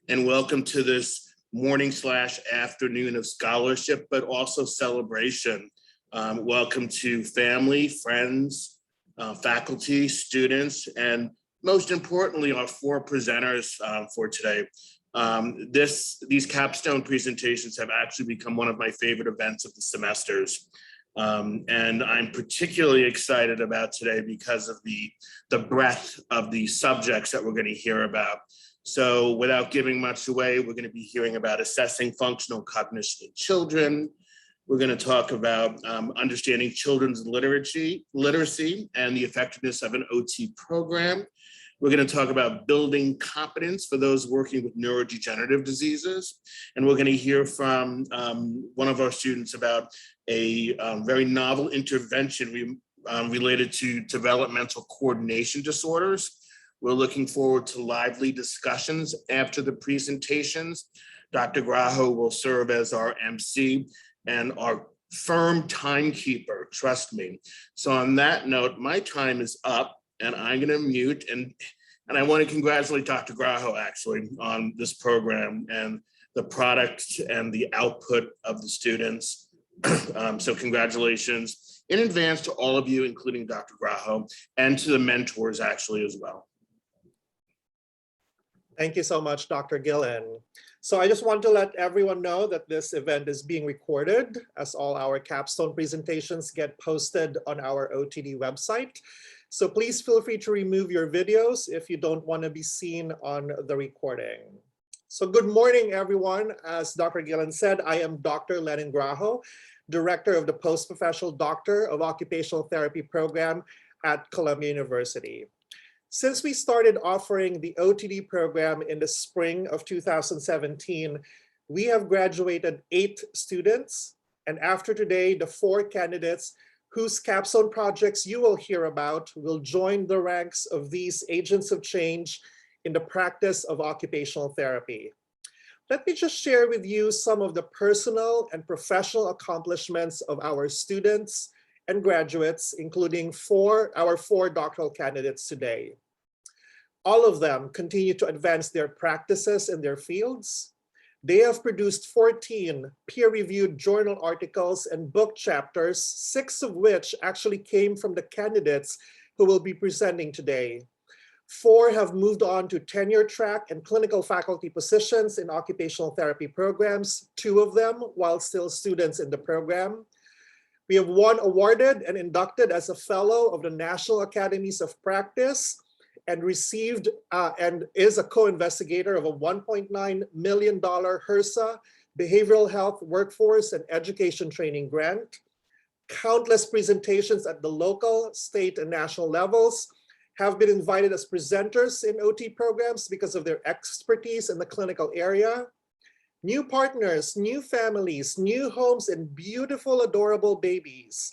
and welcome to this morning/afternoon of scholarship, but also celebration. Welcome to family, friends, faculty, students, and most importantly, our four presenters for today. These capstone presentations have actually become one of my favorite events of the semesters. And I'm particularly excited about today because of the breadth of the subjects that we're going to hear about. So without giving much away, we're going to be hearing about assessing functional cognition in children. We're going to talk about understanding children's literacy and the effectiveness of an OT program. We're going to talk about building competence for those working with neurodegenerative diseases. And we're going to hear from one of our students about a very novel intervention related to developmental coordination disorders. We're looking forward to lively discussions after the presentations. Dr. Graho will serve as our MC and our firm timekeeper, trust me. So on that note, my time is up and I'm gonna mute, and I want to congratulate Dr. Graho actually on this program and the product and the output of the students. So congratulations in advance to all of you, including Dr. Graho, and to the mentors actually as well. Thank you so much, Dr. Gillen. So I just want to let everyone know that this event is being recorded, as all our capstone presentations get posted on our OTD website. So please feel free to remove your videos if you don't want to be seen on the recording. So good morning, everyone. As Dr. Gillen said, I am Dr. Lenin Graho, Director of the Post-Professional Doctor of Occupational Therapy program at Columbia University. Since we started offering the OTD program in the spring of 2017, we have graduated 8 students. And after today, the 4 candidates whose capstone projects you will hear about will join the ranks of these agents of change in the practice of occupational therapy. Let me just share with you some of the personal and professional accomplishments of our students and graduates, including our four doctoral candidates today. All of them continue to advance their practices in their fields. They have produced 14 peer-reviewed journal articles and book chapters, 6 of which actually came from the candidates who will be presenting today. 4 have moved on to tenure track and clinical faculty positions in occupational therapy programs, 2 of them while still students in the program. We have 1 awarded and inducted as a fellow of the National Academies of Practice and received and is a co-investigator of a $1.9 million HRSA Behavioral Health Workforce and Education Training Grant. Countless presentations at the local, state, and national levels, have been invited as presenters in OT programs because of their expertise in the clinical area. New partners, new families, new homes, and beautiful, adorable babies.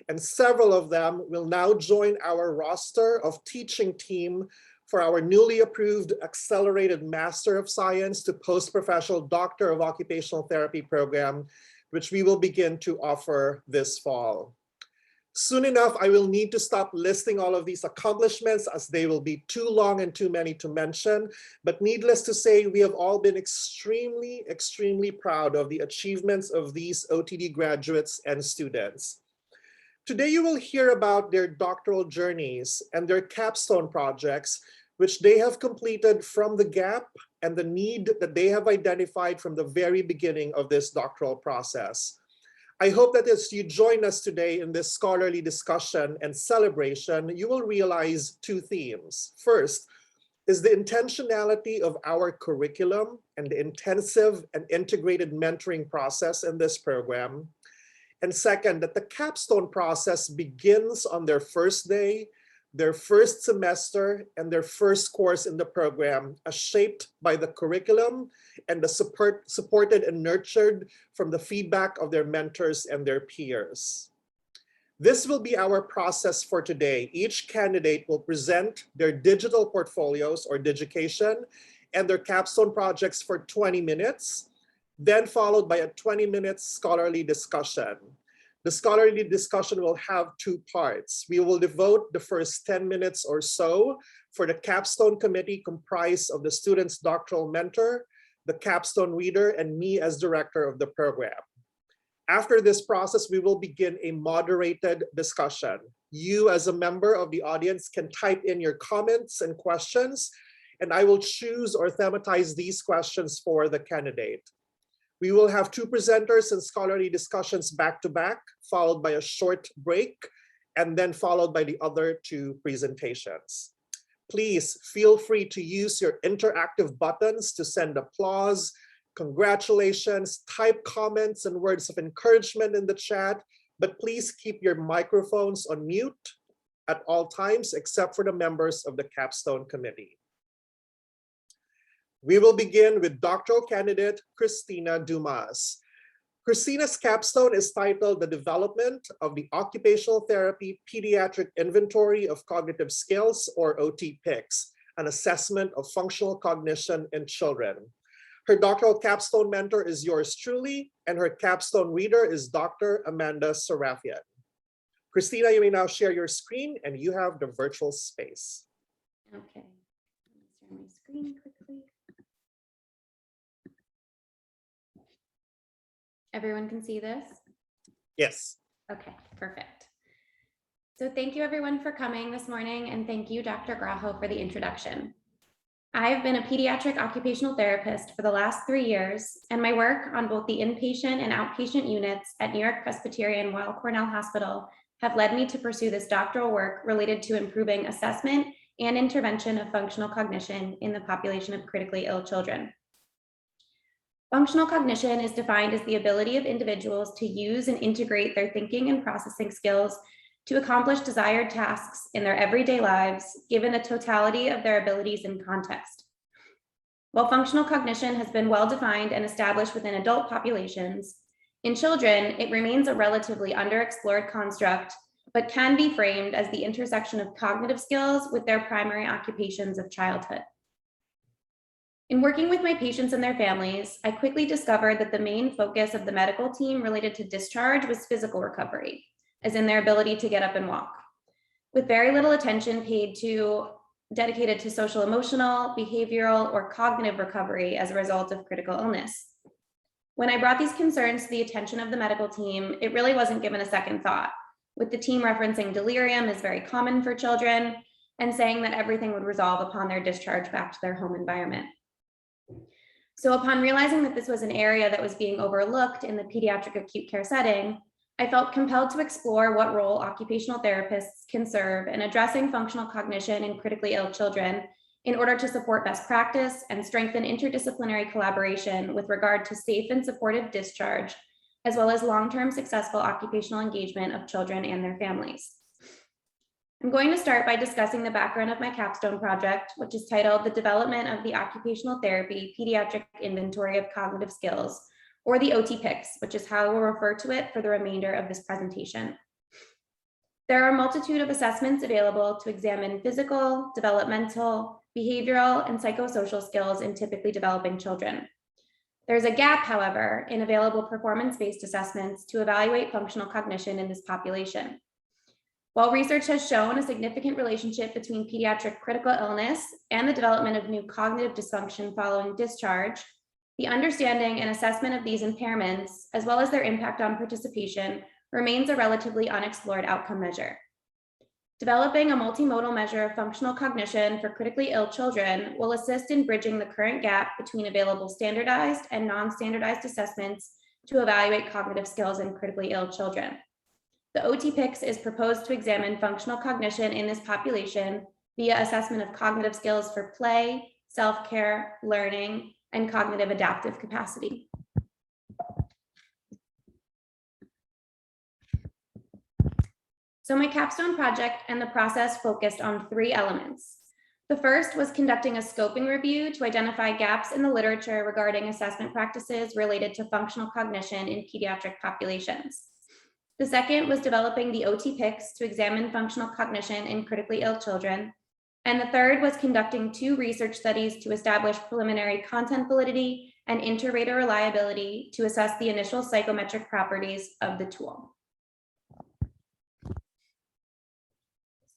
And several of them will now join our roster of teaching team for our newly approved Accelerated Master of Science to Post-Professional Doctor of Occupational Therapy program, which we will begin to offer this fall. Soon enough, I will need to stop listing all of these accomplishments as they will be too long and too many to mention. But needless to say, we have all been extremely, extremely proud of the achievements of these OTD graduates and students. Today, you will hear about their doctoral journeys and their capstone projects, which they have completed from the gap and the need that they have identified from the very beginning of this doctoral process. I hope that as you join us today in this scholarly discussion and celebration, you will realize 2 themes. First is the intentionality of our curriculum and the intensive and integrated mentoring process in this program. And second, that the capstone process begins on their first day, their first semester, and their first course in the program, as shaped by the curriculum and the supported and nurtured from the feedback of their mentors and their peers. This will be our process for today. Each candidate will present their digital portfolios or digication and their capstone projects for 20 minutes. Then followed by a 20-minute scholarly discussion. The scholarly discussion will have 2 parts. We will devote the first 10 minutes or so for the Capstone Committee comprised of the student's doctoral mentor, the Capstone reader, and me as director of the program. After this process, we will begin a moderated discussion. You as a member of the audience can type in your comments and questions, and I will choose or thematize these questions for the candidate. We will have two presenters and scholarly discussions back to back, followed by a short break, and then followed by the other two presentations. Please feel free to use your interactive buttons to send applause, congratulations, type comments and words of encouragement in the chat, but please keep your microphones on mute at all times except for the members of the Capstone Committee. We will begin with doctoral candidate Christina Dumas. Christina's capstone is titled The Development of the Occupational Therapy Pediatric Inventory of Cognitive Skills, or OT-PICS, an assessment of functional cognition in children. Her doctoral capstone mentor is yours truly, and her capstone reader is Dr. Amanda Serafian. Christina, you may now share your screen and you have the virtual space. Okay, let me share my screen quickly. Everyone can see this? Yes. Okay, perfect. So thank you everyone for coming this morning, and thank you, Dr. Grajo, for the introduction. I have been a pediatric occupational therapist for the last 3 years, and my work on both the inpatient and outpatient units at New York Presbyterian Weill Cornell Hospital have led me to pursue this doctoral work related to improving assessment and intervention of functional cognition in the population of critically ill children. Functional cognition is defined as the ability of individuals to use and integrate their thinking and processing skills to accomplish desired tasks in their everyday lives, given the totality of their abilities and context. While functional cognition has been well defined and established within adult populations, in children, it remains a relatively underexplored construct, but can be framed as the intersection of cognitive skills with their primary occupations of childhood. In working with my patients and their families, I quickly discovered that the main focus of the medical team related to discharge was physical recovery, as in their ability to get up and walk, with very little attention dedicated to social emotional, behavioral, or cognitive recovery as a result of critical illness. When I brought these concerns to the attention of the medical team, it really wasn't given a second thought, with the team referencing delirium as very common for children and saying that everything would resolve upon their discharge back to their home environment. So upon realizing that this was an area that was being overlooked in the pediatric acute care setting, I felt compelled to explore what role occupational therapists can serve in addressing functional cognition in critically ill children in order to support best practice and strengthen interdisciplinary collaboration with regard to safe and supportive discharge, as well as long-term successful occupational engagement of children and their families. I'm going to start by discussing the background of my capstone project, which is titled The Development of the Occupational Therapy Pediatric Inventory of Cognitive Skills, or the OT-PICS, which is how I will refer to it for the remainder of this presentation. There are a multitude of assessments available to examine physical, developmental, behavioral, and psychosocial skills in typically developing children. There's a gap, however, in available performance-based assessments to evaluate functional cognition in this population. While research has shown a significant relationship between pediatric critical illness and the development of new cognitive dysfunction following discharge, the understanding and assessment of these impairments, as well as their impact on participation, remains a relatively unexplored outcome measure. Developing a multimodal measure of functional cognition for critically ill children will assist in bridging the current gap between available standardized and non-standardized assessments to evaluate cognitive skills in critically ill children. The OT-PICS is proposed to examine functional cognition in this population via assessment of cognitive skills for play, self-care, learning, and cognitive adaptive capacity. So my capstone project and the process focused on 3 elements. The first was conducting a scoping review to identify gaps in the literature regarding assessment practices related to functional cognition in pediatric populations. The second was developing the OT-PICS to examine functional cognition in critically ill children. And the third was conducting 2 research studies to establish preliminary content validity and inter-rater reliability to assess the initial psychometric properties of the tool.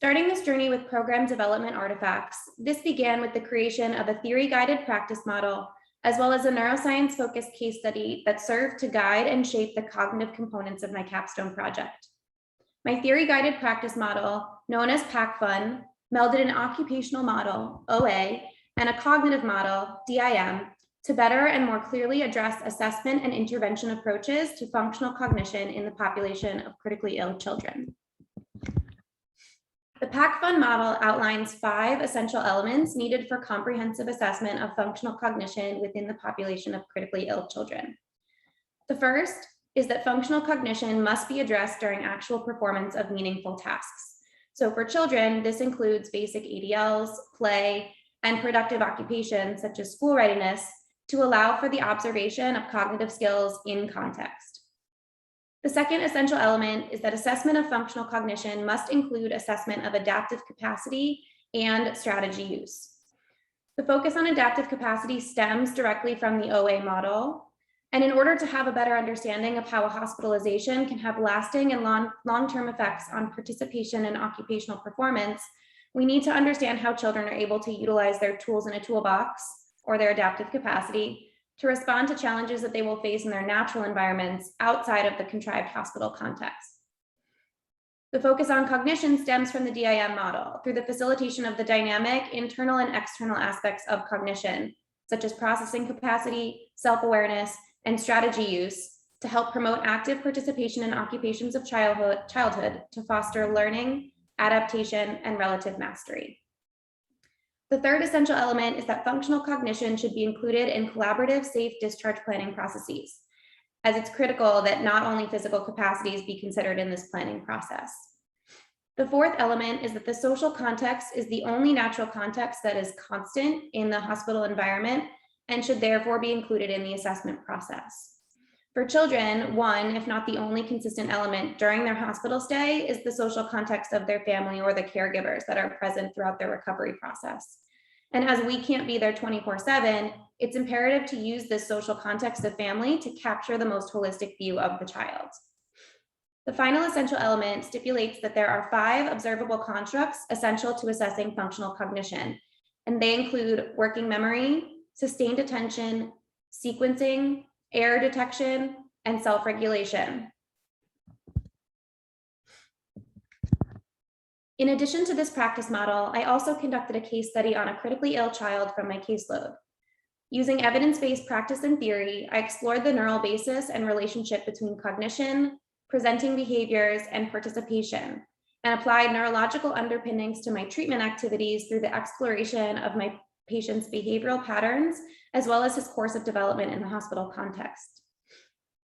Starting this journey with program development artifacts, this began with the creation of a theory-guided practice model, as well as a neuroscience-focused case study that served to guide and shape the cognitive components of my capstone project. My theory-guided practice model, known as PAC-FUN, melded an occupational model, OA, and a cognitive model, DIM, to better and more clearly address assessment and intervention approaches to functional cognition in the population of critically ill children. The PAC-FUN model outlines 5 essential elements needed for comprehensive assessment of functional cognition within the population of critically ill children. The first is that functional cognition must be addressed during actual performance of meaningful tasks. So for children, this includes basic ADLs, play, and productive occupations such as school readiness to allow for the observation of cognitive skills in context. The second essential element is that assessment of functional cognition must include assessment of adaptive capacity and strategy use. The focus on adaptive capacity stems directly from the OA model. And in order to have a better understanding of how a hospitalization can have lasting and long-term effects on participation in occupational performance, we need to understand how children are able to utilize their tools in a toolbox, or their adaptive capacity, to respond to challenges that they will face in their natural environments outside of the contrived hospital context. The focus on cognition stems from the DIM model through the facilitation of the dynamic internal and external aspects of cognition, such as processing capacity, self-awareness, and strategy use to help promote active participation in occupations of childhood to foster learning, adaptation, and relative mastery. The third essential element is that functional cognition should be included in collaborative, safe discharge planning processes, as it's critical that not only physical capacities be considered in this planning process. The fourth element is that the social context is the only natural context that is constant in the hospital environment and should therefore be included in the assessment process. For children, one, if not the only consistent element during their hospital stay is the social context of their family or the caregivers that are present throughout their recovery process. And as we can't be there 24/7, it's imperative to use this social context of family to capture the most holistic view of the child. The final essential element stipulates that there are 5 observable constructs essential to assessing functional cognition, and they include working memory, sustained attention, sequencing, error detection, and self-regulation. In addition to this practice model, I also conducted a case study on a critically ill child from my caseload. Using evidence-based practice and theory, I explored the neural basis and relationship between cognition, presenting behaviors, and participation, and applied neurological underpinnings to my treatment activities through the exploration of my patient's behavioral patterns, as well as his course of development in the hospital context.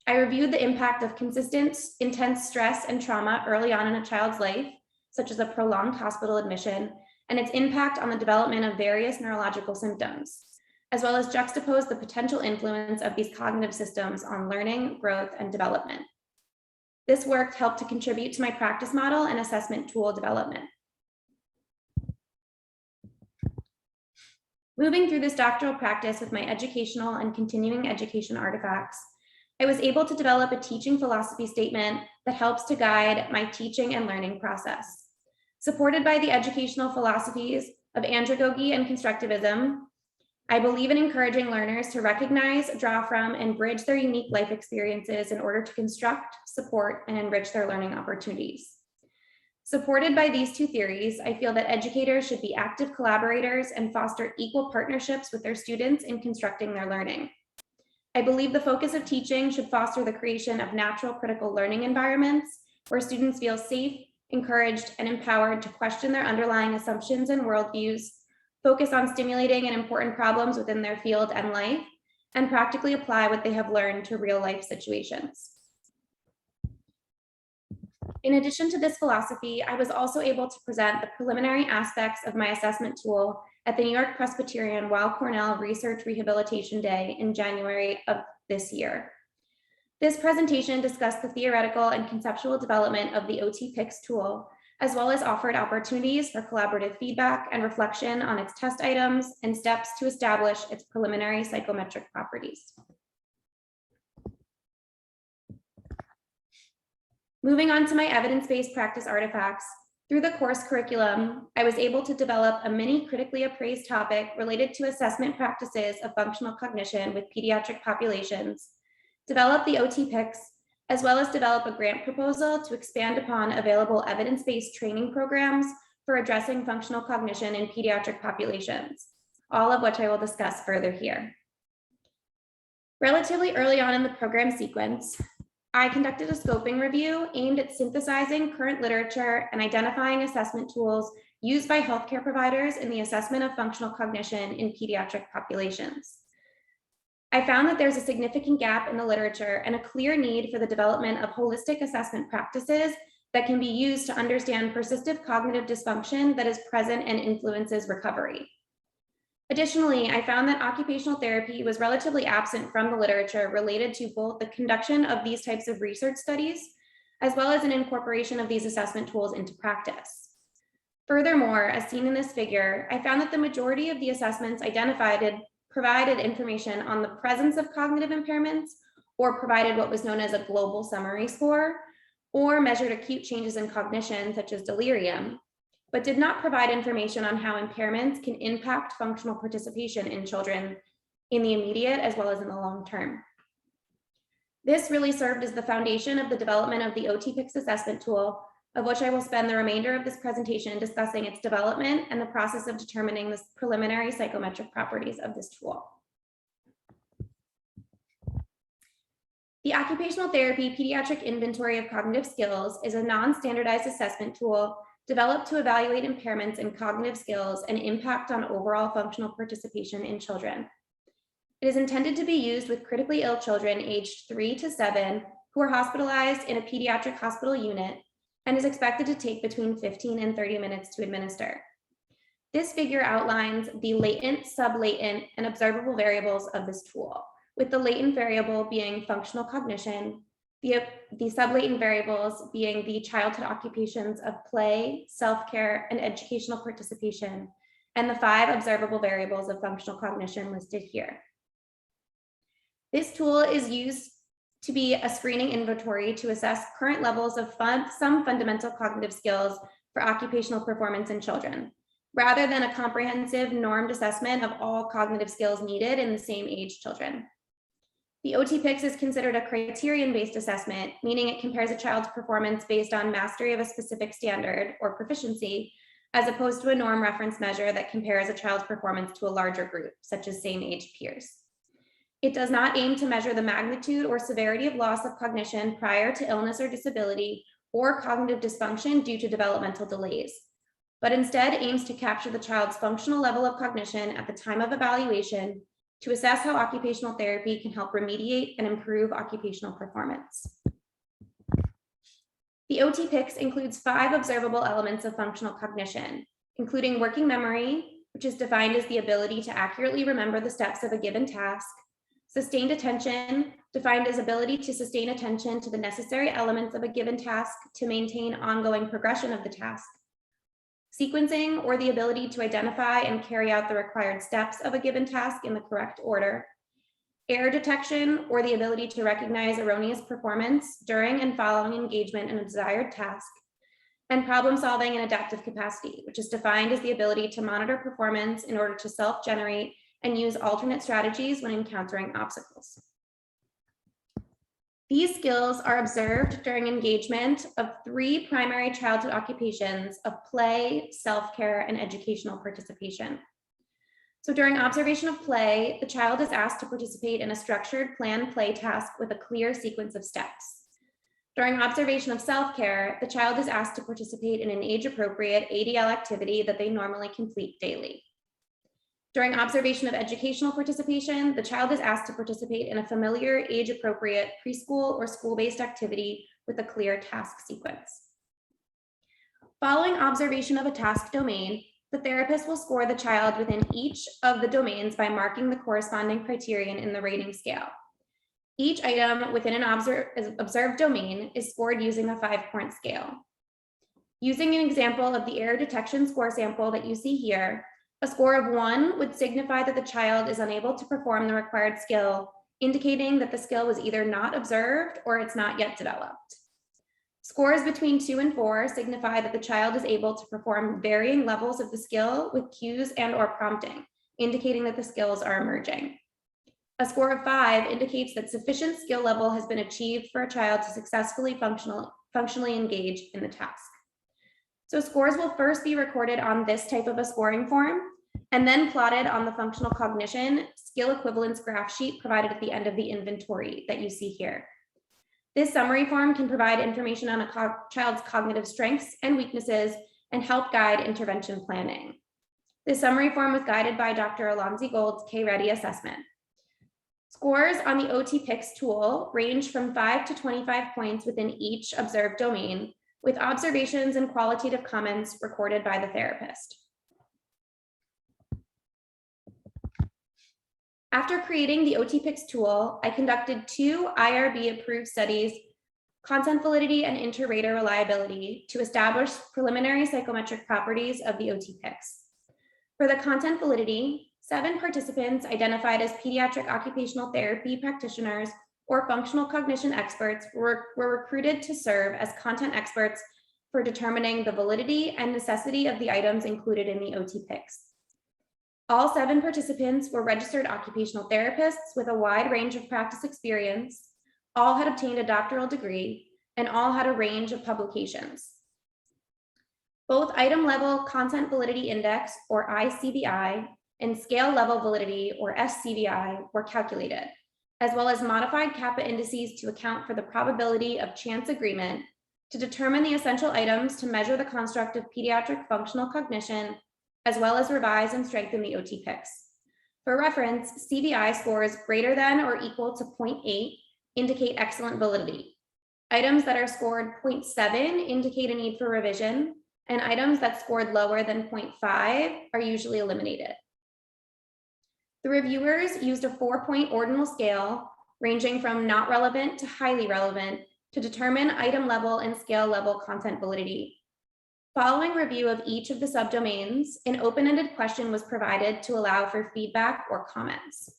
I reviewed the impact of consistent, intense stress and trauma early on in a child's life, such as a prolonged hospital admission, and its impact on the development of various neurological symptoms, as well as juxtapose the potential influence of these cognitive systems on learning, growth, and development. This work helped to contribute to my practice model and assessment tool development. Moving through this doctoral practice with my educational and continuing education artifacts, I was able to develop a teaching philosophy statement that helps to guide my teaching and learning process. Supported by the educational philosophies of andragogy and constructivism, I believe in encouraging learners to recognize, draw from, and bridge their unique life experiences in order to construct, support, and enrich their learning opportunities. Supported by these 2 theories, I feel that educators should be active collaborators and foster equal partnerships with their students in constructing their learning. I believe the focus of teaching should foster the creation of natural critical learning environments where students feel safe, encouraged, and empowered to question their underlying assumptions and worldviews, focus on stimulating and important problems within their field and life, and practically apply what they have learned to real-life situations. In addition to this philosophy, I was also able to present the preliminary aspects of my assessment tool at the New York Presbyterian Weill Cornell Research Rehabilitation Day in January of this year. This presentation discussed the theoretical and conceptual development of the OT-PICS tool, as well as offered opportunities for collaborative feedback and reflection on its test items and steps to establish its preliminary psychometric properties. Moving on to my evidence-based practice artifacts, Through the course curriculum, I was able to develop a mini critically appraised topic related to assessment practices of functional cognition with pediatric populations, develop the OT-PICS, as well as develop a grant proposal to expand upon available evidence-based training programs for addressing functional cognition in pediatric populations, all of which I will discuss further here. Relatively early on in the program sequence, I conducted a scoping review aimed at synthesizing current literature and identifying assessment tools used by healthcare providers in the assessment of functional cognition in pediatric populations. I found that there's a significant gap in the literature and a clear need for the development of holistic assessment practices that can be used to understand persistent cognitive dysfunction that is present and influences recovery. Additionally, I found that occupational therapy was relatively absent from the literature related to both the conduction of these types of research studies, as well as an incorporation of these assessment tools into practice. Furthermore, as seen in this figure, I found that the majority of the assessments identified provided information on the presence of cognitive impairments, or provided what was known as a global summary score, or measured acute changes in cognition, such as delirium, but did not provide information on how impairments can impact functional participation in children in the immediate as well as in the long term. This really served as the foundation of the development of the OT-PICS assessment tool, of which I will spend the remainder of this presentation discussing its development and the process of determining the preliminary psychometric properties of this tool. The Occupational Therapy Pediatric Inventory of Cognitive Skills is a non-standardized assessment tool developed to evaluate impairments in cognitive skills and impact on overall functional participation in children. It is intended to be used with critically ill children aged 3 to 7 who are hospitalized in a pediatric hospital unit and is expected to take between 15 and 30 minutes to administer. This figure outlines the latent, sublatent, and observable variables of this tool, with the latent variable being functional cognition, the sublatent variables being the childhood occupations of play, self-care, and educational participation, and the 5 observable variables of functional cognition listed here. This tool is used to be a screening inventory to assess current levels of some fundamental cognitive skills for occupational performance in children, rather than a comprehensive normed assessment of all cognitive skills needed in the same age children. The OT-PICS is considered a criterion-based assessment, meaning it compares a child's performance based on mastery of a specific standard or proficiency, as opposed to a norm reference measure that compares a child's performance to a larger group, such as same-age peers. It does not aim to measure the magnitude or severity of loss of cognition prior to illness or disability or cognitive dysfunction due to developmental delays, but instead aims to capture the child's functional level of cognition at the time of evaluation to assess how occupational therapy can help remediate and improve occupational performance. The OT-PICS includes 5 observable elements of functional cognition, including working memory, which is defined as the ability to accurately remember the steps of a given task, sustained attention, defined as ability to sustain attention to the necessary elements of a given task to maintain ongoing progression of the task, sequencing, or the ability to identify and carry out the required steps of a given task in the correct order, error detection, or the ability to recognize erroneous performance during and following engagement in a desired task, and problem solving and adaptive capacity, which is defined as the ability to monitor performance in order to self-generate and use alternate strategies when encountering obstacles. These skills are observed during engagement of 3 primary childhood occupations of play, self-care, and educational participation. So during observation of play, the child is asked to participate in a structured planned play task with a clear sequence of steps. During observation of self-care, the child is asked to participate in an age-appropriate ADL activity that they normally complete daily. During observation of educational participation, the child is asked to participate in a familiar, age-appropriate preschool or school-based activity with a clear task sequence. Following observation of a task domain, the therapist will score the child within each of the domains by marking the corresponding criterion in the rating scale. Each item within an observed domain is scored using a 5-point scale. Using an example of the error detection score sample that you see here, a score of 1 would signify that the child is unable to perform the required skill, indicating that the skill was either not observed or it's not yet developed. Scores between 2 and 4 signify that the child is able to perform varying levels of the skill with cues and/or prompting, indicating that the skills are emerging. A score of 5 indicates that sufficient skill level has been achieved for a child to successfully functionally engage in the task. So scores will first be recorded on this type of a scoring form and then plotted on the functional cognition skill equivalence graph sheet provided at the end of the inventory that you see here. This summary form can provide information on a child's cognitive strengths and weaknesses and help guide intervention planning. This summary form was guided by Dr. Alonzi Gold's K-Ready assessment. Scores on the OT-PICS tool range from 5 to 25 points within each observed domain, with observations and qualitative comments recorded by the therapist. After creating the OT-PICS tool, I conducted 2 IRB-approved studies, content validity and inter-rater reliability, to establish preliminary psychometric properties of the OT-PICS. For the content validity, 7 participants identified as pediatric occupational therapy practitioners or functional cognition experts were recruited to serve as content experts for determining the validity and necessity of the items included in the OT-PICS. All 7 participants were registered occupational therapists with a wide range of practice experience, all had obtained a doctoral degree, and all had a range of publications. Both item level content validity index, or ICVI, and scale level validity, or SCVI, were calculated, as well as modified kappa indices to account for the probability of chance agreement to determine the essential items to measure the construct of pediatric functional cognition, as well as revise and strengthen the OT-PICS. For reference, CVI scores greater than or equal to 0.8 indicate excellent validity. Items that are scored 0.7 indicate a need for revision, and items that scored lower than 0.5 are usually eliminated. The reviewers used a 4-point ordinal scale ranging from not relevant to highly relevant to determine item level and scale level content validity. Following review of each of the subdomains, an open-ended question was provided to allow for feedback or comments.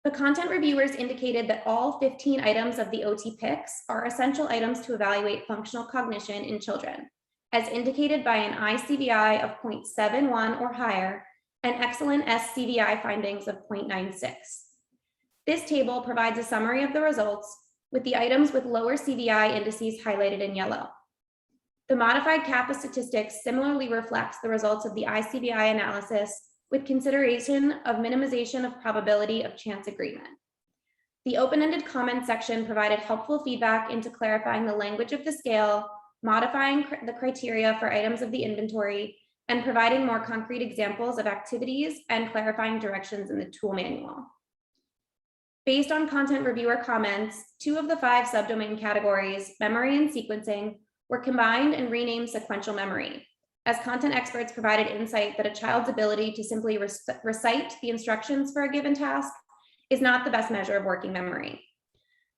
The content reviewers indicated that all 15 items of the OT-PICS are essential items to evaluate functional cognition in children, as indicated by an ICVI of 0.71 or higher and excellent SCVI findings of 0.96. This table provides a summary of the results, with the items with lower CVI indices highlighted in yellow. The modified kappa statistics similarly reflects the results of the ICVI analysis with consideration of minimization of probability of chance agreement. The open-ended comment section provided helpful feedback into clarifying the language of the scale, modifying the criteria for items of the inventory, and providing more concrete examples of activities and clarifying directions in the tool manual. Based on content reviewer comments, 2 of the 5 subdomain categories, memory and sequencing, were combined and renamed sequential memory, as content experts provided insight that a child's ability to simply recite the instructions for a given task is not the best measure of working memory.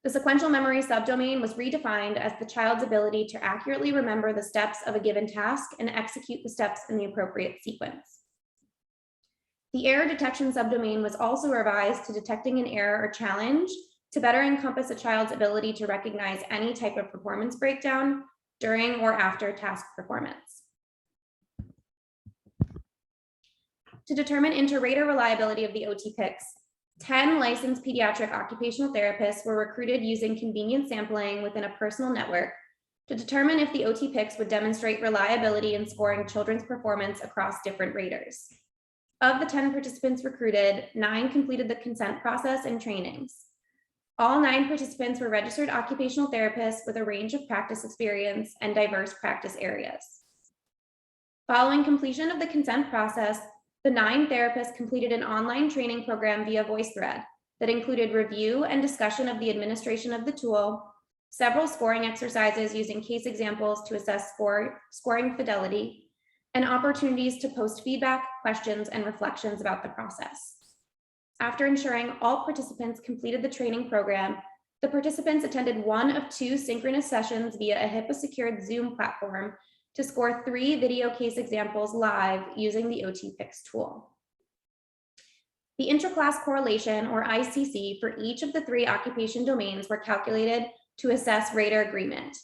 The sequential memory subdomain was redefined as the child's ability to accurately remember the steps of a given task and execute the steps in the appropriate sequence. The error detection subdomain was also revised to detecting an error or challenge to better encompass a child's ability to recognize any type of performance breakdown during or after task performance. To determine inter-rater reliability of the OT-PICS, 10 licensed pediatric occupational therapists were recruited using convenient sampling within a personal network to determine if the OT-PICS would demonstrate reliability in scoring children's performance across different raters. Of the 10 participants recruited, 9 completed the consent process and trainings. All 9 participants were registered occupational therapists with a range of practice experience and diverse practice areas. Following completion of the consent process, the 9 therapists completed an online training program via VoiceThread that included review and discussion of the administration of the tool, several scoring exercises using case examples to assess scoring fidelity, and opportunities to post feedback, questions, and reflections about the process. After ensuring all participants completed the training program, the participants attended one of 2 synchronous sessions via a HIPAA-secured Zoom platform to score 3 video case examples live using the OT-PICS tool. The intraclass correlation, or ICC, for each of the 3 occupation domains were calculated to assess rater agreement.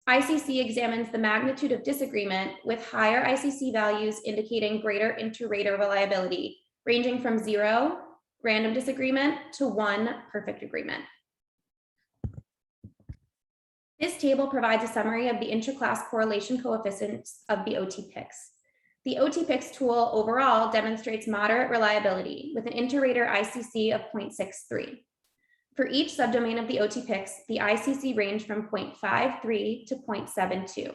ICC examines the magnitude of disagreement, with higher ICC values indicating greater inter-rater reliability, ranging from 0, random disagreement, to 1, perfect agreement. This table provides a summary of the intraclass correlation coefficients of the OT-PICS. The OT-PICS tool overall demonstrates moderate reliability with an inter-rater ICC of 0.63. For each subdomain of the OT-PICS, the ICC ranged from 0.53 to 0.72.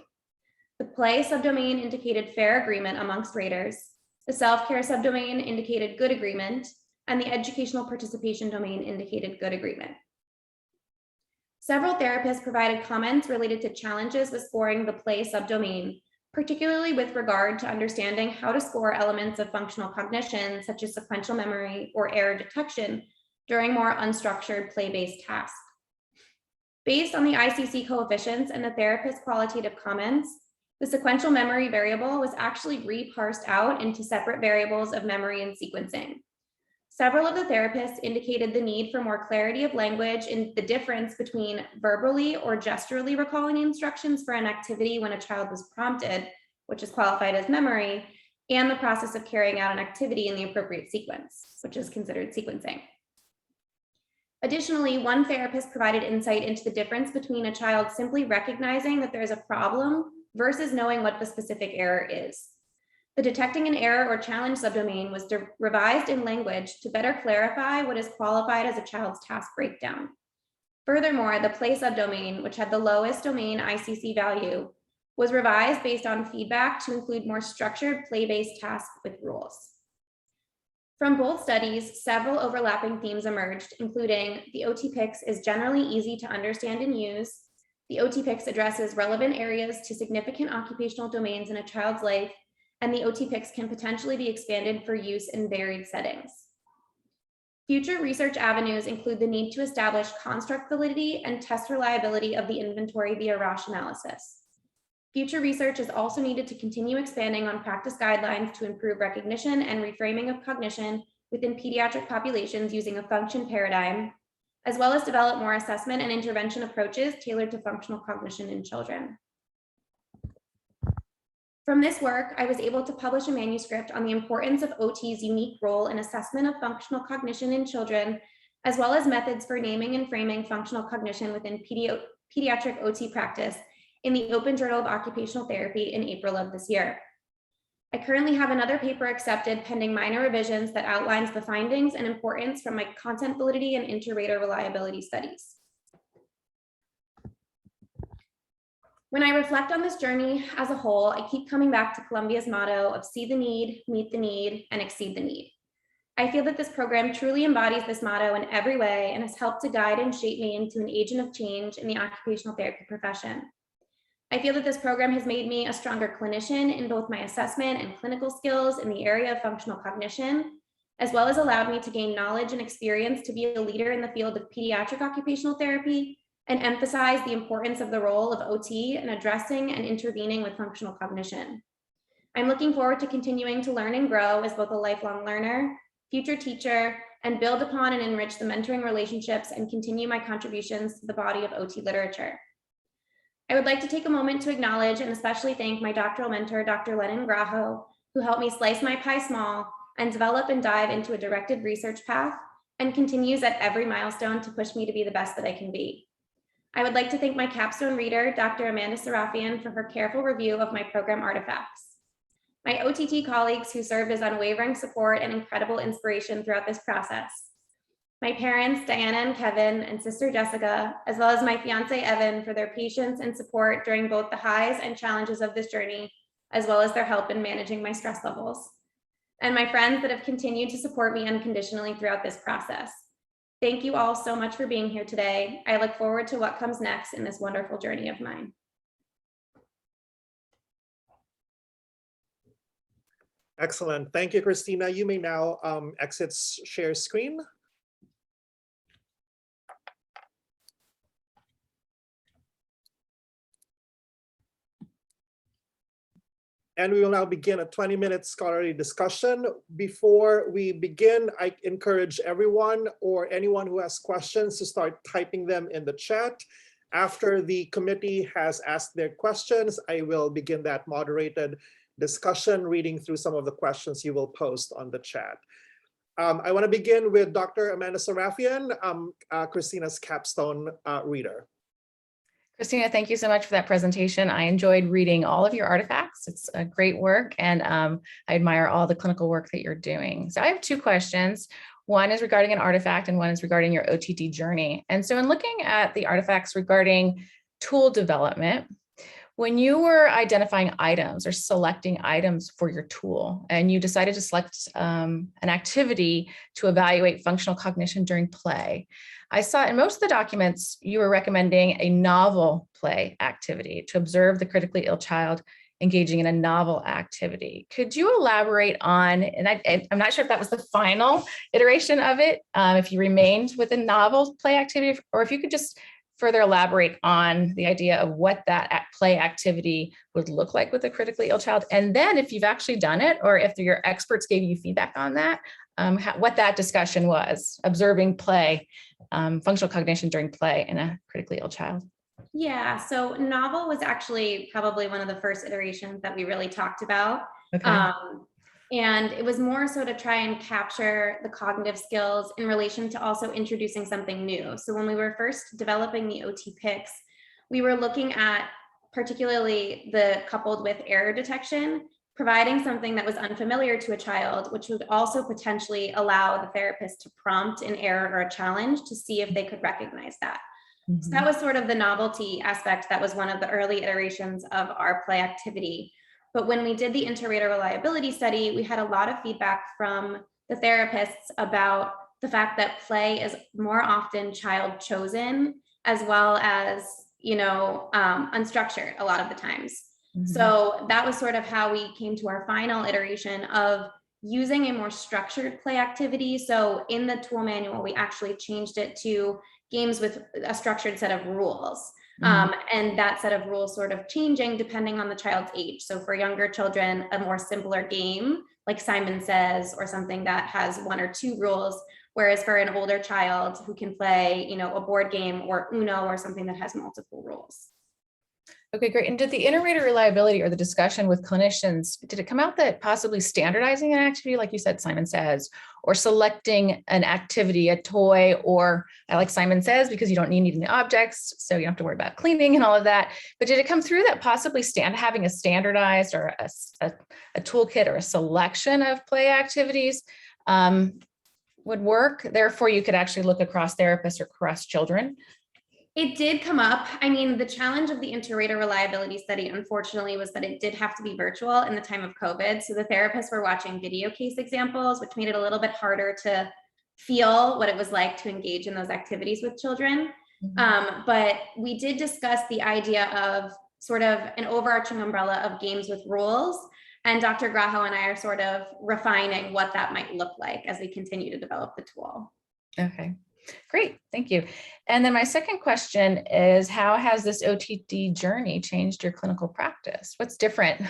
The play subdomain indicated fair agreement amongst raters, the self-care subdomain indicated good agreement, and the educational participation domain indicated good agreement. Several therapists provided comments related to challenges with scoring the play subdomain, particularly with regard to understanding how to score elements of functional cognition, such as sequential memory or error detection, during more unstructured play-based tasks. Based on the ICC coefficients and the therapist's qualitative comments, the sequential memory variable was actually reparsed out into separate variables of memory and sequencing. Several of the therapists indicated the need for more clarity of language in the difference between verbally or gesturally recalling instructions for an activity when a child was prompted, which is qualified as memory, and the process of carrying out an activity in the appropriate sequence, which is considered sequencing. Additionally, one therapist provided insight into the difference between a child simply recognizing that there is a problem versus knowing what the specific error is. The detecting an error or challenge subdomain was revised in language to better clarify what is qualified as a child's task breakdown. Furthermore, the play subdomain, which had the lowest domain ICC value, was revised based on feedback to include more structured play-based tasks with rules. From both studies, several overlapping themes emerged, including the OT-PICS is generally easy to understand and use, the OT-PICS addresses relevant areas to significant occupational domains in a child's life, and the OT-PICS can potentially be expanded for use in varied settings. Future research avenues include the need to establish construct validity and test reliability of the inventory via Rash analysis. Future research is also needed to continue expanding on practice guidelines to improve recognition and reframing of cognition within pediatric populations using a function paradigm, as well as develop more assessment and intervention approaches tailored to functional cognition in children. From this work, I was able to publish a manuscript on the importance of OT's unique role in assessment of functional cognition in children, as well as methods for naming and framing functional cognition within pediatric OT practice in the Open Journal of Occupational Therapy in April of this year. I currently have another paper accepted pending minor revisions that outlines the findings and importance from my content validity and inter-rater reliability studies. When I reflect on this journey as a whole, I keep coming back to Columbia's motto of see the need, meet the need, and exceed the need. I feel that this program truly embodies this motto in every way and has helped to guide and shape me into an agent of change in the occupational therapy profession. I feel that this program has made me a stronger clinician in both my assessment and clinical skills in the area of functional cognition, as well as allowed me to gain knowledge and experience to be a leader in the field of pediatric occupational therapy and emphasize the importance of the role of OT in addressing and intervening with functional cognition. I'm looking forward to continuing to learn and grow as both a lifelong learner, future teacher, and build upon and enrich the mentoring relationships and continue my contributions to the body of OT literature. I would like to take a moment to acknowledge and especially thank my doctoral mentor, Dr. Lennon Graho, who helped me slice my pie small and develop and dive into a directed research path and continues at every milestone to push me to be the best that I can be. I would like to thank my capstone reader, Dr. Amanda Serafian, for her careful review of my program artifacts. My OTT colleagues who served as unwavering support and incredible inspiration throughout this process. My parents, Diana and Kevin, and sister Jessica, as well as my fiance, Evan, for their patience and support during both the highs and challenges of this journey, as well as their help in managing my stress levels. And my friends that have continued to support me unconditionally throughout this process. Thank you all so much for being here today. I look forward to what comes next in this wonderful journey of mine. Excellent. Thank you, Christina. You may now exit share screen. And we will now begin a 20-minute scholarly discussion. Before we begin, I encourage everyone or anyone who has questions to start typing them in the chat. After the committee has asked their questions, I will begin that moderated discussion, reading through some of the questions you will post on the chat. I want to begin with Dr. Amanda Sarafian, Christina's capstone reader. Christina, thank you so much for that presentation. I enjoyed reading all of your artifacts. It's a great work, and I admire all the clinical work that you're doing. So I have two questions. One is regarding an artifact and one is regarding your OTD journey. And so in looking at the artifacts regarding tool development, when you were identifying items or selecting items for your tool and you decided to select an activity to evaluate functional cognition during play, I saw in most of the documents you were recommending a novel play activity to observe the critically ill child engaging in a novel activity. Could you elaborate on, and I'm not sure if that was the final iteration of it, if you remained with a novel play activity, or if you could just further elaborate on the idea of what that play activity would look like with a critically ill child. And then if you've actually done it, or if your experts gave you feedback on that, what that discussion was, observing play, functional cognition during play in a critically ill child. Yeah, so novel was actually probably one of the first iterations that we really talked about. Okay. And it was more so to try and capture the cognitive skills in relation to also introducing something new. So when we were first developing the OT picks, we were looking at particularly the coupled with error detection, providing something that was unfamiliar to a child, which would also potentially allow the therapist to prompt an error or a challenge to see if they could recognize that. Mm-hmm. So that was sort of the novelty aspect. That was one of the early iterations of our play activity. But when we did the inter-rater reliability study, we had a lot of feedback from the therapists about the fact that play is more often child chosen, as well as, unstructured a lot of the times. Mm-hmm. So that was sort of how we came to our final iteration of using a more structured play activity. So in the tool manual, we actually changed it to games with a structured set of rules. Mm-hmm. And that set of rules sort of changing depending on the child's age. So for younger children, a more simpler game like Simon Says, or something that has one or two rules. Whereas for an older child who can play, a board game or Uno or something that has multiple rules. Okay, great. And did the inter-rater reliability or the discussion with clinicians, did it come out that possibly standardizing an activity, like you said, Simon Says, or selecting an activity, a toy, or I like Simon Says because you don't need any objects, so you don't have to worry about cleaning and all of that. But did it come through that possibly having a standardized or a toolkit or a selection of play activities would work? Therefore, you could actually look across therapists or across children. It did come up. I mean, the challenge of the inter-rater reliability study, unfortunately, was that it did have to be virtual in the time of COVID. So the therapists were watching video case examples, which made it a little bit harder to feel what it was like to engage in those activities with children. Mm-hmm. But we did discuss the idea of sort of an overarching umbrella of games with rules. And Dr. Graho and I are sort of refining what that might look like as we continue to develop the tool. Okay. Great, thank you. And then my second question is, how has this OTD journey changed your clinical practice? What's different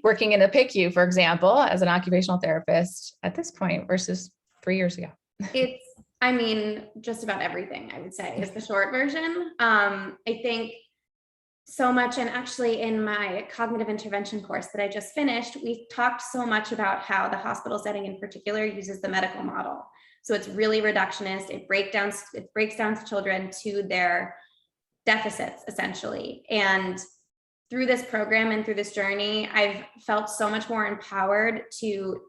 working in the PICU, for example, as an occupational therapist at this point versus 3 years ago? Just about everything, I would say, is the short version. I think so much, and actually in my cognitive intervention course that I just finished, we talked so much about how the hospital setting in particular uses the medical model. So it's really reductionist. It breaks down children to their deficits, essentially. And through this program and through this journey, I've felt so much more empowered to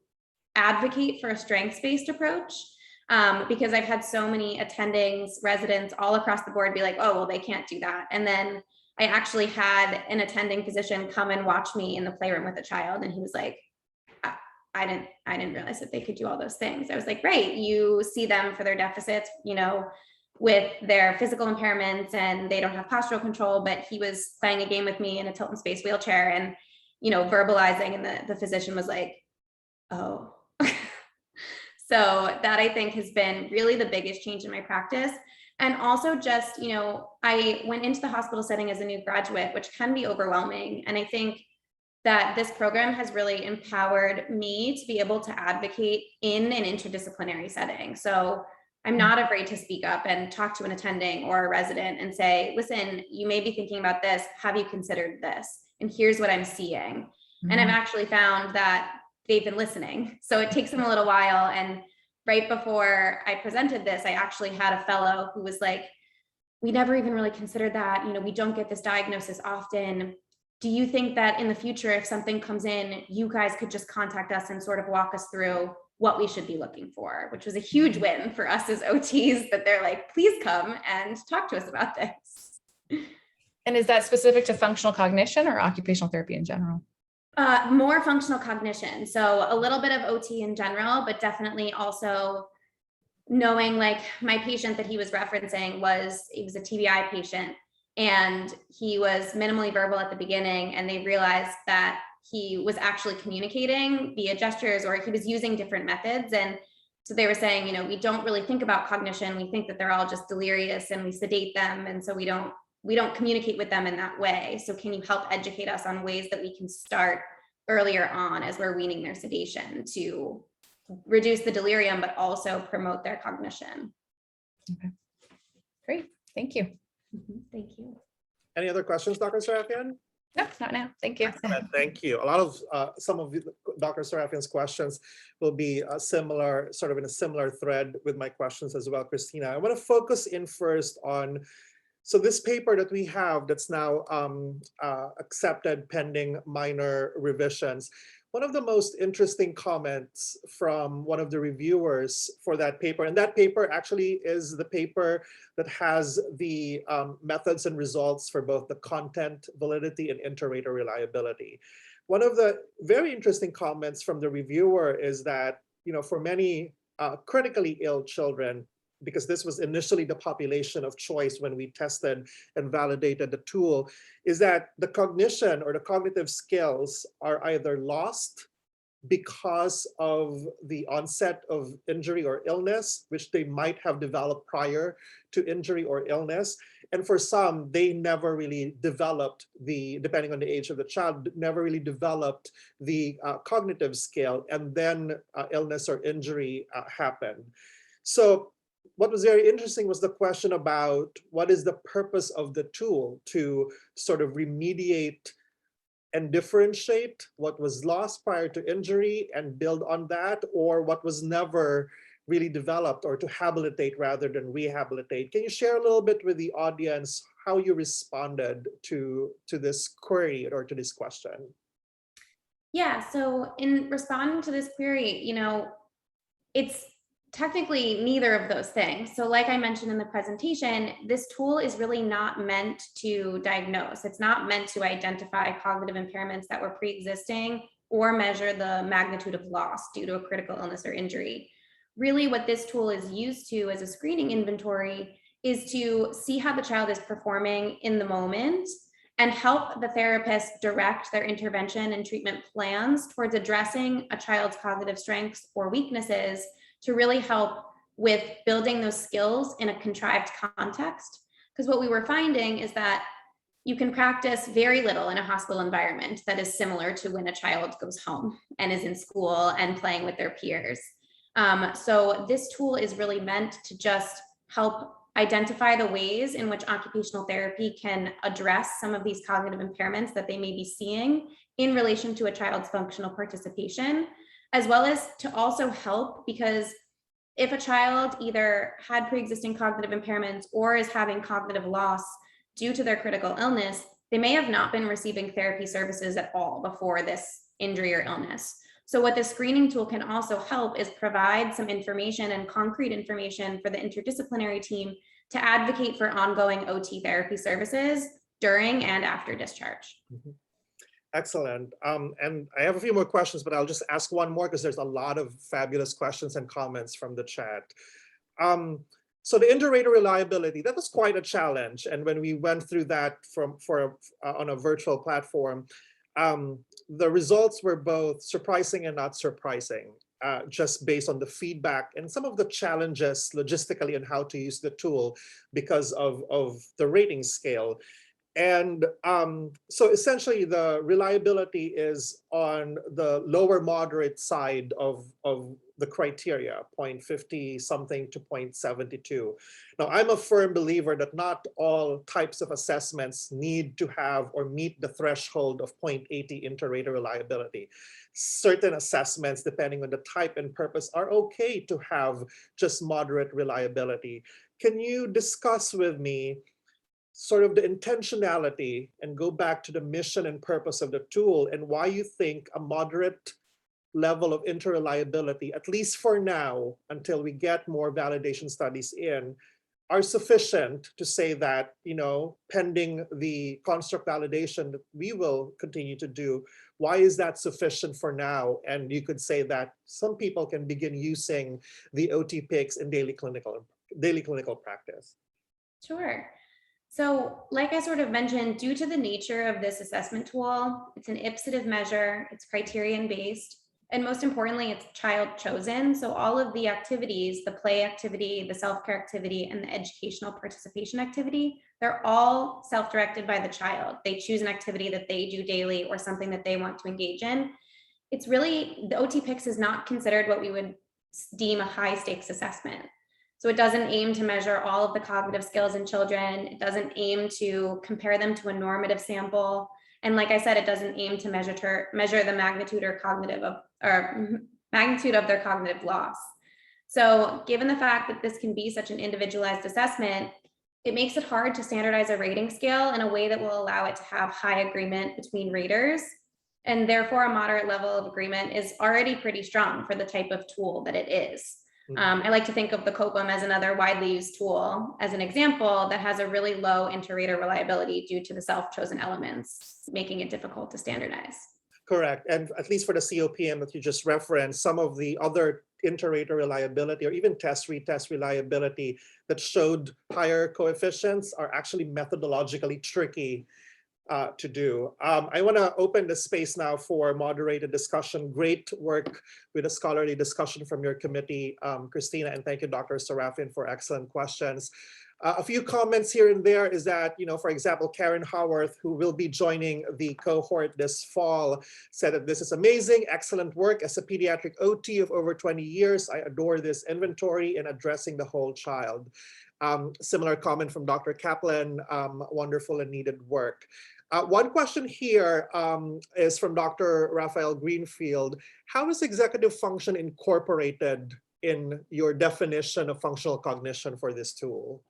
advocate for a strengths-based approach, because I've had so many attendings, residents all across the board be like, oh, well, they can't do that. And then I actually had an attending physician come and watch me in the playroom with a child, and he was like, I didn't realize that they could do all those things. I was like, right, you see them for their deficits, with their physical impairments, and they don't have postural control, but he was playing a game with me in a tilt and space wheelchair and, verbalizing, and the physician was like, oh. So that, I think, has been really the biggest change in my practice. And also just, I went into the hospital setting as a new graduate, which can be overwhelming. And I think that this program has really empowered me to be able to advocate in an interdisciplinary setting. So I'm not afraid to speak up and talk to an attending or a resident and say, listen, you may be thinking about this. Have you considered this? And here's what I'm seeing. And I've actually found that they've been listening. So it takes them a little while. And right before I presented this, I actually had a fellow who was like, we never even really considered that. We don't get this diagnosis often. Do you think that in the future, if something comes in, you guys could just contact us and sort of walk us through what we should be looking for, which was a huge win for us as OTs, that they're like, please come and talk to us about this. And is that specific to functional cognition or occupational therapy in general? More functional cognition. So a little bit of OT in general, but definitely also knowing, like, my patient that he was referencing was a TBI patient, and he was minimally verbal at the beginning, and they realized that he was actually communicating via gestures, or he was using different methods. And so they were saying, we don't really think about cognition. We think that they're all just delirious and we sedate them. And so we don't communicate with them in that way. So can you help educate us on ways that we can start earlier on as we're weaning their sedation to reduce the delirium, but also promote their cognition? Okay, great. Thank you. Thank you. Any other questions, Dr. Serafian? No, not now. Thank you. Thank you. A lot of some of Dr. Serafian's questions will be sort of in a similar thread with my questions as well, Christina. I want to focus in first on, so this paper that we have that's now accepted pending minor revisions. One of the most interesting comments from one of the reviewers for that paper, and that paper actually is the paper that has the methods and results for both the content validity and inter-rater reliability. One of the very interesting comments from the reviewer is that, for many critically ill children, because this was initially the population of choice when we tested and validated the tool, is that the cognition or the cognitive skills are either lost because of the onset of injury or illness, which they might have developed prior to injury or illness. And for some, they never really developed depending on the age of the child, never really developed the cognitive skill, and then illness or injury happened. So what was very interesting was the question about what is the purpose of the tool to sort of remediate and differentiate what was lost prior to injury and build on that, or what was never really developed, or to habilitate rather than rehabilitate. Can you share a little bit with the audience how you responded to this query or to this question? Yeah, so in responding to this query, it's technically neither of those things. So like I mentioned in the presentation, this tool is really not meant to diagnose. It's not meant to identify cognitive impairments that were pre-existing or measure the magnitude of loss due to a critical illness or injury. Really, what this tool is used to as a screening inventory is to see how the child is performing in the moment and help the therapist direct their intervention and treatment plans towards addressing a child's cognitive strengths or weaknesses to really help with building those skills in a contrived context. Because what we were finding is that you can practice very little in a hospital environment that is similar to when a child goes home and is in school and playing with their peers. So this tool is really meant to just help identify the ways in which occupational therapy can address some of these cognitive impairments that they may be seeing in relation to a child's functional participation, as well as to also help, because if a child either had pre-existing cognitive impairments or is having cognitive loss due to their critical illness, they may have not been receiving therapy services at all before this injury or illness. So what the screening tool can also help is provide some information and concrete information for the interdisciplinary team to advocate for ongoing OT therapy services during and after discharge. Mm-hmm. Excellent. And I have a few more questions, but I'll just ask one more because there's a lot of fabulous questions and comments from the chat. So the inter-rater reliability, that was quite a challenge. And when we went through that on a virtual platform, the results were both surprising and not surprising, just based on the feedback and some of the challenges logistically and how to use the tool because of the rating scale. And so essentially the reliability is on the lower moderate side of the criteria, 0.50 something to 0.72. Now, I'm a firm believer that not all types of assessments need to have or meet the threshold of 0.80 inter-rater reliability. Certain assessments, depending on the type and purpose, are okay to have just moderate reliability. Can you discuss with me sort of the intentionality and go back to the mission and purpose of the tool and why you think a moderate level of interreliability, at least for now, until we get more validation studies in, are sufficient to say that, pending the construct validation that we will continue to do, why is that sufficient for now? And you could say that some people can begin using the OT-PICS in daily clinical practice. Sure. So like I sort of mentioned, due to the nature of this assessment tool, it's an ipsative measure, it's criterion based, and most importantly, it's child chosen. So all of the activities, the play activity, the self-care activity, and the educational participation activity, they're all self-directed by the child. They choose an activity that they do daily or something that they want to engage in. It's really, the OT-PICS is not considered what we would deem a high stakes assessment. So it doesn't aim to measure all of the cognitive skills in children. It doesn't aim to compare them to a normative sample. And like I said, it doesn't aim to measure the magnitude magnitude of their cognitive loss. So given the fact that this can be such an individualized assessment, it makes it hard to standardize a rating scale in a way that will allow it to have high agreement between raters. And therefore, a moderate level of agreement is already pretty strong for the type of tool that it is. I like to think of the COPAM as another widely used tool as an example that has a really low inter-rater reliability due to the self-chosen elements, making it difficult to standardize. Correct. And at least for the COPM that you just referenced, some of the other inter-rater reliability or even test-retest reliability that showed higher coefficients are actually methodologically tricky to do. I want to open the space now for moderated discussion. Great work with a scholarly discussion from your committee, Christina, and thank you, Dr. Serafin, for excellent questions. A few comments here and there is that, for example, Karen Howarth, who will be joining the cohort this fall, said that this is amazing, excellent work. As a pediatric OT of over 20 years, I adore this inventory in addressing the whole child. Similar comment from Dr. Kaplan, wonderful and needed work. One question here is from Dr. Raphael Greenfield. How is executive function incorporated in your definition of functional cognition for this tool?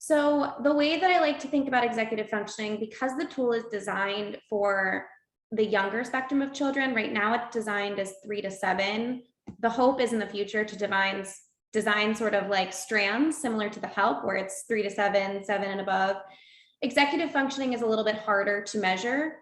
So the way that I like to think about executive functioning, because the tool is designed for the younger spectrum of children, right now it's designed as 3 to 7. The hope is in the future to design sort of like strands similar to the HELP, where it's 3 to 7, 7 and above. Executive functioning is a little bit harder to measure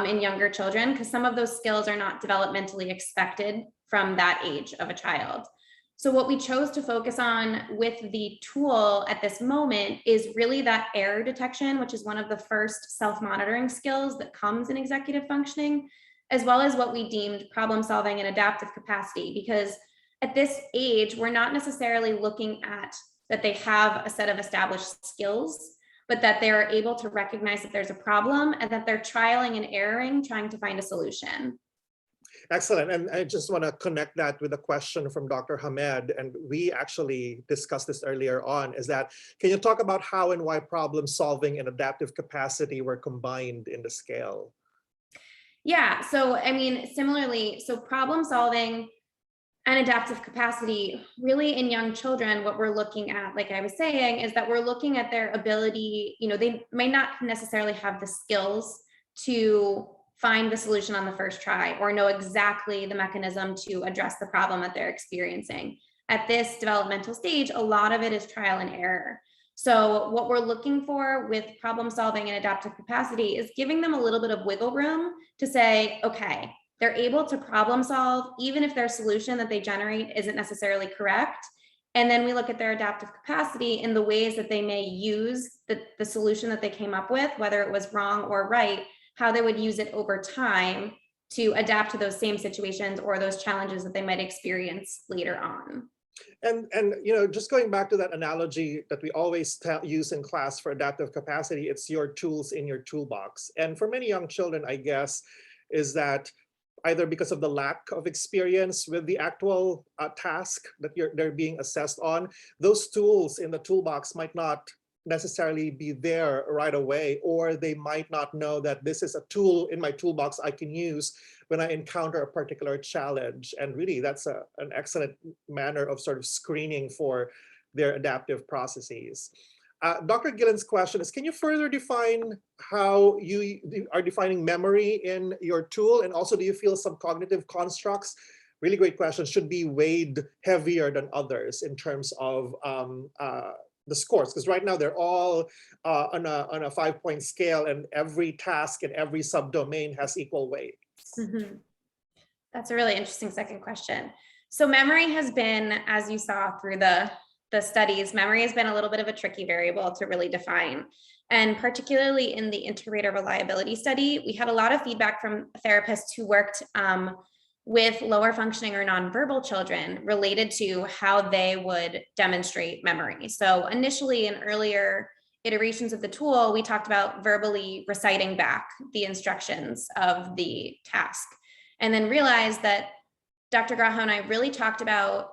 in younger children because some of those skills are not developmentally expected from that age of a child. So what we chose to focus on with the tool at this moment is really that error detection, which is one of the first self-monitoring skills that comes in executive functioning, as well as what we deemed problem solving and adaptive capacity. Because at this age, we're not necessarily looking at that they have a set of established skills, but that they're able to recognize that there's a problem and that they're trialing and erroring, trying to find a solution. Excellent. And I just want to connect that with a question from Dr. Hamed, and we actually discussed this earlier on, is that, can you talk about how and why problem solving and adaptive capacity were combined in the scale? Yeah, so I mean, similarly, so problem solving and adaptive capacity, really in young children, what we're looking at, like I was saying, is that we're looking at their ability, they may not necessarily have the skills to find the solution on the first try or know exactly the mechanism to address the problem that they're experiencing. At this developmental stage, a lot of it is trial and error. So what we're looking for with problem solving and adaptive capacity is giving them a little bit of wiggle room to say, okay, they're able to problem solve, even if their solution that they generate isn't necessarily correct. And then we look at their adaptive capacity in the ways that they may use the solution that they came up with, whether it was wrong or right, how they would use it over time to adapt to those same situations or those challenges that they might experience later on. And you know, just going back to that analogy that we always use in class for adaptive capacity, it's your tools in your toolbox. And for many young children, I guess, is that either because of the lack of experience with the actual task that they're being assessed on, those tools in the toolbox might not necessarily be there right away, or they might not know that this is a tool in my toolbox I can use when I encounter a particular challenge. And really, that's an excellent manner of sort of screening for their adaptive processes. Dr. Gillen's question is, can you further define how you are defining memory in your tool? And also, do you feel some cognitive constructs, really great question, should be weighed heavier than others in terms of the scores? Because right now they're all on a 5-point scale, and every task and every subdomain has equal weight. Mm-hmm. That's a really interesting second question. So memory has been, as you saw through the studies, memory has been a little bit of a tricky variable to really define. And particularly in the integrator reliability study, we had a lot of feedback from therapists who worked with lower functioning or nonverbal children related to how they would demonstrate memory. So initially in earlier iterations of the tool, we talked about verbally reciting back the instructions of the task, and then realized that Dr. Graho and I really talked about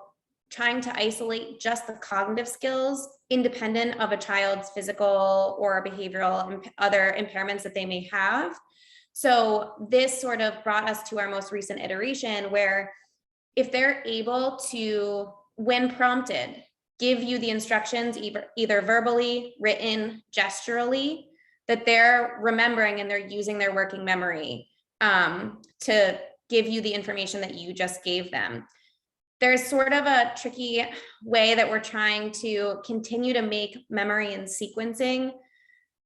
trying to isolate just the cognitive skills independent of a child's physical or behavioral other impairments that they may have. So this sort of brought us to our most recent iteration, where if they're able to, when prompted, give you the instructions either verbally, written, gesturally, that they're remembering and they're using their working memory to give you the information that you just gave them. There's sort of a tricky way that we're trying to continue to make memory and sequencing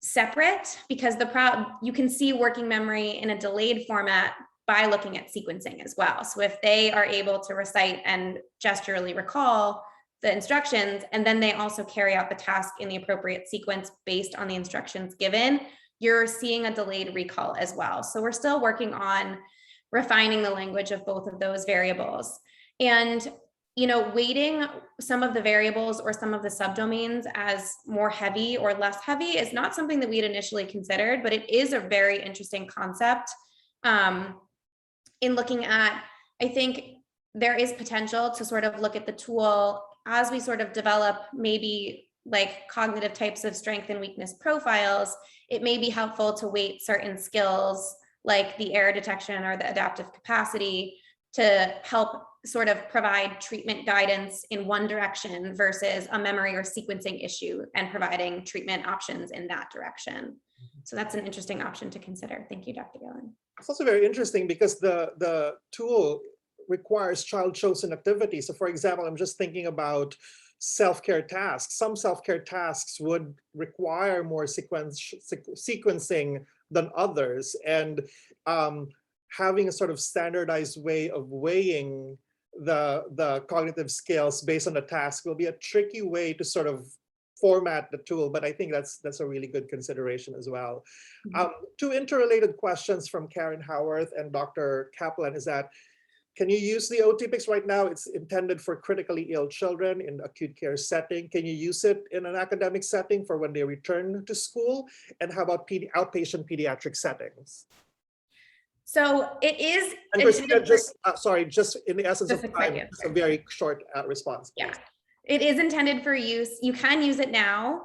separate, because you can see working memory in a delayed format by looking at sequencing as well. So if they are able to recite and gesturally recall the instructions, and then they also carry out the task in the appropriate sequence based on the instructions given, you're seeing a delayed recall as well. So we're still working on refining the language of both of those variables. And, you know, weighting some of the variables or some of the subdomains as more heavy or less heavy is not something that we had initially considered, but it is a very interesting concept in looking at. I think there is potential to sort of look at the tool as we sort of develop maybe like cognitive types of strength and weakness profiles. It may be helpful to weight certain skills like the error detection or the adaptive capacity to help sort of provide treatment guidance in one direction versus a memory or sequencing issue and providing treatment options in that direction. So that's an interesting option to consider. Thank you, Dr. Gillen. It's also very interesting because the tool requires child-chosen activity. So for example, I'm just thinking about self-care tasks. Some self-care tasks would require more sequencing than others. And having a sort of standardized way of weighing the cognitive skills based on the task will be a tricky way to sort of format the tool, but I think that's a really good consideration as well. Mm-hmm. Two interrelated questions from Karen Howarth and Dr. Kaplan is that, can you use the OTPICS right now? It's intended for critically ill children in acute care setting. Can you use it in an academic setting for when they return to school? And how about outpatient pediatric settings? So it is. And Christina, just in the essence of time, just a very short response. Please. Yeah, it is intended for use. You can use it now.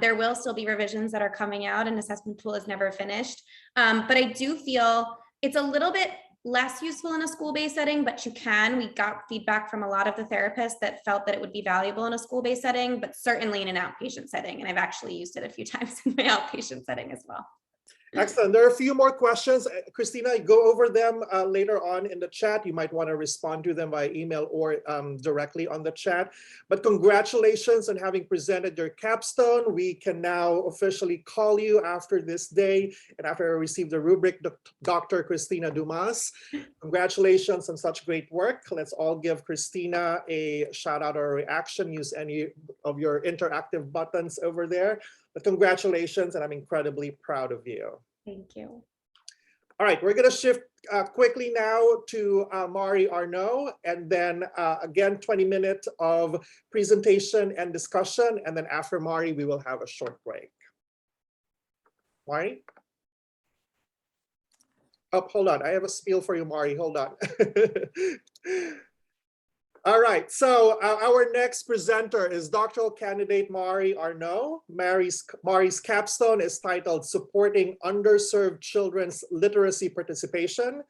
There will still be revisions that are coming out. An assessment tool is never finished. But I do feel it's a little bit less useful in a school-based setting, but you can. We got feedback from a lot of the therapists that felt that it would be valuable in a school-based setting, but certainly in an outpatient setting. And I've actually used it a few times in my outpatient setting as well. Excellent. There are a few more questions. Christina, go over them later on in the chat. You might want to respond to them by email or directly on the chat. But congratulations on having presented your capstone. We can now officially call you after this day and after I receive the rubric, Dr. Christina Dumas. Congratulations on such great work. Let's all give Christina a shout out or a reaction. Use any of your interactive buttons over there. But congratulations, and I'm incredibly proud of you. Thank you. All right, we're going to shift quickly now to Mari Arneau, and then again, 20 minutes of presentation and discussion. And then after Mari, we will have a short break. Mari? Oh, hold on. I have a spiel for you, Mari. Hold on. All right, so our next presenter is doctoral candidate Mari Arneau. Mari's capstone is titled Supporting Underserved Children's Literacy Participation,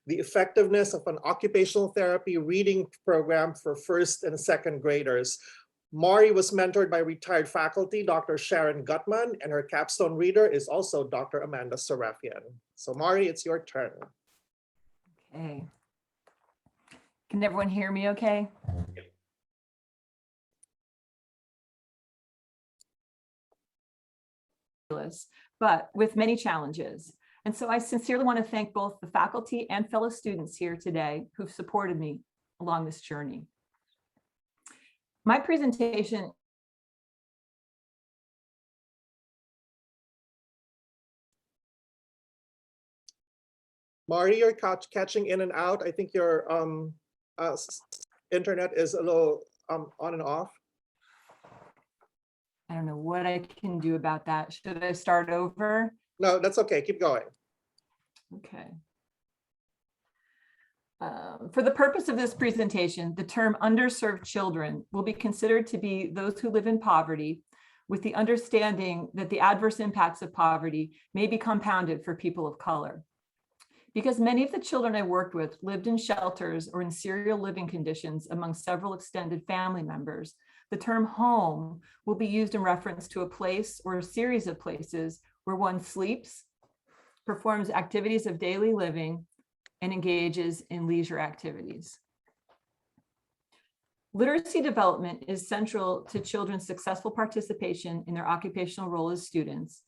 the Effectiveness of an Occupational Therapy Reading Program for First and Second Graders. Mari was mentored by retired faculty, Dr. Sharon Gutman, and her capstone reader is also Dr. Amanda Serafian. So Mari, it's your turn. Okay. Can everyone hear me okay? But with many challenges. And so I sincerely want to thank both the faculty and fellow students here today who've supported me along this journey. My presentation Mari, you're catching in and out. I think your internet is a little on and off. I don't know what I can do about that. Should I start over? No, that's okay. Keep going. Okay. For the purpose of this presentation, the term underserved children will be considered to be those who live in poverty, with the understanding that the adverse impacts of poverty may be compounded for people of color. Because many of the children I worked with lived in shelters or in serial living conditions among several extended family members, the term home will be used in reference to a place or a series of places where one sleeps, performs activities of daily living, and engages in leisure activities. Literacy development is central to children's successful participation in their occupational role as students,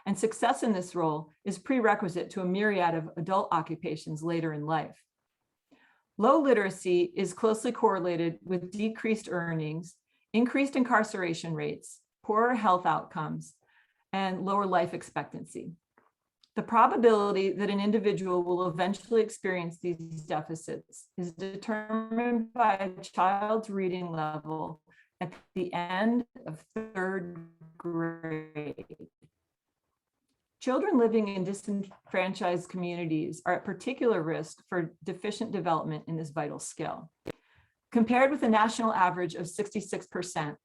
and success in this role is prerequisite to a myriad of adult occupations later in life. Low literacy is closely correlated with decreased earnings, increased incarceration rates, poorer health outcomes, and lower life expectancy. The probability that an individual will eventually experience these deficits is determined by a child's reading level at the end of third grade. Children living in disenfranchised communities are at particular risk for deficient development in this vital skill. Compared with the national average of 66%,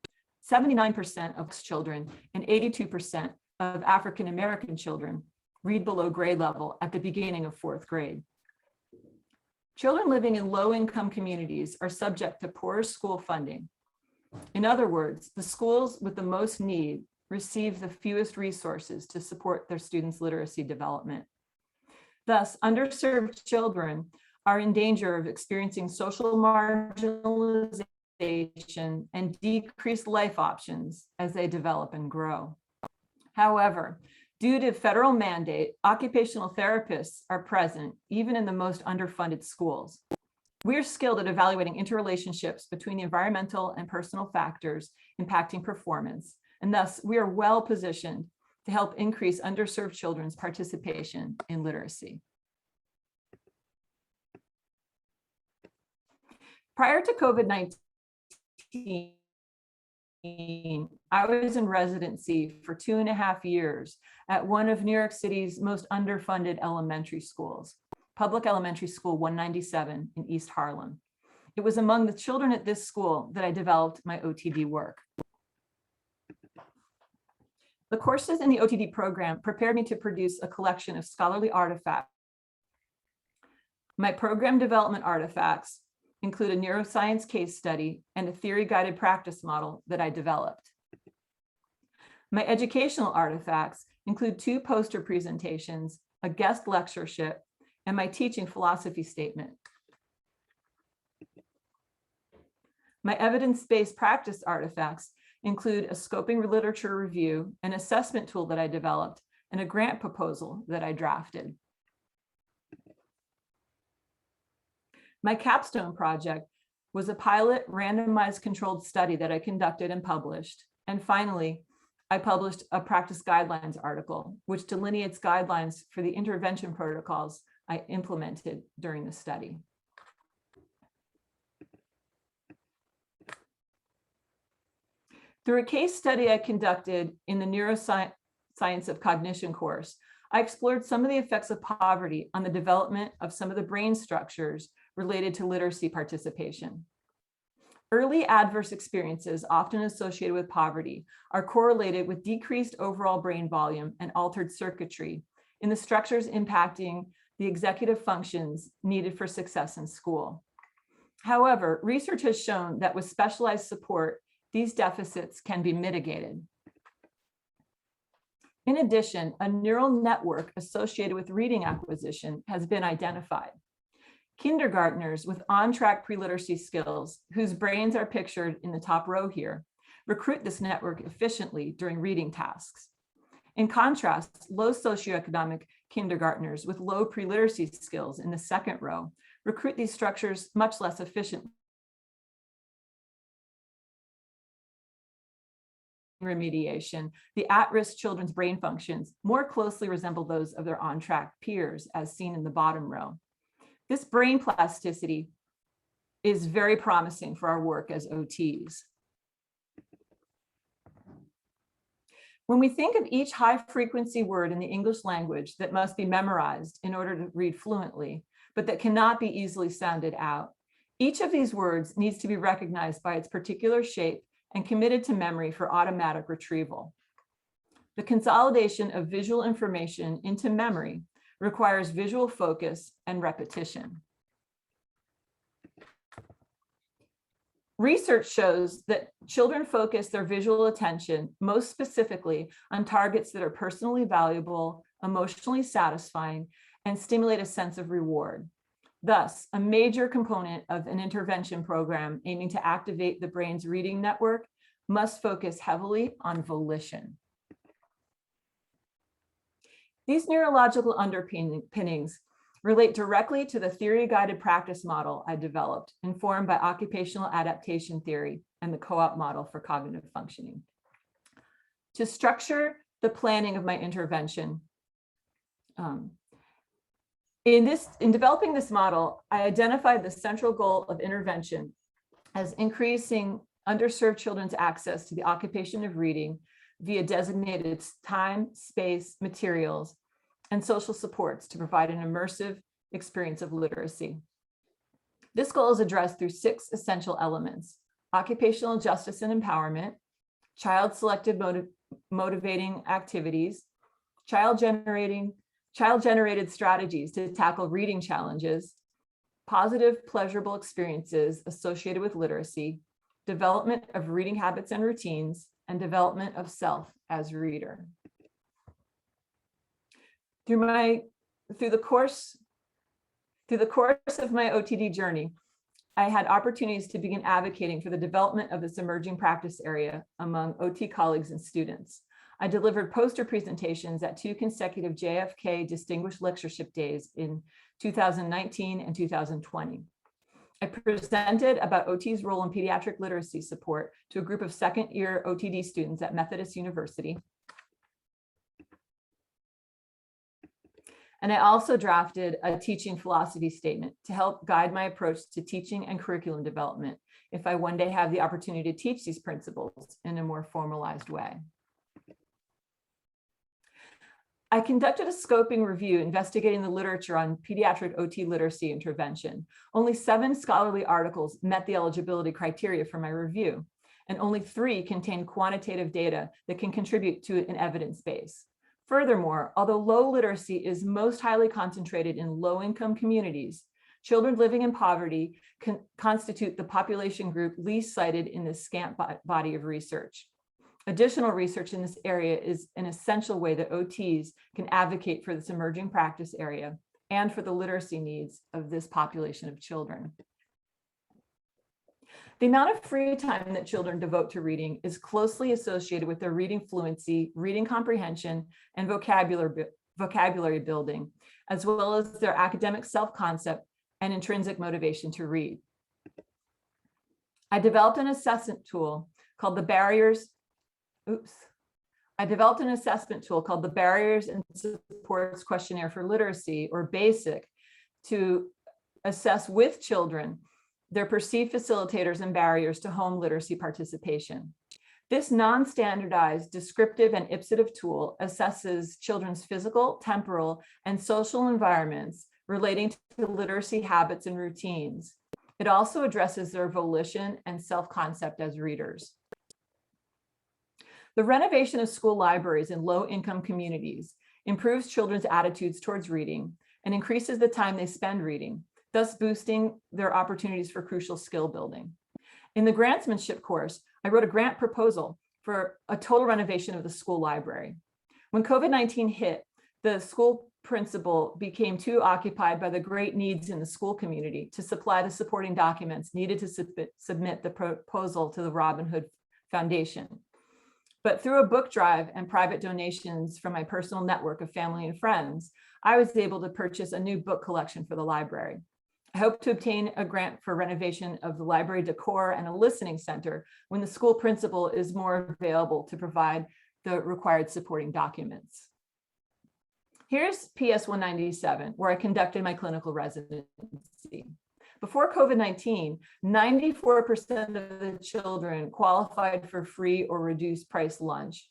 79% of children and 82% of African American children read below grade level at the beginning of fourth grade. Children living in low-income communities are subject to poor school funding. In other words, the schools with the most need receive the fewest resources to support their students' literacy development. Thus, underserved children are in danger of experiencing social marginalization and decreased life options as they develop and grow. However, due to federal mandate, occupational therapists are present even in the most underfunded schools. We're skilled at evaluating interrelationships between the environmental and personal factors impacting performance, and thus we are well positioned to help increase underserved children's participation in literacy. Prior to COVID-19, I was in residency for 2.5 years at one of New York City's most underfunded elementary schools, Public Elementary School 197 in East Harlem. It was among the children at this school that I developed my OTD work. The courses in the OTD program prepared me to produce a collection of scholarly artifacts. My program development artifacts include a neuroscience case study and a theory-guided practice model that I developed. My educational artifacts include 2 poster presentations, a guest lectureship, and my teaching philosophy statement. My evidence-based practice artifacts include a scoping literature review, an assessment tool that I developed, and a grant proposal that I drafted. My capstone project was a pilot randomized controlled study that I conducted and published. And finally, I published a practice guidelines article, which delineates guidelines for the intervention protocols I implemented during the study. Through a case study I conducted in the Neuroscience of Cognition course, I explored some of the effects of poverty on the development of some of the brain structures related to literacy participation. Early adverse experiences, often associated with poverty, are correlated with decreased overall brain volume and altered circuitry in the structures impacting the executive functions needed for success in school. However, research has shown that with specialized support, these deficits can be mitigated. In addition, a neural network associated with reading acquisition has been identified. Kindergartners with on-track pre-literacy skills, whose brains are pictured in the top row here, recruit this network efficiently during reading tasks. In contrast, low socioeconomic kindergartners with low pre-literacy skills in the second row recruit these structures much less efficiently. Remediation, the at-risk children's brain functions more closely resemble those of their on-track peers, as seen in the bottom row. This brain plasticity is very promising for our work as OTs. When we think of each high-frequency word in the English language that must be memorized in order to read fluently, but that cannot be easily sounded out, each of these words needs to be recognized by its particular shape and committed to memory for automatic retrieval. The consolidation of visual information into memory requires visual focus and repetition. Research shows that children focus their visual attention most specifically on targets that are personally valuable, emotionally satisfying, and stimulate a sense of reward. Thus, a major component of an intervention program aiming to activate the brain's reading network must focus heavily on volition. These neurological underpinnings relate directly to the theory-guided practice model I developed, informed by occupational adaptation theory and the co-op model for cognitive functioning. To structure the planning of my intervention, in developing this model, I identified the central goal of intervention as increasing underserved children's access to the occupation of reading via designated time, space, materials, and social supports to provide an immersive experience of literacy. This goal is addressed through 6 essential elements: occupational justice and empowerment, child-selected motivating activities, child-generated strategies to tackle reading challenges, positive, pleasurable experiences associated with literacy, development of reading habits and routines, and development of self as reader. Through the course of my OTD journey, I had opportunities to begin advocating for the development of this emerging practice area among OT colleagues and students. I delivered poster presentations at 2 consecutive JFK Distinguished Lectureship Days in 2019 and 2020. I presented about OT's role in pediatric literacy support to a group of second-year OTD students at Methodist University. And I also drafted a teaching philosophy statement to help guide my approach to teaching and curriculum development if I one day have the opportunity to teach these principles in a more formalized way. I conducted a scoping review investigating the literature on pediatric OT literacy intervention. Only 7 scholarly articles met the eligibility criteria for my review, and only 3 contained quantitative data that can contribute to an evidence base. Furthermore, although low literacy is most highly concentrated in low-income communities, children living in poverty constitute the population group least cited in this scant body of research. Additional research in this area is an essential way that OTs can advocate for this emerging practice area and for the literacy needs of this population of children. The amount of free time that children devote to reading is closely associated with their reading fluency, reading comprehension, and vocabulary building, as well as their academic self-concept and intrinsic motivation to read. I developed an assessment tool called the Barriers and Supports Questionnaire for Literacy, or BASIC, to assess with children their perceived facilitators and barriers to home literacy participation. This non-standardized descriptive and ipsative tool assesses children's physical, temporal, and social environments relating to literacy habits and routines. It also addresses their volition and self-concept as readers. The renovation of school libraries in low-income communities improves children's attitudes towards reading and increases the time they spend reading, thus boosting their opportunities for crucial skill building. In the grantsmanship course, I wrote a grant proposal for a total renovation of the school library. When COVID-19 hit, the school principal became too occupied by the great needs in the school community to supply the supporting documents needed to submit the proposal to the Robin Hood Foundation. But through a book drive and private donations from my personal network of family and friends, I was able to purchase a new book collection for the library. I hope to obtain a grant for renovation of the library decor and a listening center when the school principal is more available to provide the required supporting documents. Here's PS 197, where I conducted my clinical residency. Before COVID-19, 94% of the children qualified for free or reduced price lunch.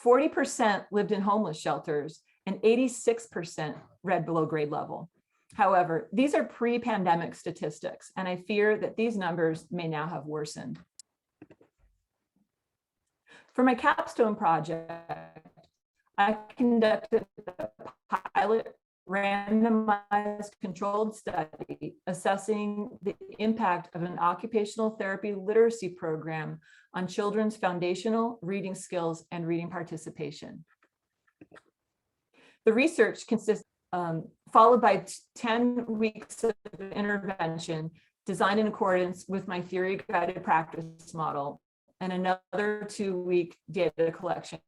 40% lived in homeless shelters, and 86% read below grade level. However, these are pre-pandemic statistics, and I fear that these numbers may now have worsened. For my capstone project, I conducted a pilot randomized controlled study assessing the impact of an occupational therapy literacy program on children's foundational reading skills and reading participation. The research consists followed by 10 weeks of intervention designed in accordance with my theory-guided practice model and another 2-week data collection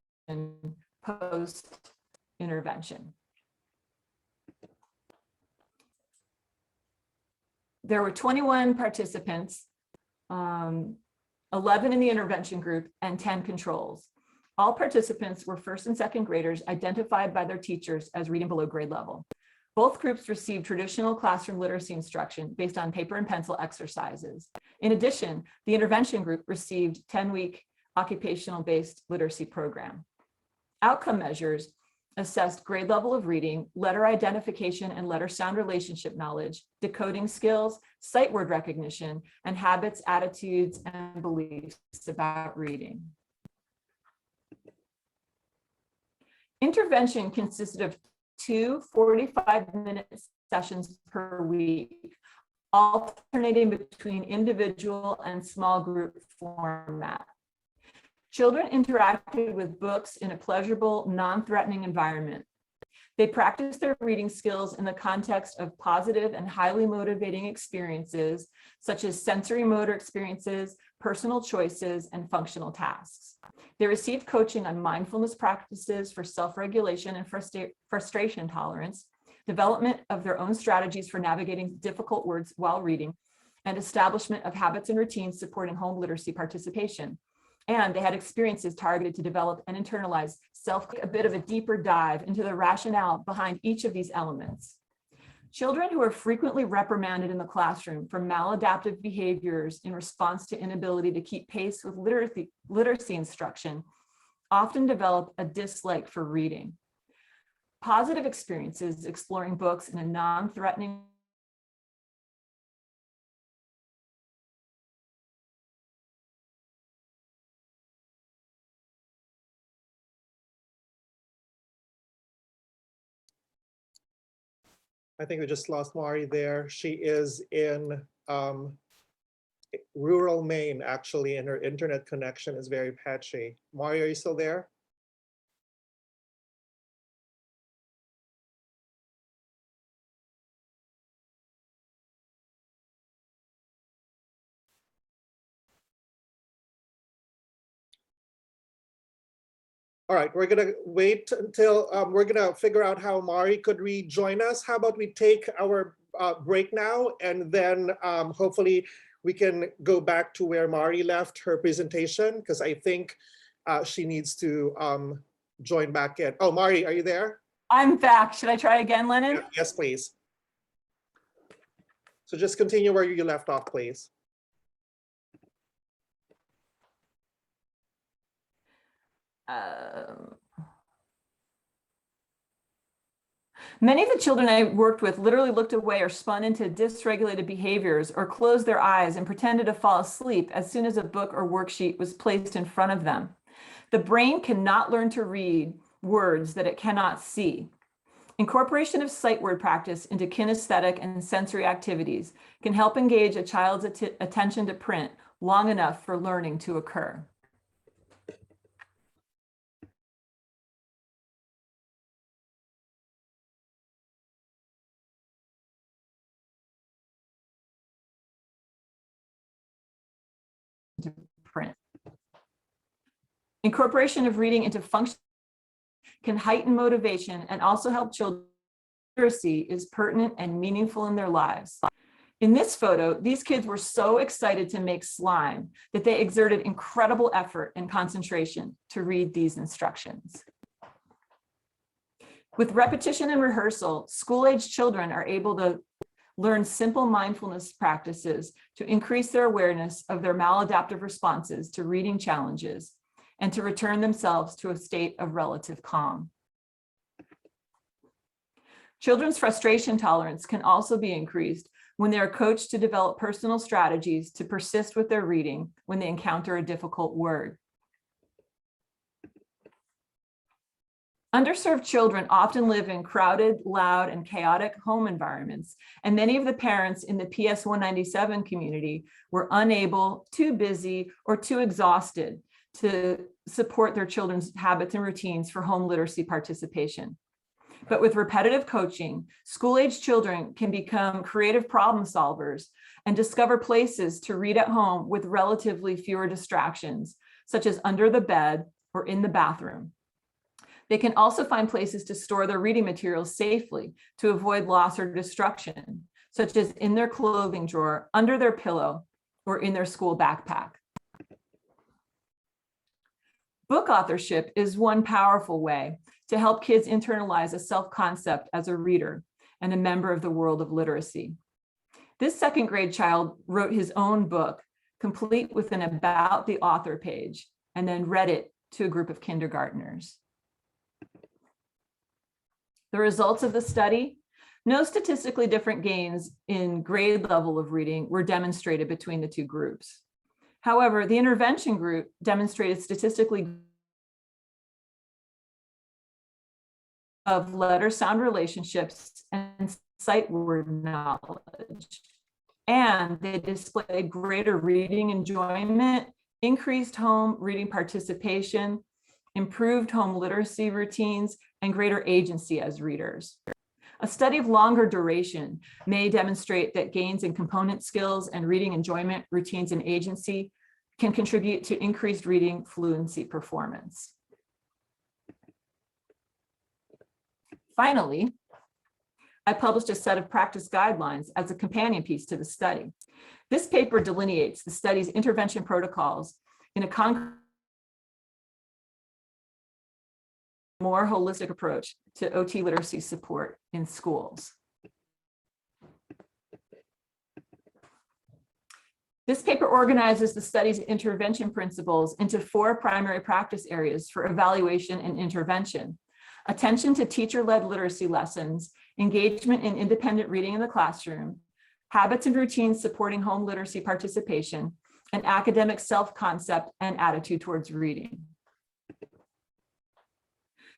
post-intervention. There were 21 participants, 11 in the intervention group and 10 controls. All participants were first and second graders identified by their teachers as reading below grade level. Both groups received traditional classroom literacy instruction based on paper and pencil exercises. In addition, the intervention group received 10-week occupational-based literacy program. Outcome measures assessed grade level of reading, letter identification and letter sound relationship knowledge, decoding skills, sight word recognition, and habits, attitudes, and beliefs about reading. Intervention consisted of 2 45-minute sessions per week, alternating between individual and small group format. Children interacted with books in a pleasurable, non-threatening environment. They practiced their reading skills in the context of positive and highly motivating experiences, such as sensory motor experiences, personal choices, and functional tasks. They received coaching on mindfulness practices for self-regulation and frustration tolerance, development of their own strategies for navigating difficult words while reading, and establishment of habits and routines supporting home literacy participation. And they had experiences targeted to develop and internalize a bit of a deeper dive into the rationale behind each of these elements. Children who are frequently reprimanded in the classroom for maladaptive behaviors in response to inability to keep pace with literacy instruction often develop a dislike for reading. Positive experiences exploring books in a non-threatening I think we just lost Mari there. She is in rural Maine, actually, and her internet connection is very patchy. Mari, are you still there? All right, we're gonna wait until we're gonna figure out how Mari could rejoin us. How about we take our break now, and then hopefully we can go back to where Mari left her presentation, because I think she needs to join back in. Oh, Mari, are you there? I'm back. Should I try again, Lennon? Yes, please. So just continue where you left off, please. Many of the children I worked with literally looked away or spun into dysregulated behaviors or closed their eyes and pretended to fall asleep as soon as a book or worksheet was placed in front of them. The brain cannot learn to read words that it cannot see. Incorporation of sight word practice into kinesthetic and sensory activities can help engage a child's attention to print long enough for learning to occur. Print. Incorporation of reading into function can heighten motivation and also help children. Literacy is pertinent and meaningful in their lives. In this photo, these kids were so excited to make slime that they exerted incredible effort and concentration to read these instructions. With repetition and rehearsal, school-age children are able to learn simple mindfulness practices to increase their awareness of their maladaptive responses to reading challenges and to return themselves to a state of relative calm. Children's frustration tolerance can also be increased when they are coached to develop personal strategies to persist with their reading when they encounter a difficult word. Underserved children often live in crowded, loud, and chaotic home environments, and many of the parents in the PS 197 community were unable, too busy, or too exhausted to support their children's habits and routines for home literacy participation. But with repetitive coaching, school-age children can become creative problem solvers and discover places to read at home with relatively fewer distractions, such as under the bed or in the bathroom. They can also find places to store their reading materials safely to avoid loss or destruction, such as in their clothing drawer, under their pillow, or in their school backpack. Book authorship is one powerful way to help kids internalize a self-concept as a reader and a member of the world of literacy. This second grade child wrote his own book, complete with an about the author page, and then read it to a group of kindergartners. The results of the study: no statistically different gains in grade level of reading were demonstrated between the two groups. However, the intervention group demonstrated statistically of letter-sound relationships and sight word knowledge. And they displayed greater reading enjoyment, increased home reading participation, improved home literacy routines, and greater agency as readers. A study of longer duration may demonstrate that gains in component skills and reading enjoyment, routines, and agency can contribute to increased reading fluency performance. Finally, I published a set of practice guidelines as a companion piece to the study. This paper delineates the study's intervention protocols in a concrete, more holistic approach to OT literacy support in schools. This paper organizes the study's intervention principles into 4 primary practice areas for evaluation and intervention: attention to teacher-led literacy lessons, engagement in independent reading in the classroom, habits and routines supporting home literacy participation, and academic self-concept and attitude towards reading.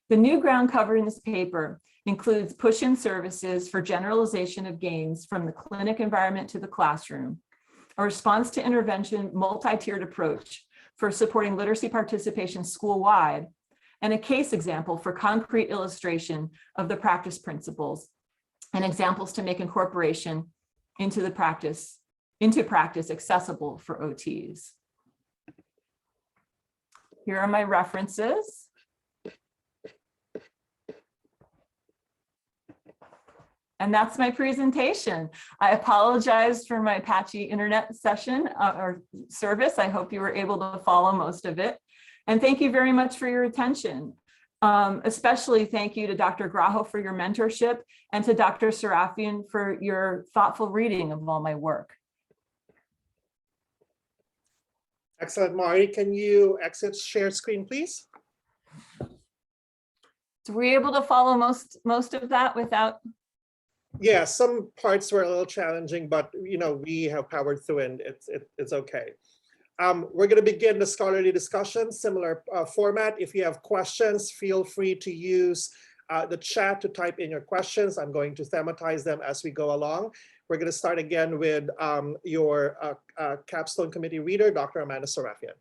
The new ground covered in this paper includes push-in services for generalization of gains from the clinic environment to the classroom, a response to intervention multi-tiered approach for supporting literacy participation school-wide, and a case example for concrete illustration of the practice principles and examples to make incorporation into practice accessible for OTs. Here are my references. And that's my presentation. I apologize for my patchy internet session or service. I hope you were able to follow most of it. And thank you very much for your attention. Especially thank you to Dr. Graho for your mentorship and to Dr. Serafian for your thoughtful reading of all my work. Excellent, Mari. Can you exit share screen, please? So were you able to follow most of that without? Yeah, some parts were a little challenging, but we have powered through and it's okay. We're going to begin the scholarly discussion, similar format. If you have questions, feel free to use the chat to type in your questions. I'm going to thematize them as we go along. We're going to start again with your Capstone Committee reader, Dr. Amanda Serafian.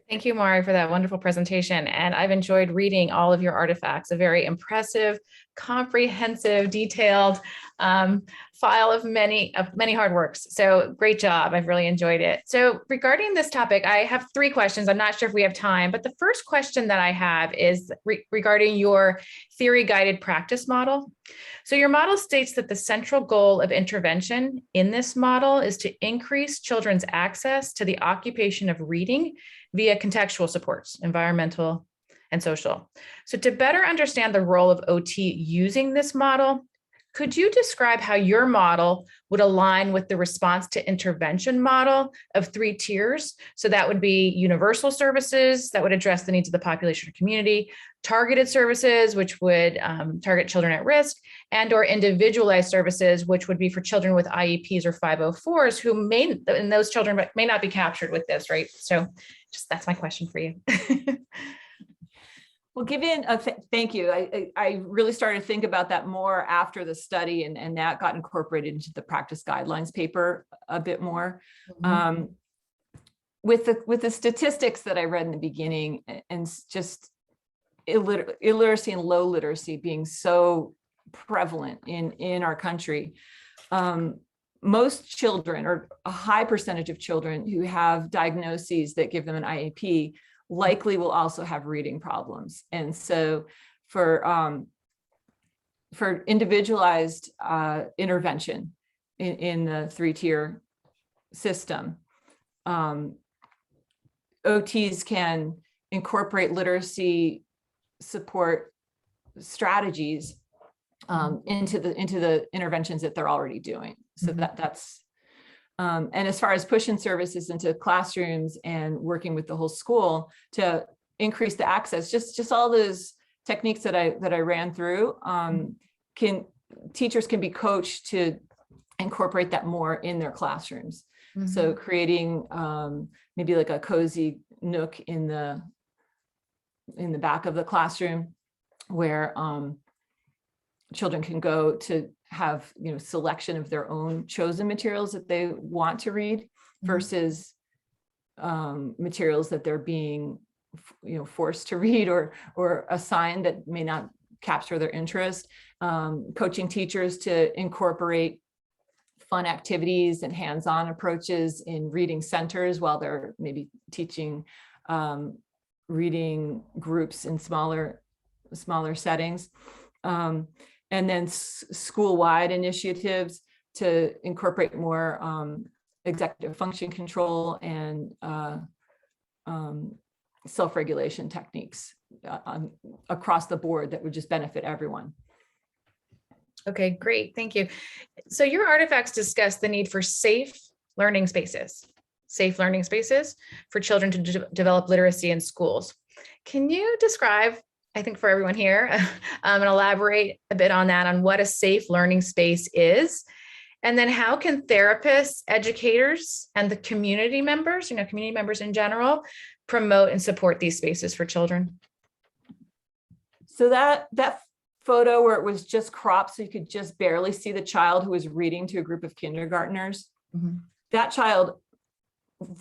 Thank you, Mari, for that wonderful presentation. And I've enjoyed reading all of your artifacts, a very impressive, comprehensive, detailed file of many hard works. So great job. I've really enjoyed it. So regarding this topic, I have 3 questions. I'm not sure if we have time, but the first question that I have is regarding your theory-guided practice model. So your model states that the central goal of intervention in this model is to increase children's access to the occupation of reading via contextual supports, environmental and social. So to better understand the role of OT using this model, could you describe how your model would align with the response to intervention model of 3 tiers? So that would be universal services that would address the needs of the population or community, targeted services, which would target children at risk, and or individualized services, which would be for children with IEPs or 504s who and those children may not be captured with this, right? So just that's my question for you. Well, thank you. I really started to think about that more after the study, and that got incorporated into the practice guidelines paper a bit more. Mm-hmm. With the statistics that I read in the beginning, and just illiteracy and low literacy being so prevalent in our country, most children, or a high percentage of children who have diagnoses that give them an IEP, likely will also have reading problems. And so for individualized intervention in the 3-tier system, OTs can incorporate literacy support strategies into the interventions that they're already doing. So that's and as far as pushing services into classrooms and working with the whole school to increase the access, just all those techniques that I ran through, teachers can be coached to incorporate that more in their classrooms. Mm-hmm. So creating maybe like a cozy nook in the back of the classroom where children can go to have selection of their own chosen materials that they want to read versus materials that they're being forced to read or assigned that may not capture their interest. Coaching teachers to incorporate fun activities and hands-on approaches in reading centers while they're maybe teaching reading groups in smaller settings. And then school-wide initiatives to incorporate more executive function control and self-regulation techniques across the board that would just benefit everyone. Okay, great, thank you. So your artifacts discuss the need for safe learning spaces for children to develop literacy in schools. Can you describe, I think for everyone here, and elaborate a bit on that, on what a safe learning space is? And then how can therapists, educators, and the community members, community members in general, promote and support these spaces for children? So that photo where it was just cropped so you could just barely see the child who was reading to a group of kindergartners, that child,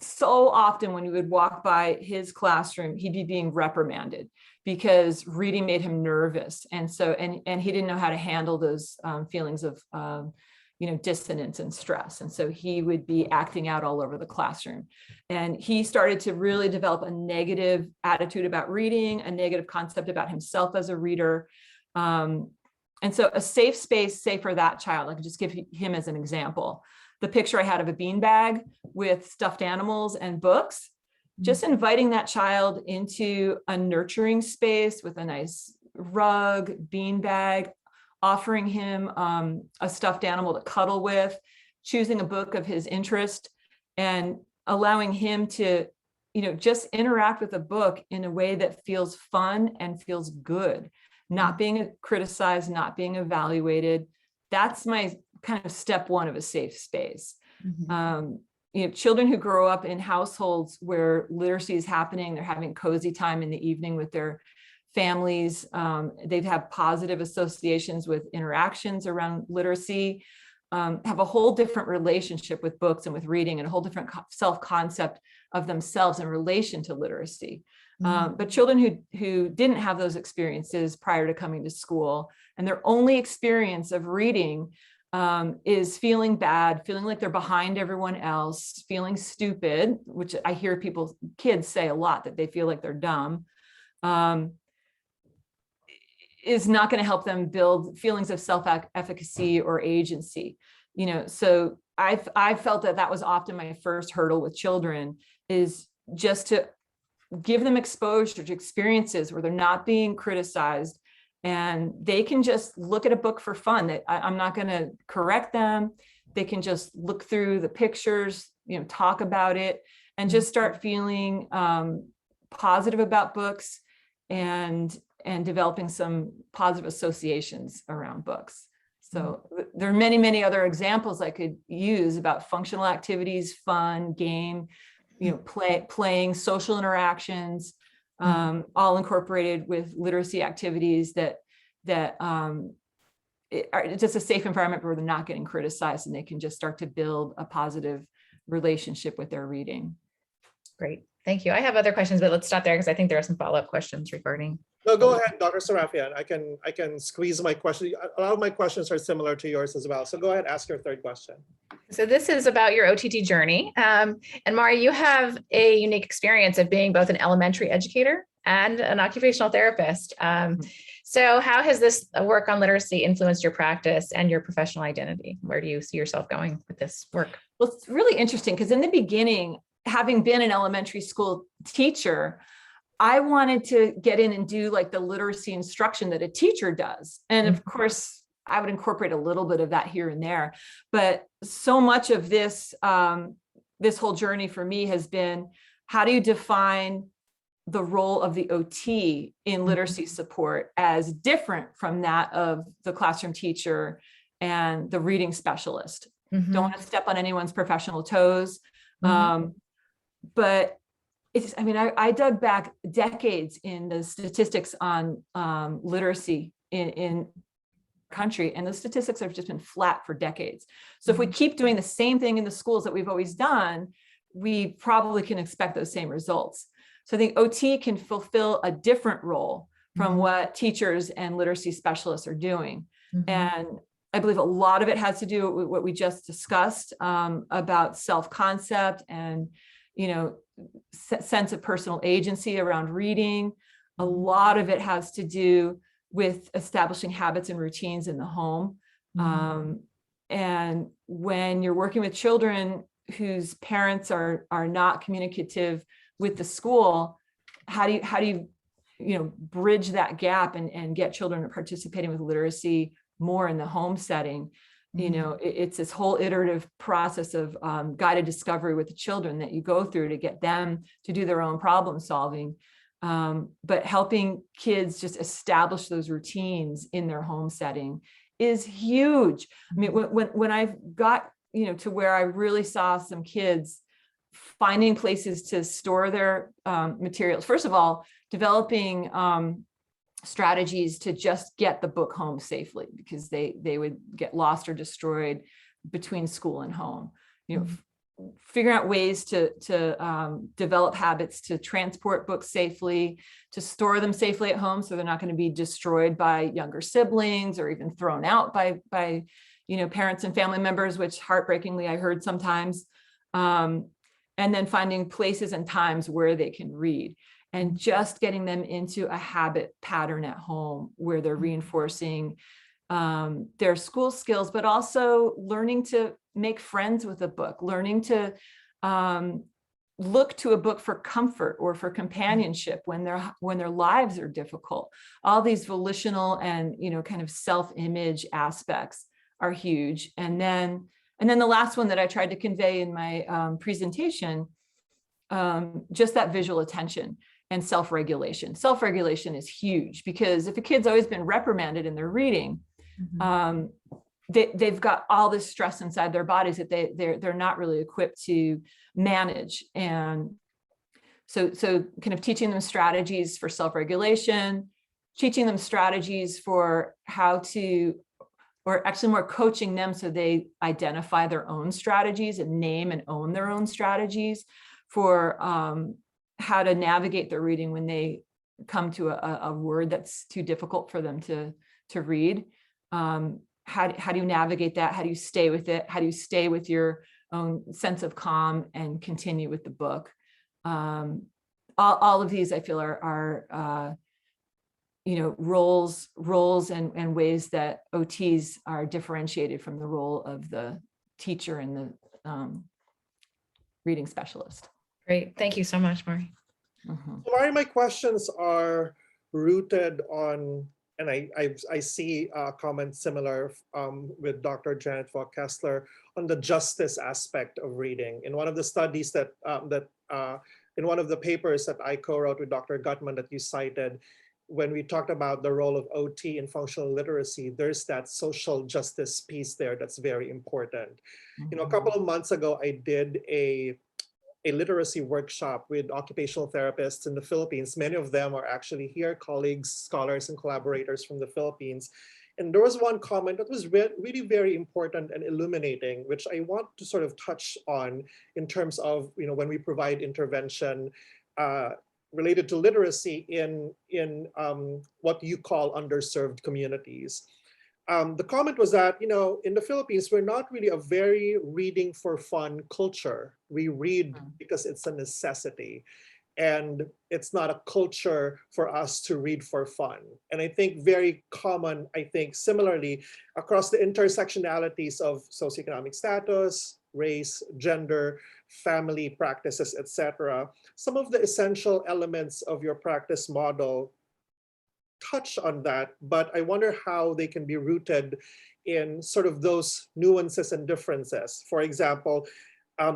so often when we would walk by his classroom, he'd be being reprimanded because reading made him nervous. And so, and he didn't know how to handle those feelings of, dissonance and stress. And so he would be acting out all over the classroom. And he started to really develop a negative attitude about reading, a negative concept about himself as a reader. And so a safe space, say for that child, I could just give him as an example. The picture I had of a beanbag with stuffed animals and books, just inviting that child into a nurturing space with a nice rug, beanbag, offering him a stuffed animal to cuddle with, choosing a book of his interest, and allowing him to, just interact with a book in a way that feels fun and feels good, not being criticized, not being evaluated. That's my kind of step one of a safe space. Children who grow up in households where literacy is happening, they're having cozy time in the evening with their families. They've had positive associations with interactions around literacy, have a whole different relationship with books and with reading, and a whole different self-concept of themselves in relation to literacy. But children who didn't have those experiences prior to coming to school, and their only experience of reading is feeling bad, feeling like they're behind everyone else, feeling stupid, which I hear kids say a lot, that they feel like they're dumb, is not going to help them build feelings of self-efficacy or agency. So I felt that was often my first hurdle with children, is just to give them exposure to experiences where they're not being criticized, and they can just look at a book for fun. That I'm not going to correct them. They can just look through the pictures, talk about it, and just start feeling positive about books, and developing some positive associations around books. So there are many, many other examples I could use about functional activities, fun, game, playing, social interactions, all incorporated with literacy activities that are just a safe environment where they're not getting criticized, and they can just start to build a positive relationship with their reading. Great. Thank you. I have other questions, but let's stop there because I think there are some follow-up questions regarding. No, go ahead, Dr. Sarafian. I can squeeze my question. A lot of my questions are similar to yours as well. So go ahead, ask your third question. So this is about your OTT journey. And Mari, you have a unique experience of being both an elementary educator and an occupational therapist. So how has this work on literacy influenced your practice and your professional identity? Where do you see yourself going with this work? Well, it's really interesting because in the beginning, having been an elementary school teacher, I wanted to get in and do like the literacy instruction that a teacher does. And of course, I would incorporate a little bit of that here and there. But so much of this, this whole journey for me has been, how do you define the role of the OT in literacy support as different from that of the classroom teacher and the reading specialist? Don't want to step on anyone's professional toes. But I dug back decades in the statistics on literacy in country, and the statistics have just been flat for decades. So if we keep doing the same thing in the schools that we've always done, we probably can expect those same results. So I think OT can fulfill a different role from what teachers and literacy specialists are doing. And I believe a lot of it has to do with what we just discussed about self-concept and, sense of personal agency around reading. A lot of it has to do with establishing habits and routines in the home. And when you're working with children whose parents are not communicative with the school, how do you bridge that gap and get children participating with literacy more in the home setting? It's this whole iterative process of guided discovery with the children that you go through to get them to do their own problem solving. But helping kids just establish those routines in their home setting is huge. I mean, when I've got, to where I really saw some kids finding places to store their materials, first of all, developing strategies to just get the book home safely, because they would get lost or destroyed between school and home. Figuring out ways to develop habits to transport books safely, to store them safely at home so they're not going to be destroyed by younger siblings or even thrown out by parents and family members, which heartbreakingly I heard sometimes. And then finding places and times where they can read, and just getting them into a habit pattern at home where they're reinforcing their school skills, but also learning to make friends with a book, learning to look to a book for comfort or for companionship when their lives are difficult. All these volitional and, kind of self-image aspects are huge. And then the last one that I tried to convey in my presentation, just that visual attention and self-regulation. Self-regulation is huge, because if a kid's always been reprimanded in their reading, they've got all this stress inside their bodies that they're not really equipped to manage. And so kind of teaching them strategies for self-regulation, teaching them strategies for how to, or actually more coaching them so they identify their own strategies and name and own their own strategies for how to navigate their reading when they come to a word that's too difficult for them to read. How do you navigate that? How do you stay with it? How do you stay with your own sense of calm and continue with the book? All of these, I feel, are roles and ways that OTs are differentiated from the role of the teacher and the reading specialist. Great. Thank you so much, Mari. Mari, my questions are rooted on, and I see comments similar with Dr. Janet Vogt-Kessler on the justice aspect of reading. In one of the studies that in one of the papers that I co-wrote with Dr. Gutman that you cited, when we talked about the role of OT in functional literacy, there's that social justice piece there that's very important. A couple of months ago, I did a literacy workshop with occupational therapists in the Philippines. Many of them are actually here, colleagues, scholars, and collaborators from the Philippines. And there was one comment that was really very important and illuminating, which I want to sort of touch on in terms of, when we provide intervention related to literacy in what you call underserved communities. The comment was that, in the Philippines, we're not really a very reading for fun culture. We read because it's a necessity. And it's not a culture for us to read for fun. And I think very common, similarly, across the intersectionalities of socioeconomic status, race, gender, family practices, etc. Some of the essential elements of your practice model touch on that, but I wonder how they can be rooted in sort of those nuances and differences. For example,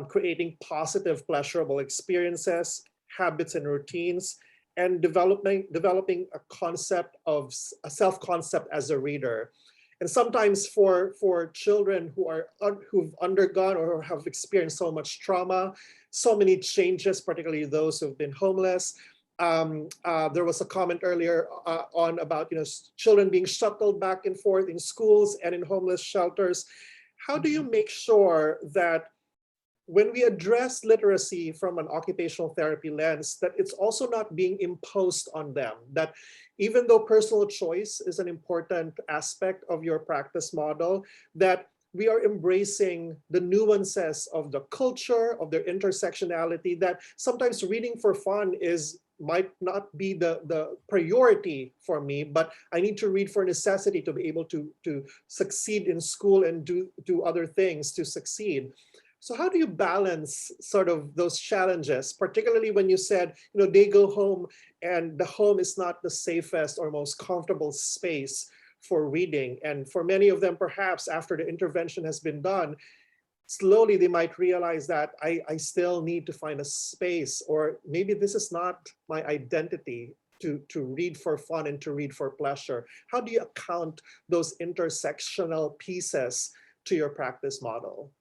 creating positive, pleasurable experiences, habits and routines, and developing a concept of a self-concept as a reader. And sometimes for children who've undergone or have experienced so much trauma, so many changes, particularly those who've been homeless. There was a comment earlier on about children being shuttled back and forth in schools and in homeless shelters. How do you make sure that when we address literacy from an occupational therapy lens, that it's also not being imposed on them, that even though personal choice is an important aspect of your practice model, that we are embracing the nuances of the culture, of their intersectionality, that sometimes reading for fun might not be the priority for me, but I need to read for necessity to be able to succeed in school and do other things to succeed. So how do you balance sort of those challenges, particularly when you said, they go home and the home is not the safest or most comfortable space for reading. And for many of them, perhaps after the intervention has been done, slowly they might realize that I still need to find a space, or maybe this is not my identity to read for fun and to read for pleasure. How do you account those intersectional pieces to your practice model?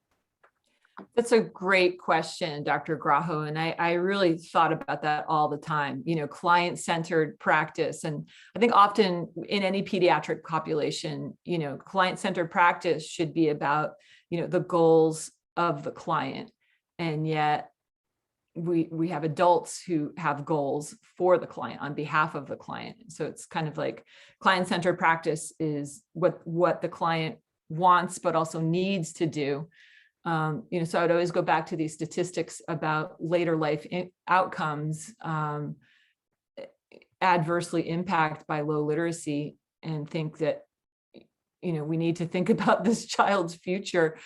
That's a great question, Dr. Graho. And I really thought about that all the time, client-centered practice. And I think often in any pediatric population, client-centered practice should be about, the goals of the client. And yet we have adults who have goals for the client on behalf of the client. So it's kind of like client-centered practice is what the client wants, but also needs to do. So I'd always go back to these statistics about later life outcomes adversely impacted by low literacy, and think that, we need to think about this child's future.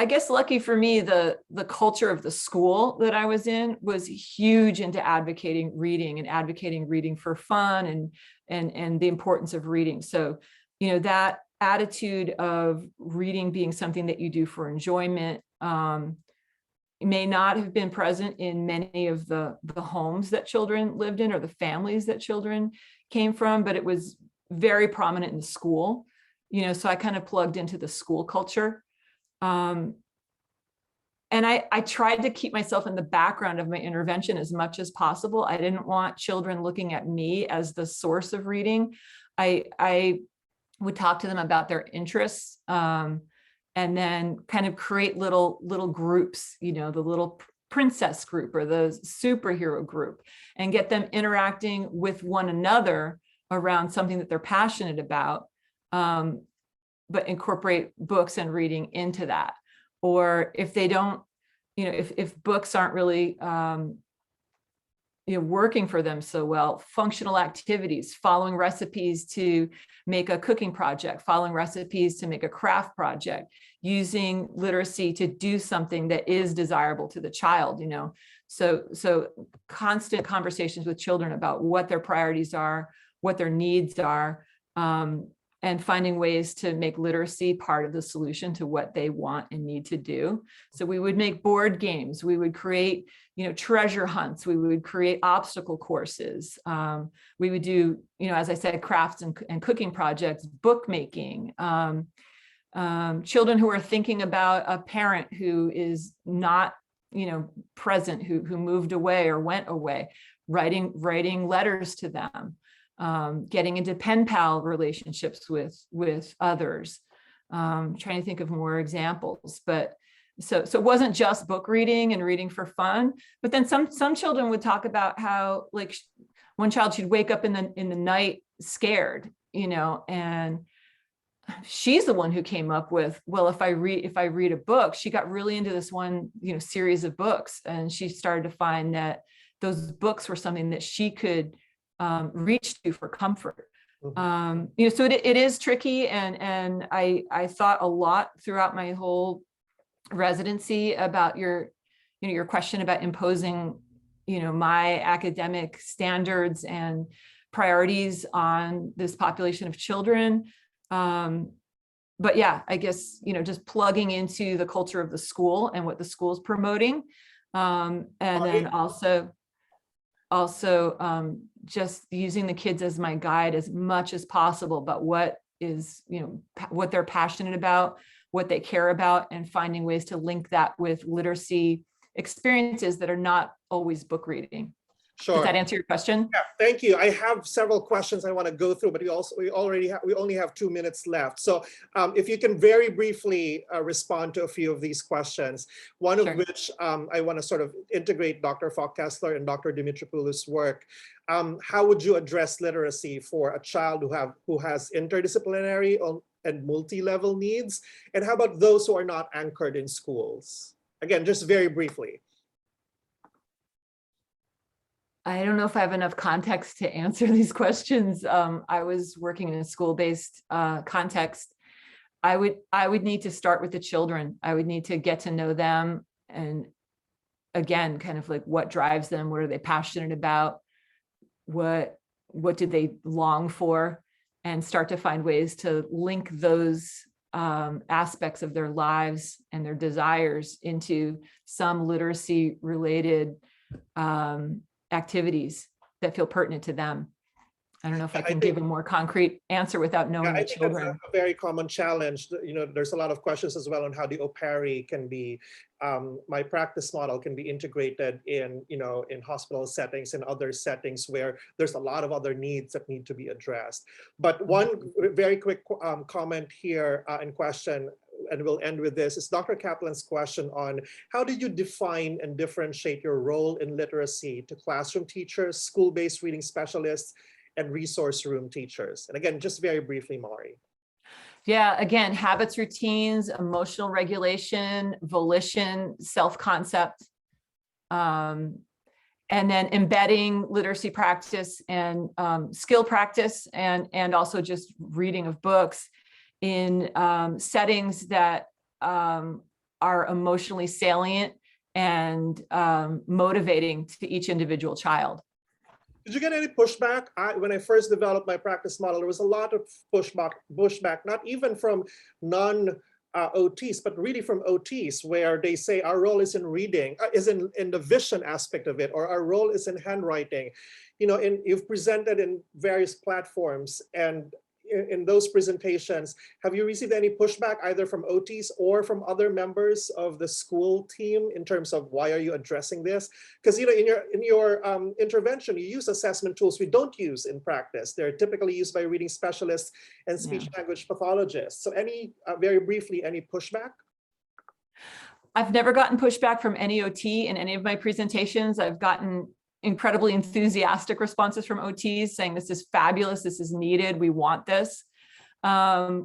I guess lucky for me, the culture of the school that I was in was huge into advocating reading for fun and the importance of reading. So, that attitude of reading being something that you do for enjoyment may not have been present in many of the homes that children lived in or the families that children came from, but it was very prominent in the school. So I kind of plugged into the school culture. And I tried to keep myself in the background of my intervention as much as possible. I didn't want children looking at me as the source of reading. I would talk to them about their interests, and then kind of create little groups, the little princess group or the superhero group, and get them interacting with one another around something that they're passionate about, but incorporate books and reading into that. Or if they don't, if books aren't really working for them so well, functional activities, following recipes to make a cooking project, following recipes to make a craft project, using literacy to do something that is desirable to the child, So constant conversations with children about what their priorities are, what their needs are, and finding ways to make literacy part of the solution to what they want and need to do. So we would make board games, we would create, treasure hunts, we would create obstacle courses. We would do, as I said, crafts and cooking projects, bookmaking. Children who are thinking about a parent who is not, present, who moved away or went away, writing letters to them. Getting into pen pal relationships with others, trying to think of more examples. But so it wasn't just book reading and reading for fun, but then some children would talk about how, like, one child, she'd wake up in the night scared, and she's the one who came up with, well, if I read a book. She got really into this one, series of books, and she started to find that those books were something that she could reach to for comfort. So it is tricky, and I thought a lot throughout my whole residency about your question about imposing, my academic standards and priorities on this population of children. But yeah, I guess, just plugging into the culture of the school and what the school is promoting, and then also just using the kids as my guide as much as possible, but what is, what they're passionate about, what they care about, and finding ways to link that with literacy experiences that are not always book reading. Sure. Does that answer your question? Yeah, thank you. I have several questions I want to go through, but we only have 2 minutes left. So if you can very briefly respond to a few of these questions, one Sure. of which I want to sort of integrate Dr. Falk-Kessler and Dr. Dimitripoulos's work. How would you address literacy for a child who has interdisciplinary and multi-level needs? And how about those who are not anchored in schools? Again, just very briefly. I don't know if I have enough context to answer these questions. I was working in a school-based context. I would need to start with the children. I would need to get to know them, and again, kind of like what drives them, what are they passionate about, what do they long for, and start to find ways to link those aspects of their lives and their desires into some literacy related activities that feel pertinent to them. I don't know if I can give a more concrete answer without knowing the children. That's a very common challenge. There's a lot of questions as well on how the OPERI can be, my practice model can be integrated in hospital settings and other settings where there's a lot of other needs that need to be addressed. But one very quick comment here and question, and we'll end with this, is Dr. Kaplan's question on how did you define and differentiate your role in literacy to classroom teachers, school-based reading specialists, and resource room teachers? And again, just very briefly, Maury. Yeah, again, habits, routines, emotional regulation, volition, self-concept, and then embedding literacy practice and skill practice, and also just reading of books in settings that are emotionally salient and motivating to each individual child. Did you get any pushback? When I first developed my practice model, there was a lot of pushback, not even from non-OTs, but really from OTs, where they say our role is in reading, is in the vision aspect of it, or our role is in handwriting. You know, you've presented in various platforms, and in those presentations, have you received any pushback either from OTs or from other members of the school team in terms of why are you addressing this? Because in your intervention, you use assessment tools we don't use in practice. They're typically used by reading specialists and speech language pathologists. So very briefly, any pushback? I've never gotten pushback from any OT in any of my presentations. I've gotten incredibly enthusiastic responses from OTs saying this is fabulous, this is needed, we want this.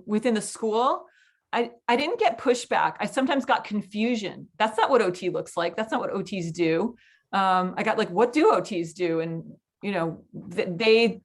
Within the school, I didn't get pushback. I sometimes got confusion. That's not what OT looks like. That's not what OTs do. I got like, what do OTs do? And you know, they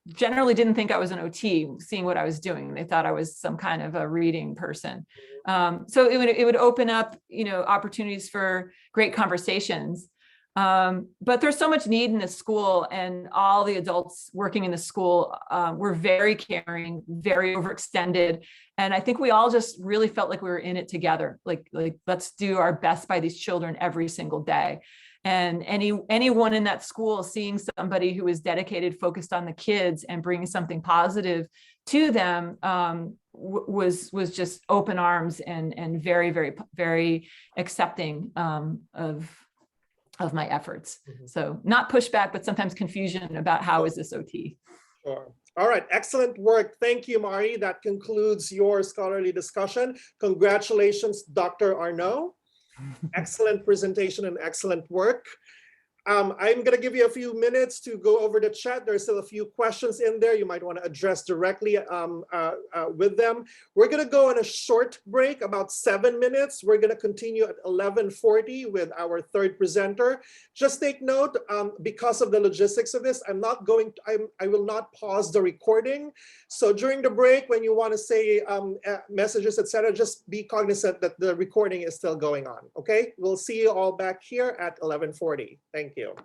generally didn't think I was an OT seeing what I was doing. They thought I was some kind of a reading person. So it would open up, you know, opportunities for great conversations. But there's so much need in the school, and all the adults working in the school were very caring, very overextended. And I think we all just really felt like we were in it together. Like let's do our best by these children every single day. And anyone in that school seeing somebody who is dedicated, focused on the kids and bringing something positive to them was just open arms and very, very, very accepting of my efforts. So not pushback, but sometimes confusion about how is this OT. Sure. All right, excellent work. Thank you, Mari. That concludes your scholarly discussion. Congratulations, Dr. Arneau. Excellent presentation and excellent work. I'm going to give you a few minutes to go over the chat. There's still a few questions in there you might want to address directly with them. We're going to go on a short break, about 7 minutes. We're going to continue at 11:40 with our third presenter. Just take note, because of the logistics of this, I will not pause the recording. So during the break, when you want to say messages, etc., just be cognizant that the recording is still going on. Okay, we'll see you all back here at 11:40. Thank you.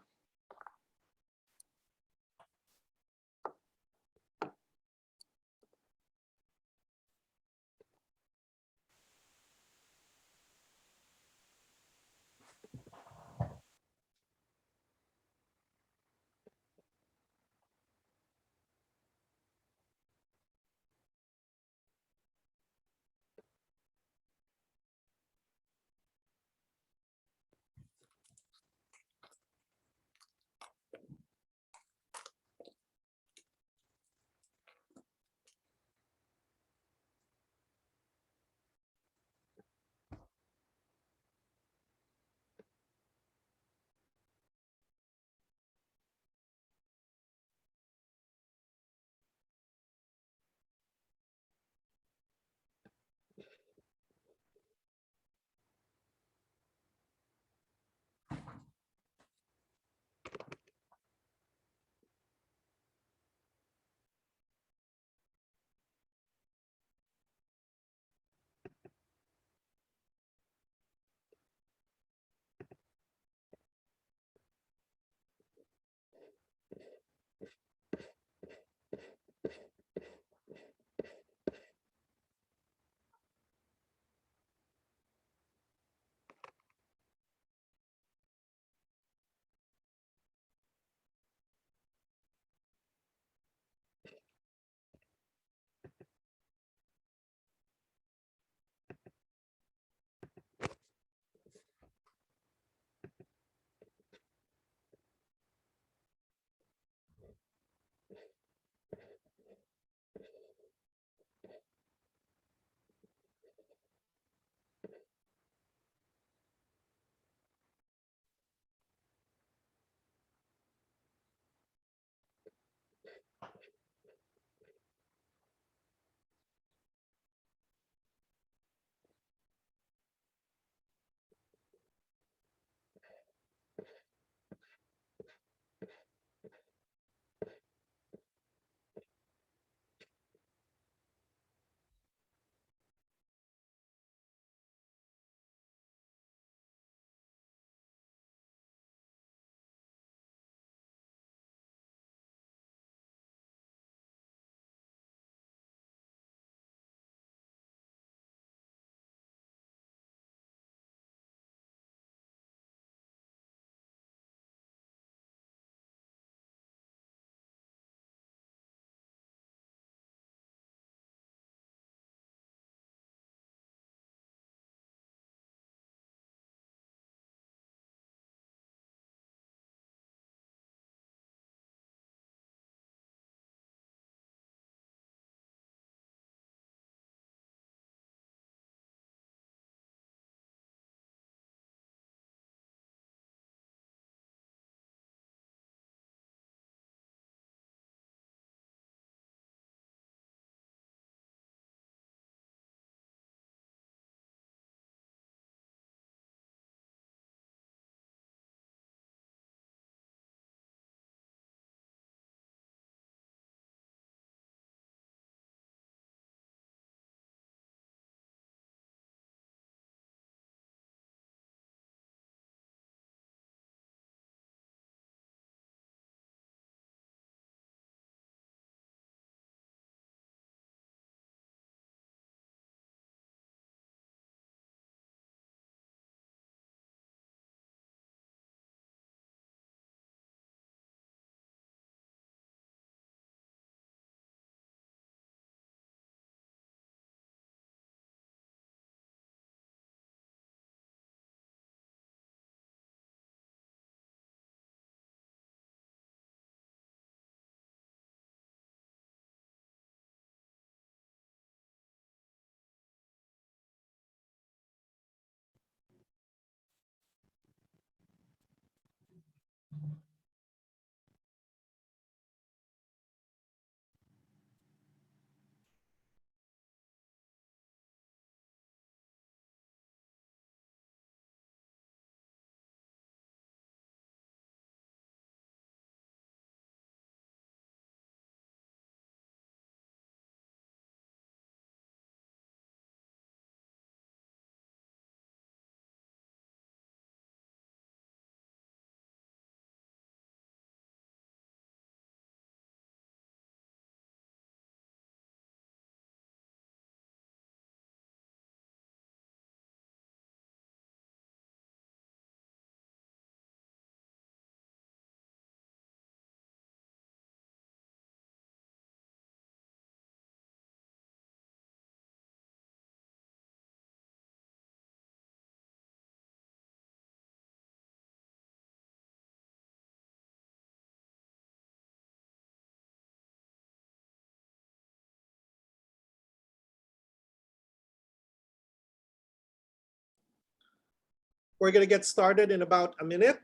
We're going to get started in about a minute.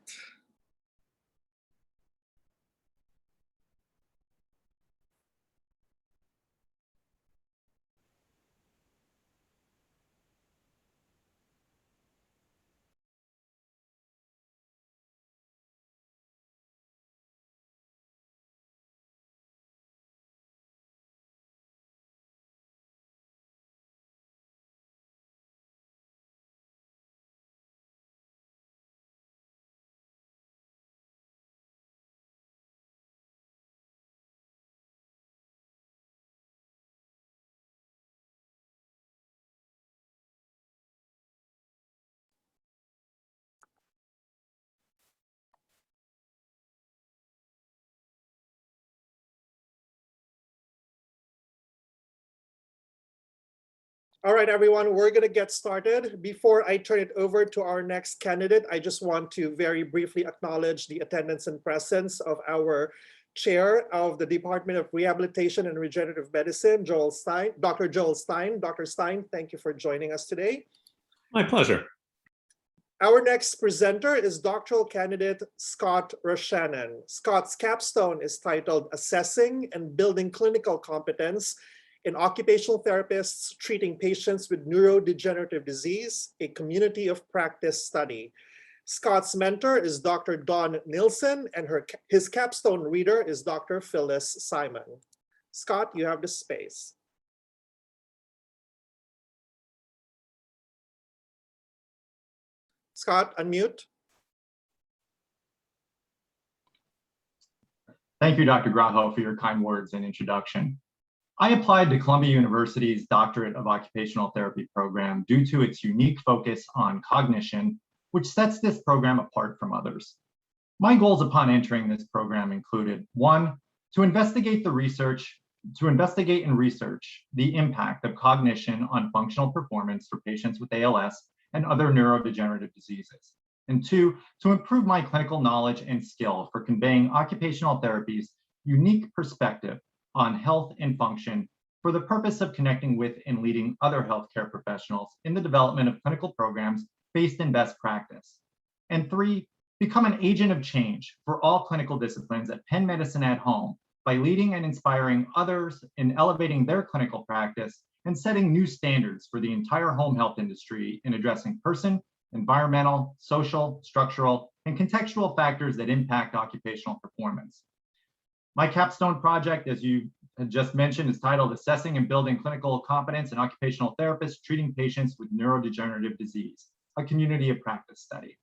All right, everyone, we're going to get started. Before I turn it over to our next candidate, I just want to very briefly acknowledge the attendance and presence of our Chair of the Department of Rehabilitation and Regenerative Medicine, Dr. Joel Stein. Dr. Stein, thank you for joining us today. My pleasure. Our next presenter is doctoral candidate Scott Rashannen. Scott's capstone is titled Assessing and Building Clinical Competence in Occupational Therapists Treating Patients with Neurodegenerative Disease, a Community of Practice Study. Scott's mentor is Dr. Dawn Nielsen, and his capstone reader is Dr. Phyllis Simon. Scott, you have the space. Scott, unmute. Thank you, Dr. Graho, for your kind words and introduction. I applied to Columbia University's Doctorate of Occupational Therapy program due to its unique focus on cognition, which sets this program apart from others. My goals upon entering this program included: one, to investigate and research the impact of cognition on functional performance for patients with ALS and other neurodegenerative diseases; and two, to improve my clinical knowledge and skill for conveying occupational therapy's unique perspective on health and function for the purpose of connecting with and leading other healthcare professionals in the development of clinical programs based in best practice; and three, become an agent of change for all clinical disciplines at Penn Medicine at Home by leading and inspiring others in elevating their clinical practice and setting new standards for the entire home health industry in addressing person, environmental, social, structural, and contextual factors that impact occupational performance. My capstone project, as you had just mentioned, is titled Assessing and Building Clinical Competence in Occupational Therapists Treating Patients with Neurodegenerative Disease, a Community of Practice Study.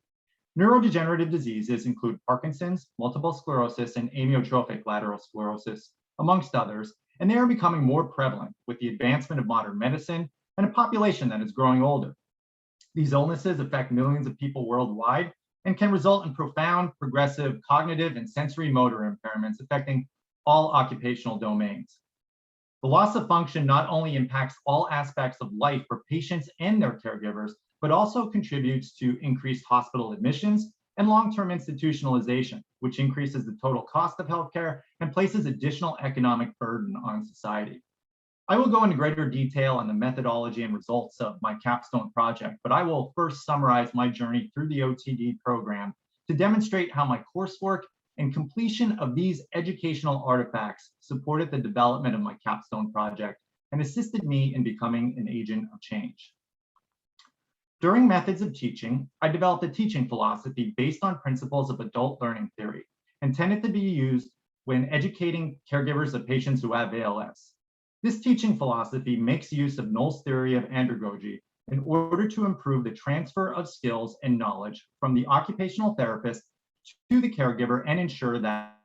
Neurodegenerative diseases include Parkinson's, multiple sclerosis, and amyotrophic lateral sclerosis, amongst others, and they are becoming more prevalent with the advancement of modern medicine and a population that is growing older. These illnesses affect millions of people worldwide and can result in profound, progressive, cognitive, and sensory motor impairments affecting all occupational domains. The loss of function not only impacts all aspects of life for patients and their caregivers, but also contributes to increased hospital admissions and long-term institutionalization, which increases the total cost of healthcare and places additional economic burden on society. I will go into greater detail on the methodology and results of my capstone project, but I will first summarize my journey through the OTD program to demonstrate how my coursework and completion of these educational artifacts supported the development of my capstone project and assisted me in becoming an agent of change. During methods of teaching, I developed a teaching philosophy based on principles of adult learning theory, intended to be used when educating caregivers of patients who have ALS. This teaching philosophy makes use of Knoll's theory of andragogy in order to improve the transfer of skills and knowledge from the occupational therapist to the caregiver and ensure that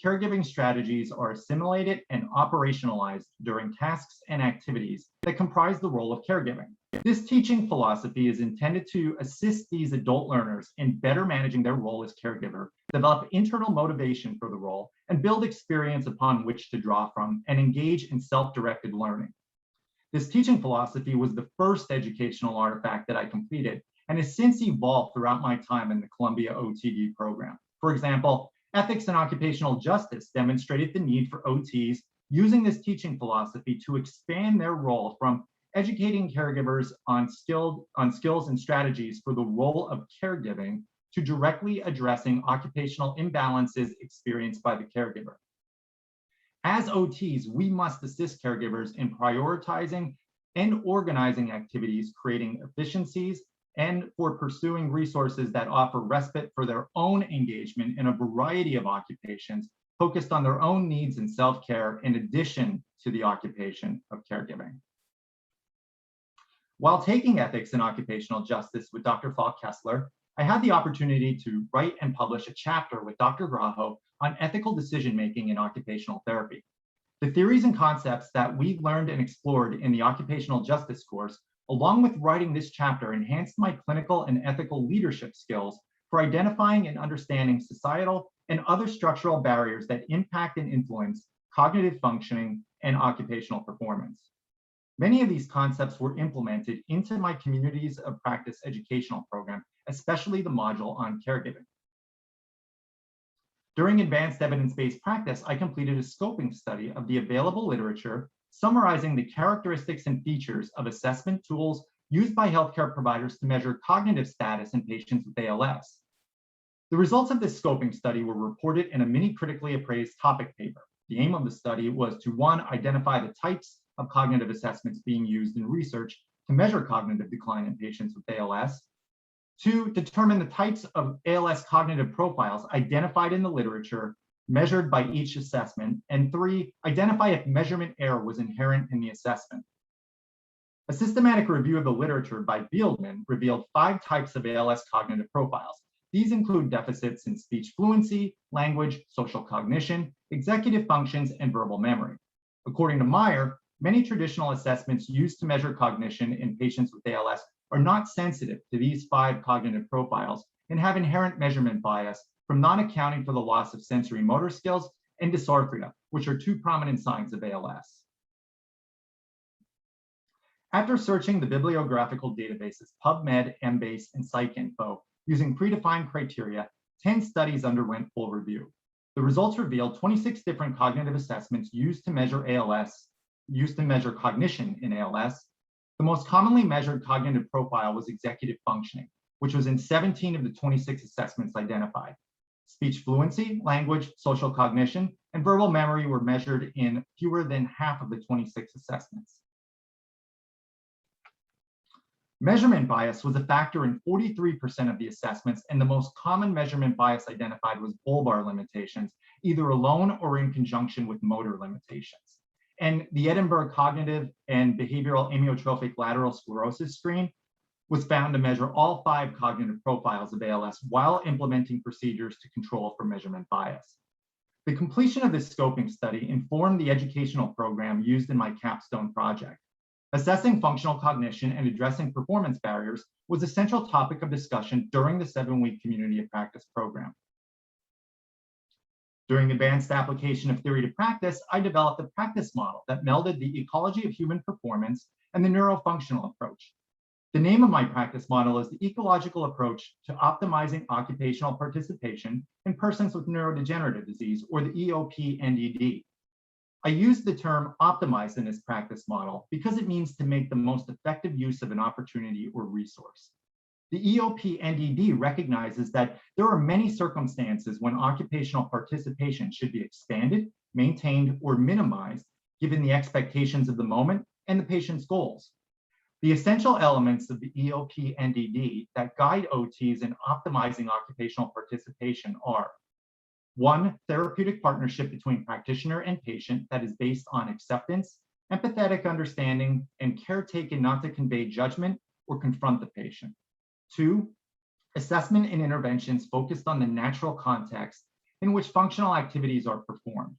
caregiving strategies are assimilated and operationalized during tasks and activities that comprise the role of caregiving. This teaching philosophy is intended to assist these adult learners in better managing their role as caregiver, develop internal motivation for the role, and build experience upon which to draw from and engage in self-directed learning. This teaching philosophy was the first educational artifact that I completed and has since evolved throughout my time in the Columbia OTD program. For example, ethics and occupational justice demonstrated the need for OTs using this teaching philosophy to expand their role from educating caregivers on skills and strategies for the role of caregiving to directly addressing occupational imbalances experienced by the caregiver. As OTs, we must assist caregivers in prioritizing and organizing activities, creating efficiencies, and for pursuing resources that offer respite for their own engagement in a variety of occupations focused on their own needs and self-care in addition to the occupation of caregiving. While taking ethics and occupational justice with Dr. Falk Kessler, I had the opportunity to write and publish a chapter with Dr. Graho on ethical decision-making in occupational therapy. The theories and concepts that we learned and explored in the occupational justice course, along with writing this chapter, enhanced my clinical and ethical leadership skills for identifying and understanding societal and other structural barriers that impact and influence cognitive functioning and occupational performance. Many of these concepts were implemented into my communities of practice educational program, especially the module on caregiving. During advanced evidence-based practice, I completed a scoping study of the available literature summarizing the characteristics and features of assessment tools used by healthcare providers to measure cognitive status in patients with ALS. The results of this scoping study were reported in a mini critically appraised topic paper. The aim of the study was to, one, identify the types of cognitive assessments being used in research to measure cognitive decline in patients with ALS, two, determine the types of ALS cognitive profiles identified in the literature measured by each assessment, and three, identify if measurement error was inherent in the assessment. A systematic review of the literature by Fieldman revealed 5 types of ALS cognitive profiles. These include deficits in speech fluency, language, social cognition, executive functions, and verbal memory. According to Meyer, many traditional assessments used to measure cognition in patients with ALS are not sensitive to these 5 cognitive profiles and have inherent measurement bias from not accounting for the loss of sensory motor skills and dysarthria, which are 2 prominent signs of ALS. After searching the bibliographical databases PubMed, Embase, and PsycInfo using predefined criteria, 10 studies underwent full review. The results revealed 26 different cognitive assessments used to measure cognition in ALS. The most commonly measured cognitive profile was executive functioning, which was in 17 of the 26 assessments identified. Speech fluency, language, social cognition, and verbal memory were measured in fewer than half of the 26 assessments. Measurement bias was a factor in 43% of the assessments, and the most common measurement bias identified was bulbar limitations, either alone or in conjunction with motor limitations. And the Edinburgh Cognitive and Behavioral Amyotrophic Lateral Sclerosis Screen was found to measure all 5 cognitive profiles of ALS while implementing procedures to control for measurement bias. The completion of this scoping study informed the educational program used in my capstone project. Assessing functional cognition and addressing performance barriers was a central topic of discussion during the 7-week community of practice program. During advanced application of theory to practice, I developed a practice model that melded the ecology of human performance and the neurofunctional approach. The name of my practice model is the ecological approach to optimizing occupational participation in persons with neurodegenerative disease, or the EOP-NDD. I use the term optimize in this practice model because it means to make the most effective use of an opportunity or resource. The EOP-NDD recognizes that there are many circumstances when occupational participation should be expanded, maintained, or minimized, given the expectations of the moment and the patient's goals. The essential elements of the EOP-NDD that guide OTs in optimizing occupational participation are: 1, therapeutic partnership between practitioner and patient that is based on acceptance, empathetic understanding, and care taken not to convey judgment or confront the patient. 2, assessment and interventions focused on the natural context in which functional activities are performed.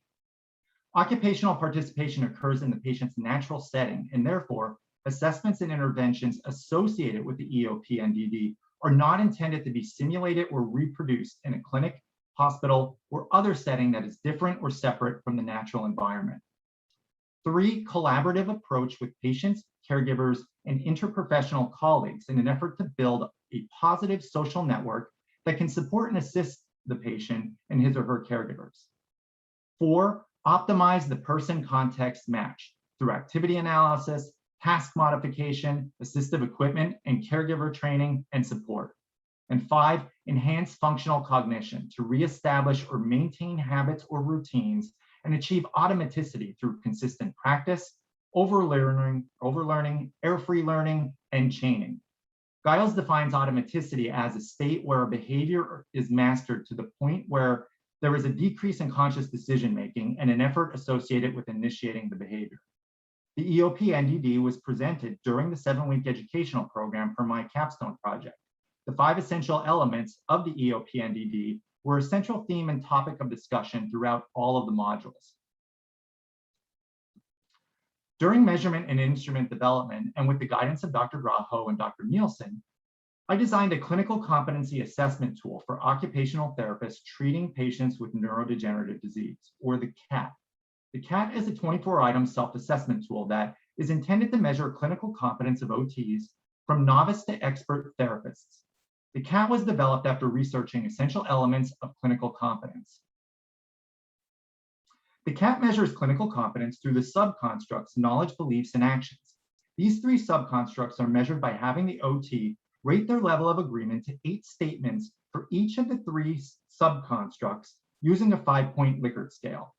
Occupational participation occurs in the patient's natural setting, and therefore, assessments and interventions associated with the EOP-NDD are not intended to be simulated or reproduced in a clinic, hospital, or other setting that is different or separate from the natural environment. 3, collaborative approach with patients, caregivers, and interprofessional colleagues in an effort to build a positive social network that can support and assist the patient and his or her caregivers. 4, optimize the person-context match through activity analysis, task modification, assistive equipment, and caregiver training and support. And 5, enhance functional cognition to reestablish or maintain habits or routines and achieve automaticity through consistent practice, overlearning, error-free learning, and chaining. Giles defines automaticity as a state where a behavior is mastered to the point where there is a decrease in conscious decision-making and an effort associated with initiating the behavior. The EOP-NDD was presented during the 7-week educational program for my Capstone project. The 5 essential elements of the EOP-NDD were a central theme and topic of discussion throughout all of the modules. During measurement and instrument development, and with the guidance of Dr. Graho and Dr. Nielsen, I designed a clinical competency assessment tool for occupational therapists treating patients with neurodegenerative disease, or the CAT. The CAT is a 24-item self-assessment tool that is intended to measure clinical competence of OTs from novice to expert therapists. The CAT was developed after researching essential elements of clinical competence. The CAT measures clinical competence through the subconstructs, knowledge, beliefs, and actions. These 3 subconstructs are measured by having the OT rate their level of agreement to 8 statements for each of the 3 subconstructs using a 5-point Likert scale.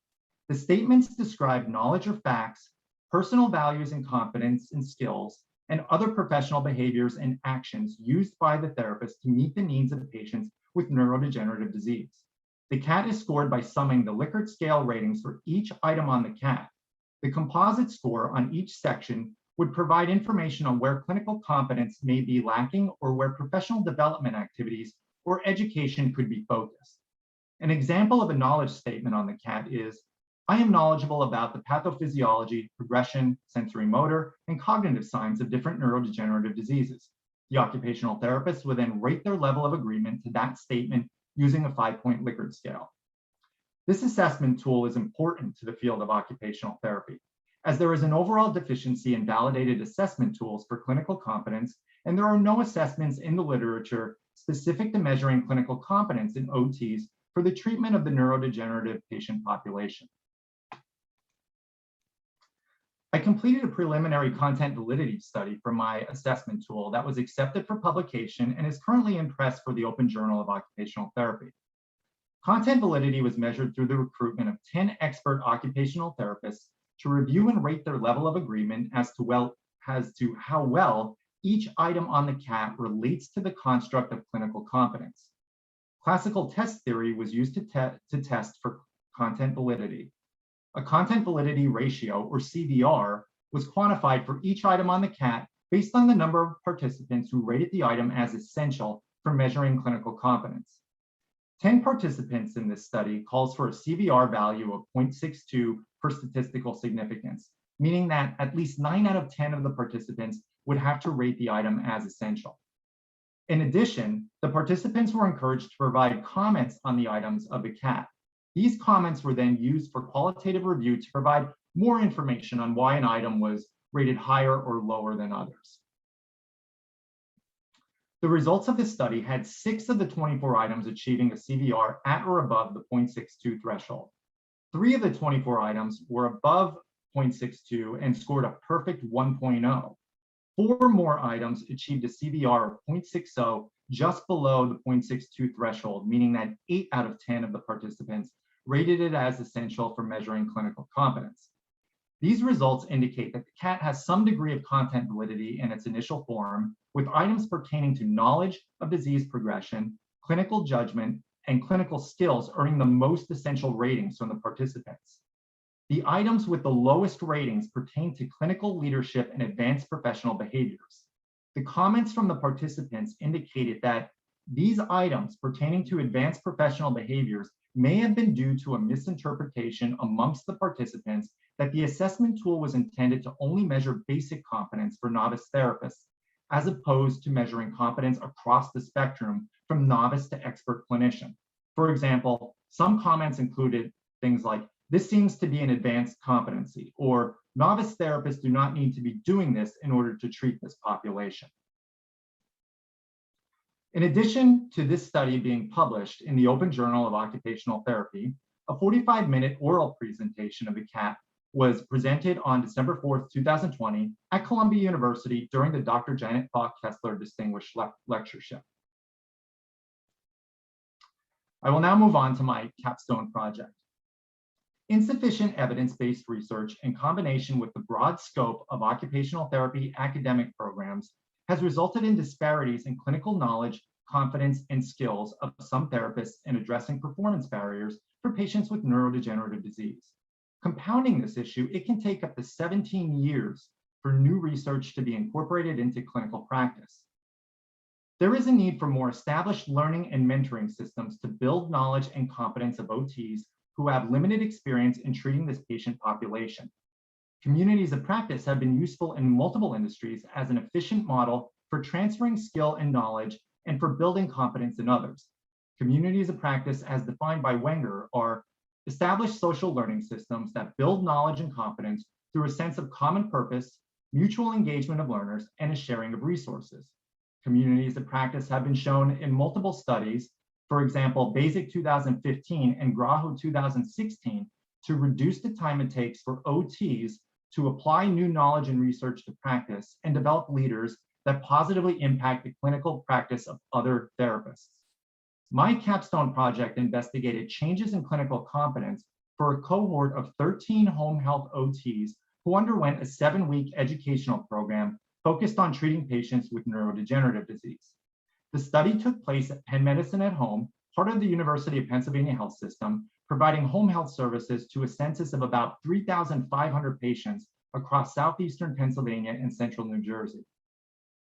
The statements describe knowledge or facts, personal values and confidence and skills, and other professional behaviors and actions used by the therapist to meet the needs of patients with neurodegenerative disease. The CAT is scored by summing the Likert scale ratings for each item on the CAT. The composite score on each section would provide information on where clinical competence may be lacking or where professional development activities or education could be focused. An example of a knowledge statement on the CAT is, I am knowledgeable about the pathophysiology, progression, sensory motor, and cognitive signs of different neurodegenerative diseases. The occupational therapist will then rate their level of agreement to that statement using a 5-point Likert scale. This assessment tool is important to the field of occupational therapy, as there is an overall deficiency in validated assessment tools for clinical competence, and there are no assessments in the literature specific to measuring clinical competence in OTs for the treatment of the neurodegenerative patient population. I completed a preliminary content validity study for my assessment tool that was accepted for publication and is currently in press for the Open Journal of Occupational Therapy. Content validity was measured through the recruitment of 10 expert occupational therapists to review and rate their level of agreement as to how well each item on the CAT relates to the construct of clinical competence. Classical test theory was used to test for content validity. A content validity ratio, or CVR, was quantified for each item on the CAT based on the number of participants who rated the item as essential for measuring clinical competence. 10 participants in this study calls for a CVR value of 0.62 for statistical significance, meaning that at least 9 out of 10 of the participants would have to rate the item as essential. In addition, the participants were encouraged to provide comments on the items of the CAT. These comments were then used for qualitative review to provide more information on why an item was rated higher or lower than others. The results of this study had 6 of the 24 items achieving a CVR at or above the 0.62 threshold. 3 of the 24 items were above 0.62 and scored a perfect 1.0. 4 more items achieved a CVR of 0.60, just below the 0.62 threshold, meaning that 8 out of 10 of the participants rated it as essential for measuring clinical competence. These results indicate that the CAT has some degree of content validity in its initial form, with items pertaining to knowledge of disease progression, clinical judgment, and clinical skills earning the most essential ratings from the participants. The items with the lowest ratings pertain to clinical leadership and advanced professional behaviors. The comments from the participants indicated that these items pertaining to advanced professional behaviors may have been due to a misinterpretation amongst the participants that the assessment tool was intended to only measure basic competence for novice therapists, as opposed to measuring competence across the spectrum from novice to expert clinician. For example, some comments included things like, "This seems to be an advanced competency," or "Novice therapists do not need to be doing this in order to treat this population." In addition to this study being published in the Open Journal of Occupational Therapy, a 45-minute oral presentation of the CAT was presented on December 4th, 2020 at Columbia University during the Dr. Janet Falk-Kessler Distinguished Lectureship. I will now move on to my capstone project. Insufficient evidence-based research in combination with the broad scope of occupational therapy academic programs has resulted in disparities in clinical knowledge, confidence, and skills of some therapists in addressing performance barriers for patients with neurodegenerative disease. Compounding this issue, it can take up to 17 years for new research to be incorporated into clinical practice. There is a need for more established learning and mentoring systems to build knowledge and competence of OTs who have limited experience in treating this patient population. Communities of practice have been useful in multiple industries as an efficient model for transferring skill and knowledge and for building competence in others. Communities of practice, as defined by Wenger, are established social learning systems that build knowledge and competence through a sense of common purpose, mutual engagement of learners, and a sharing of resources. Communities of practice have been shown in multiple studies, for example, Basic 2015 and Graho 2016, to reduce the time it takes for OTs to apply new knowledge and research to practice and develop leaders that positively impact the clinical practice of other therapists. My capstone project investigated changes in clinical competence for a cohort of 13 home health OTs who underwent a 7-week educational program focused on treating patients with neurodegenerative disease. The study took place at Penn Medicine at Home, part of the University of Pennsylvania Health System, providing home health services to a census of about 3,500 patients across southeastern Pennsylvania and central New Jersey.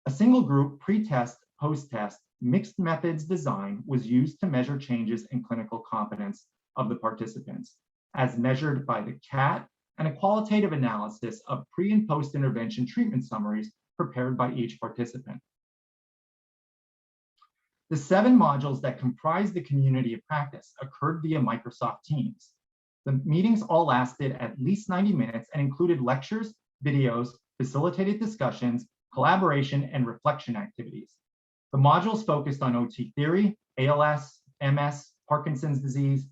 A single group pre-test, post-test, mixed methods design was used to measure changes in clinical competence of the participants, as measured by the CAT, and a qualitative analysis of pre and post-intervention treatment summaries prepared by each participant. The 7 modules that comprise the community of practice occurred via Microsoft Teams. The meetings all lasted at least 90 minutes and included lectures, videos, facilitated discussions, collaboration, and reflection activities. The modules focused on OT theory, ALS, MS, Parkinson's disease,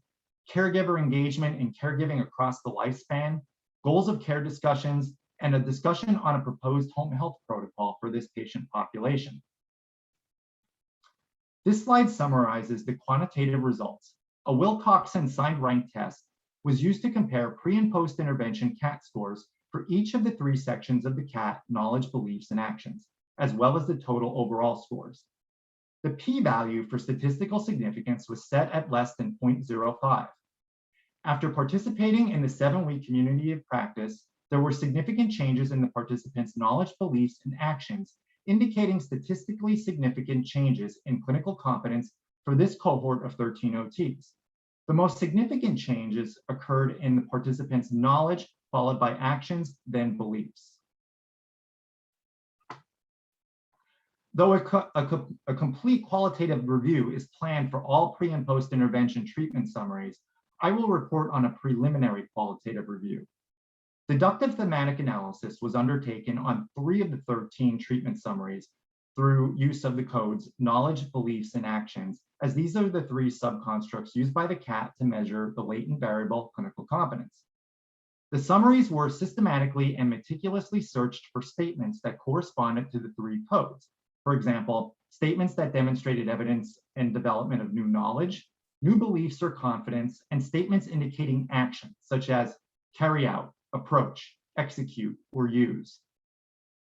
caregiver engagement and caregiving across the lifespan, goals of care discussions, and a discussion on a proposed home health protocol for this patient population. This slide summarizes the quantitative results. A Wilcoxon signed rank test was used to compare pre and post intervention CAT scores for each of the 3 sections of the CAT: knowledge, beliefs, and actions, as well as the total overall scores. The p-value for statistical significance was set at less than 0.05. After participating in the 7-week community of practice, there were significant changes in the participants' knowledge, beliefs, and actions, indicating statistically significant changes in clinical competence for this cohort of 13 OTs. The most significant changes occurred in the participants' knowledge, followed by actions, then beliefs. Though a complete qualitative review is planned for all pre and post intervention treatment summaries, I will report on a preliminary qualitative review. Deductive thematic analysis was undertaken on 3 of the 13 treatment summaries through use of the codes knowledge, beliefs, and actions, as these are the 3 subconstructs used by the CAT to measure the latent variable clinical competence. The summaries were systematically and meticulously searched for statements that corresponded to the 3 codes. For example, statements that demonstrated evidence and development of new knowledge, new beliefs or confidence, and statements indicating action, such as carry out, approach, execute, or use.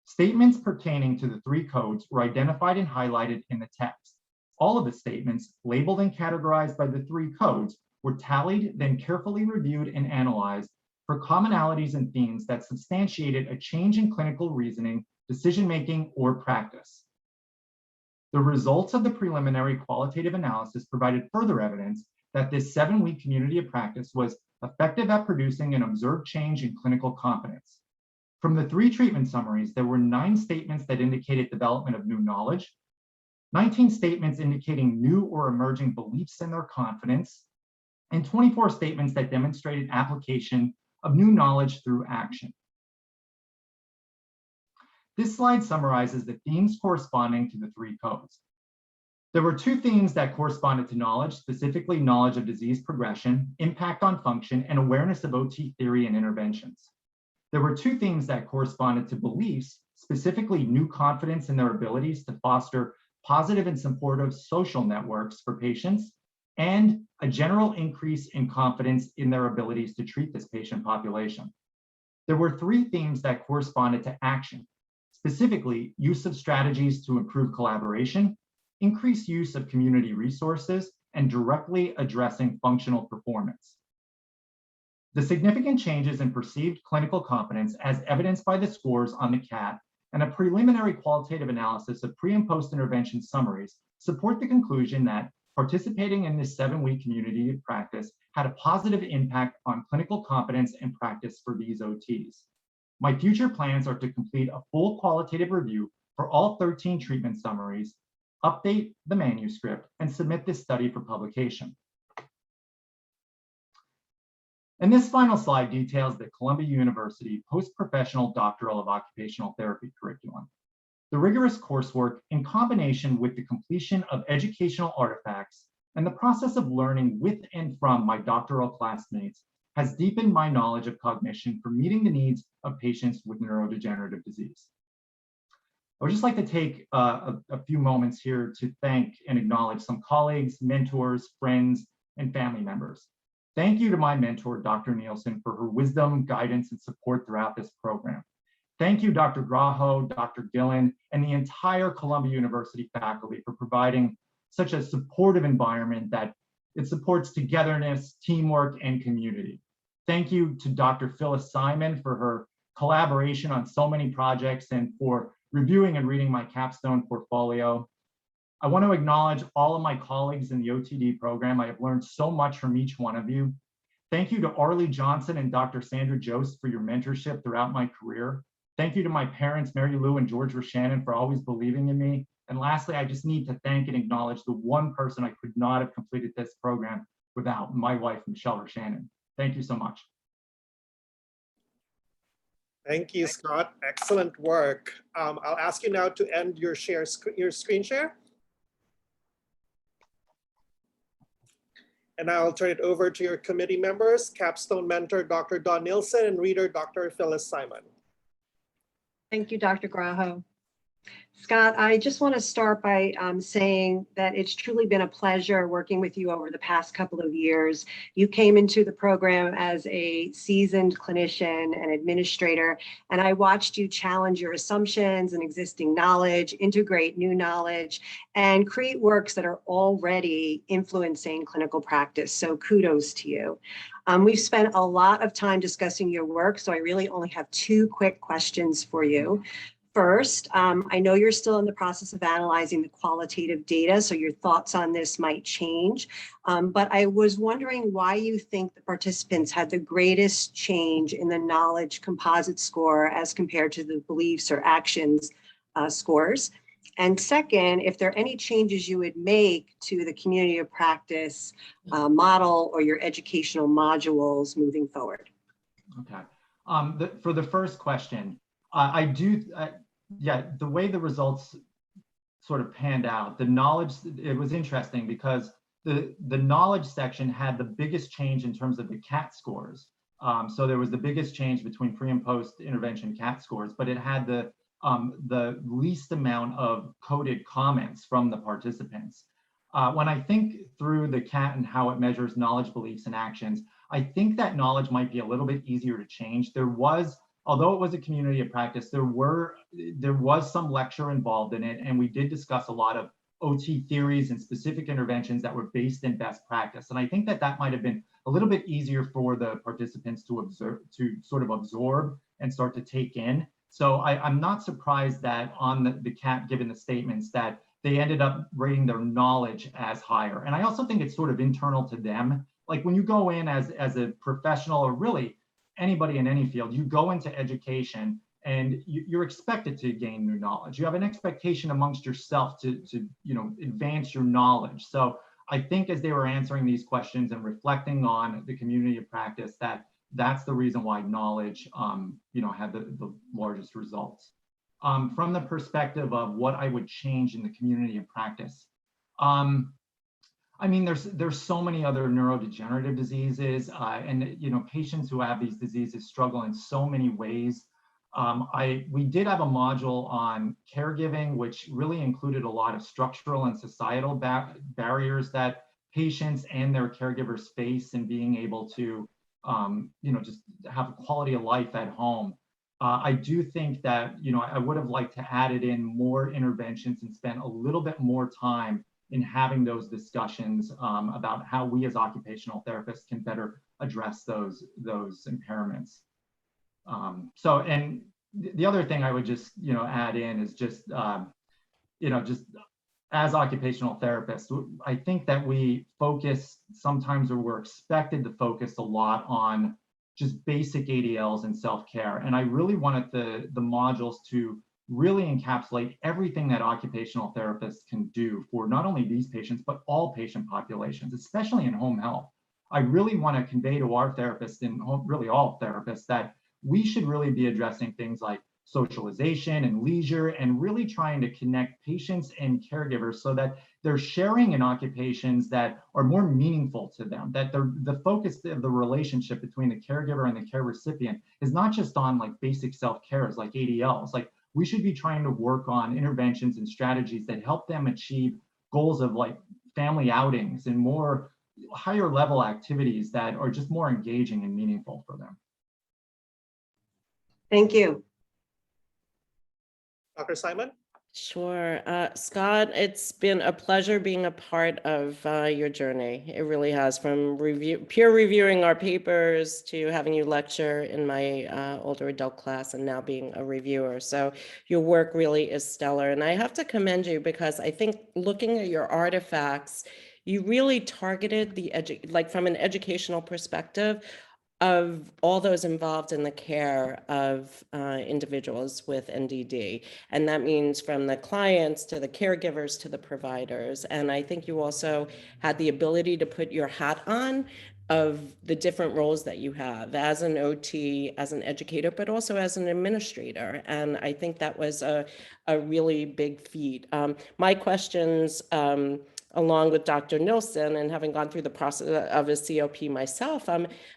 Statements pertaining to the 3 codes were identified and highlighted in the text. All of the statements, labeled and categorized by the 3 codes, were tallied, then carefully reviewed and analyzed for commonalities and themes that substantiated a change in clinical reasoning, decision-making, or practice. The results of the preliminary qualitative analysis provided further evidence that this 7-week community of practice was effective at producing an observed change in clinical competence. From the 3 treatment summaries, there were 9 statements that indicated development of new knowledge, 19 statements indicating new or emerging beliefs in their confidence, and 24 statements that demonstrated application of new knowledge through action. This slide summarizes the themes corresponding to the 3 codes. There were 2 themes that corresponded to knowledge, specifically knowledge of disease progression, impact on function, and awareness of OT theory and interventions. There were 2 themes that corresponded to beliefs, specifically new confidence in their abilities to foster positive and supportive social networks for patients, and a general increase in confidence in their abilities to treat this patient population. There were 3 themes that corresponded to action, specifically use of strategies to improve collaboration, increased use of community resources, and directly addressing functional performance. The significant changes in perceived clinical competence, as evidenced by the scores on the CAT and a preliminary qualitative analysis of pre and post intervention summaries, support the conclusion that participating in this 7-week community of practice had a positive impact on clinical competence and practice for these OTs. My future plans are to complete a full qualitative review for all 13 treatment summaries, update the manuscript, and submit this study for publication. And this final slide details the Columbia University Post-Professional Doctoral of Occupational Therapy curriculum. The rigorous coursework, in combination with the completion of educational artifacts and the process of learning with and from my doctoral classmates, has deepened my knowledge of cognition for meeting the needs of patients with neurodegenerative disease. I would just like to take a few moments here to thank and acknowledge some colleagues, mentors, friends, and family members. Thank you to my mentor, Dr. Nielsen, for her wisdom, guidance, and support throughout this program. Thank you, Dr. Graho, Dr. Gillen, and the entire Columbia University faculty for providing such a supportive environment that it supports togetherness, teamwork, and community. Thank you to Dr. Phyllis Simon for her collaboration on so many projects and for reviewing and reading my Capstone portfolio. I want to acknowledge all of my colleagues in the OTD program. I have learned so much from each one of you. Thank you to Arlie Johnson and Dr. Sandra Jost for your mentorship throughout my career. Thank you to my parents, Mary Lou and George Rashannen, for always believing in me. And lastly, I just need to thank and acknowledge the one person I could not have completed this program without, my wife, Michelle Rashannen. Thank you so much. Thank you, Scott. Excellent work. I'll ask you now to end your screen share. And I'll turn it over to your committee members, Capstone mentor, Dr. Don Nielsen, and reader, Dr. Phyllis Simon. Thank you, Dr. Graho. Scott, I just want to start by saying that it's truly been a pleasure working with you over the past couple of years. You came into the program as a seasoned clinician and administrator, and I watched you challenge your assumptions and existing knowledge, integrate new knowledge, and create works that are already influencing clinical practice. So kudos to you. We've spent a lot of time discussing your work, so I really only have 2 quick questions for you. First, I know you're still in the process of analyzing the qualitative data, so your thoughts on this might change. But I was wondering why you think the participants had the greatest change in the knowledge composite score as compared to the beliefs or actions scores. And second, if there are any changes you would make to the community of practice model or your educational modules moving forward. Okay. For the first question, yeah, the way the results sort of panned out, the knowledge, it was interesting because the knowledge section had the biggest change in terms of the CAT scores. So there was the biggest change between pre and post intervention CAT scores, but it had the least amount of coded comments from the participants. When I think through the CAT and how it measures knowledge, beliefs, and actions, I think that knowledge might be a little bit easier to change. There was, although it was a community of practice, there was some lecture involved in it, and we did discuss a lot of OT theories and specific interventions that were based in best practice. And I think that that might have been a little bit easier for the participants to sort of absorb and start to take in. So I'm not surprised that on the CAT, given the statements, that they ended up rating their knowledge as higher. And I also think it's sort of internal to them. Like when you go in as a professional, or really anybody in any field, you go into education and you're expected to gain new knowledge. You have an expectation amongst yourself to advance your knowledge. So I think as they were answering these questions and reflecting on the community of practice, that's the reason why knowledge had the largest results. From the perspective of what I would change in the community of practice, I mean, there's so many other neurodegenerative diseases, and patients who have these diseases struggle in so many ways. We did have a module on caregiving, which really included a lot of structural and societal barriers that patients and their caregivers face in being able to, just have a quality of life at home. I do think that, I would have liked to added in more interventions and spend a little bit more time in having those discussions about how we as occupational therapists can better address those impairments. So, and the other thing I would just, add in is just, just as occupational therapists, I think that we focus sometimes, or we're expected to focus a lot on just basic ADLs and self-care. And I really wanted the modules to really encapsulate everything that occupational therapists can do for not only these patients, but all patient populations, especially in home health. I really want to convey to our therapists, and really all therapists, that we should really be addressing things like socialization and leisure, and really trying to connect patients and caregivers so that they're sharing in occupations that are more meaningful to them, that the focus of the relationship between the caregiver and the care recipient is not just on like basic self-cares like ADLs. Like, we should be trying to work on interventions and strategies that help them achieve goals of like family outings and more higher level activities that are just more engaging and meaningful for them. Thank you. Dr. Simon? Sure. Scott, it's been a pleasure being a part of your journey. It really has, from peer reviewing our papers to having you lecture in my older adult class, and now being a reviewer. So your work really is stellar. And I have to commend you, because I think looking at your artifacts, you really targeted from an educational perspective of all those involved in the care of individuals with NDD. And that means from the clients to the caregivers to the providers. And I think you also had the ability to put your hat on of the different roles that you have as an OT, as an educator, but also as an administrator. And I think that was a really big feat. My questions, along with Dr. Nilsson, and having gone through the process of a COP myself,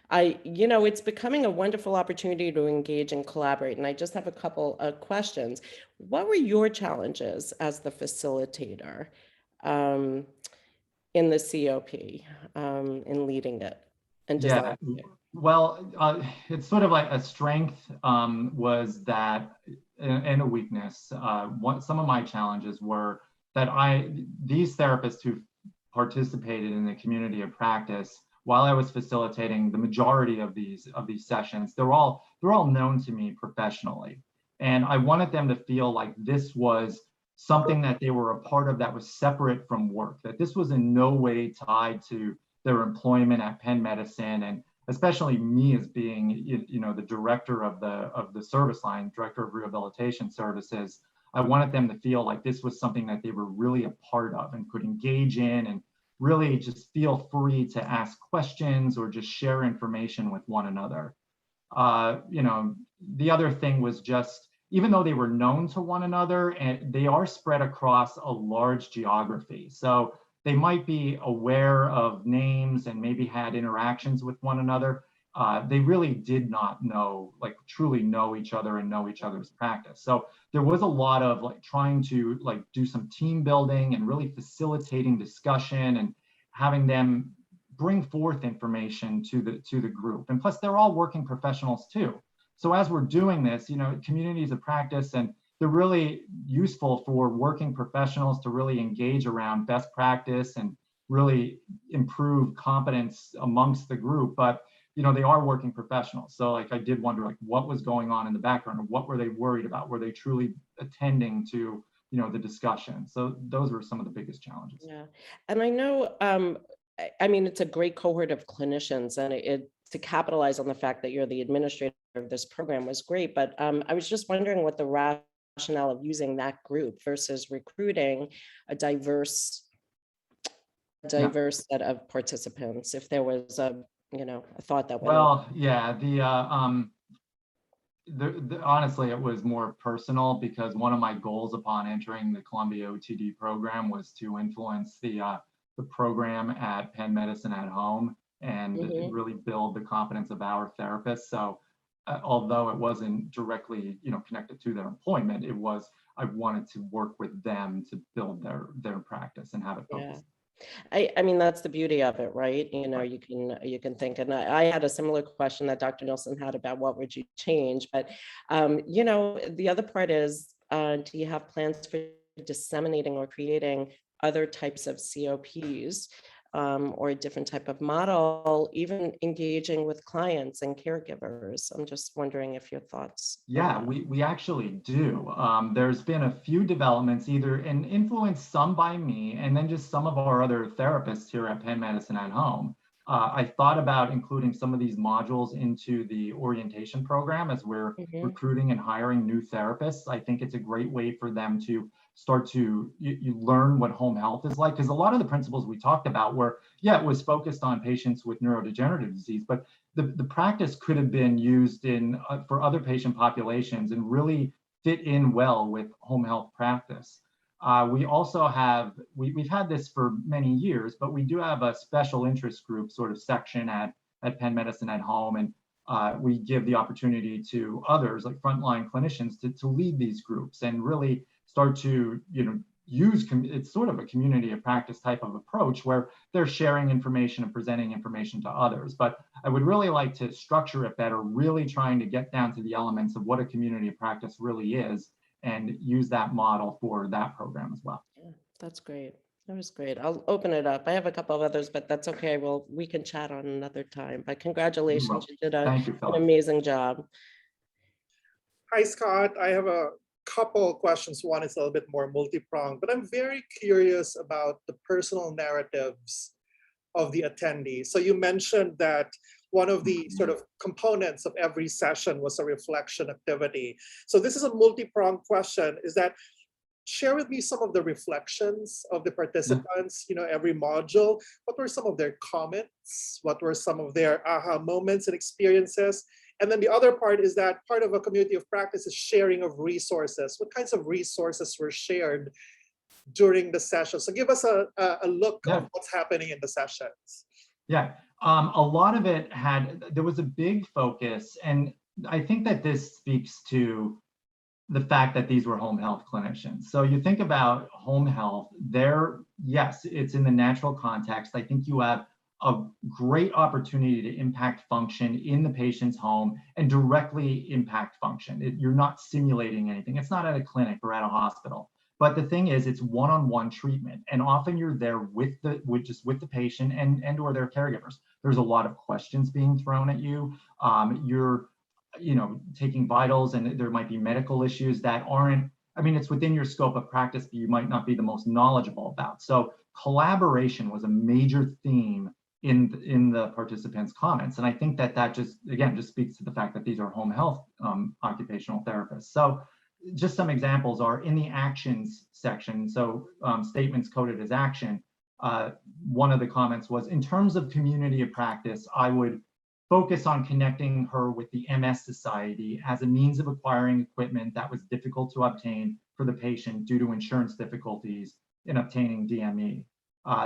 it's becoming a wonderful opportunity to engage and collaborate. And I just have a couple of questions. What were your challenges as the facilitator in the COP, in leading it and designing it? Well, it's sort of like a strength was that, and a weakness. Some of my challenges were that these therapists who participated in the community of practice, while I was facilitating the majority of these sessions, they're all known to me professionally. And I wanted them to feel like this was something that they were a part of that was separate from work, that this was in no way tied to their employment at Penn Medicine, and especially me as being, the director of the service line, director of rehabilitation services. I wanted them to feel like this was something that they were really a part of and could engage in, and really just feel free to ask questions or just share information with one another. The other thing was just, even though they were known to one another, and they are spread across a large geography. So they might be aware of names and maybe had interactions with one another. they really did not know, like truly know each other and know each other's practice. So there was a lot of like trying to like do some team building and really facilitating discussion and having them bring forth information to the group. And plus they're all working professionals too. So as we're doing this, communities of practice, and they're really useful for working professionals to really engage around best practice and really improve competence amongst the group. But they are working professionals. So like I did wonder like what was going on in the background, or what were they worried about? Were they truly attending to the discussion? So those were some of the biggest challenges. Yeah, and I know, I mean, it's a great cohort of clinicians, and it to capitalize on the fact that you're the administrator of this program was great. But I was just wondering what the rationale of using that group versus recruiting a diverse set of participants, if there was a thought that went in. Well, yeah, honestly, it was more personal, because one of my goals upon entering the Columbia OTD program was to influence the program at Penn Medicine at Home and really build the competence of our therapists. So although it wasn't directly connected to their employment, I wanted to work with them to build their practice and have it focused. I mean, that's the beauty of it, right? You can think, and I had a similar question that Dr. Nilsson had about what would you change, but the other part is, do you have plans for disseminating or creating other types of COPs or a different type of model, even engaging with clients and caregivers? I'm just wondering if your thoughts. Yeah, we actually do. There's been a few developments, either influenced some by me and then just some of our other therapists here at Penn Medicine at Home. I thought about including some of these modules into the orientation program as we're recruiting and hiring new therapists. I think it's a great way for them to start to you learn what home health is like, because a lot of the principles we talked about were, it was focused on patients with neurodegenerative disease, but the practice could have been used in for other patient populations and really fit in well with home health practice. We also have, we've had this for many years, but we do have a special interest group sort of section at Penn Medicine at Home, and we give the opportunity to others like frontline clinicians to lead these groups and really start to use, it's sort of a community of practice type of approach where they're sharing information and presenting information to others. But I would really like to structure it better, really trying to get down to the elements of what a community of practice really is and use that model for that program as well. Yeah, that's great. That was great. I'll open it up. I have a couple of others, but that's okay. Well, we can chat on another time. But congratulations, you did an amazing job. Hi, Scott. I have a couple of questions. One is a little bit more multi-pronged, but I'm very curious about the personal narratives of the attendees. So you mentioned that one of the sort of components of every session was a reflection activity. So this is a multi-pronged question, is that share with me some of the reflections of the participants, every module. What were some of their comments? What were some of their aha moments and experiences? And then the other part is that part of a community of practice is sharing of resources. What kinds of resources were shared during the session? So give us a look of what's happening in the sessions. Yeah, a lot of it there was a big focus, and I think that this speaks to the fact that these were home health clinicians. So you think about home health, yes, it's in the natural context. I think you have a great opportunity to impact function in the patient's home and directly impact function. You're not simulating anything. It's not at a clinic or at a hospital. But the thing is, it's one-on-one treatment, and often you're there with the patient and or their caregivers. There's a lot of questions being thrown at you. You're taking vitals, and there might be medical issues that aren't. I mean, it's within your scope of practice, but you might not be the most knowledgeable about. So collaboration was a major theme in the participants' comments, and I think that just speaks to the fact that these are home health occupational therapists. So just some examples are in the actions section. So statements coded as action. One of the comments was, in terms of community of practice, I would focus on connecting her with the MS Society as a means of acquiring equipment that was difficult to obtain for the patient due to insurance difficulties in obtaining DME.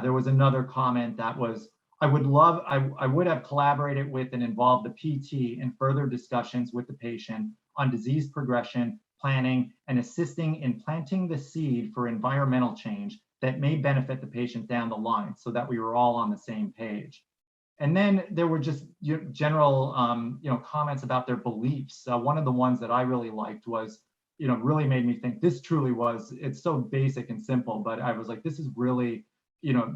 There was another comment that was, I would have collaborated with and involved the PT in further discussions with the patient on disease progression, planning, and assisting in planting the seed for environmental change that may benefit the patient down the line, so that we were all on the same page. And then there were just general comments about their beliefs. One of the ones that I really liked was, really made me think this truly was, it's so basic and simple, but I was like, this is really,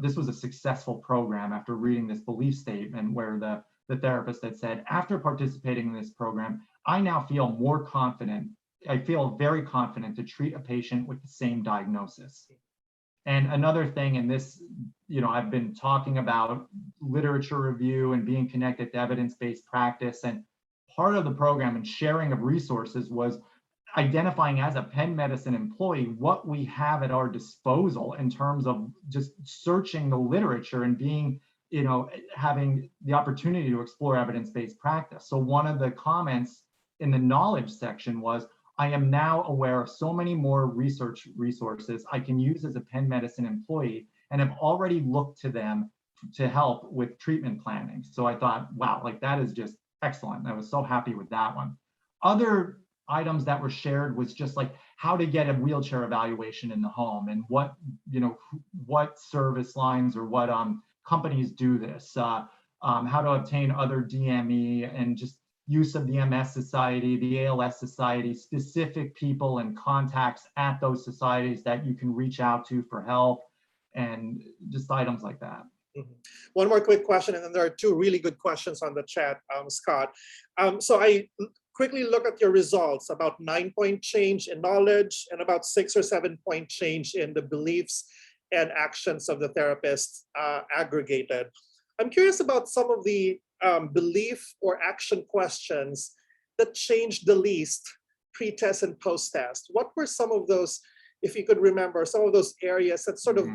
this was a successful program after reading this belief statement where the therapist had said, after participating in this program, I now feel more confident. I feel very confident to treat a patient with the same diagnosis. And another thing, and this, I've been talking about literature review and being connected to evidence-based practice, and part of the program and sharing of resources was identifying as a Penn Medicine employee what we have at our disposal in terms of just searching the literature and being, having the opportunity to explore evidence-based practice. So one of the comments in the knowledge section was, I am now aware of so many more research resources I can use as a Penn Medicine employee, and have already looked to them to help with treatment planning. So I thought, wow, like that is just excellent. I was so happy with that one. Other items that were shared was just like how to get a wheelchair evaluation in the home, and what service lines or what companies do this, how to obtain other DME, and just use of the MS Society, the ALS Society, specific people and contacts at those societies that you can reach out to for help, and just items like that. Mm-hmm. One more quick question, and then there are two really good questions on the chat, Scott. So I quickly look at your results, about 9-point change in knowledge and about 6 or 7-point change in the beliefs and actions of the therapist aggregated. I'm curious about some of the belief or action questions that changed the least pre-test and post-test. What were some of those, if you could remember, some of those areas that sort of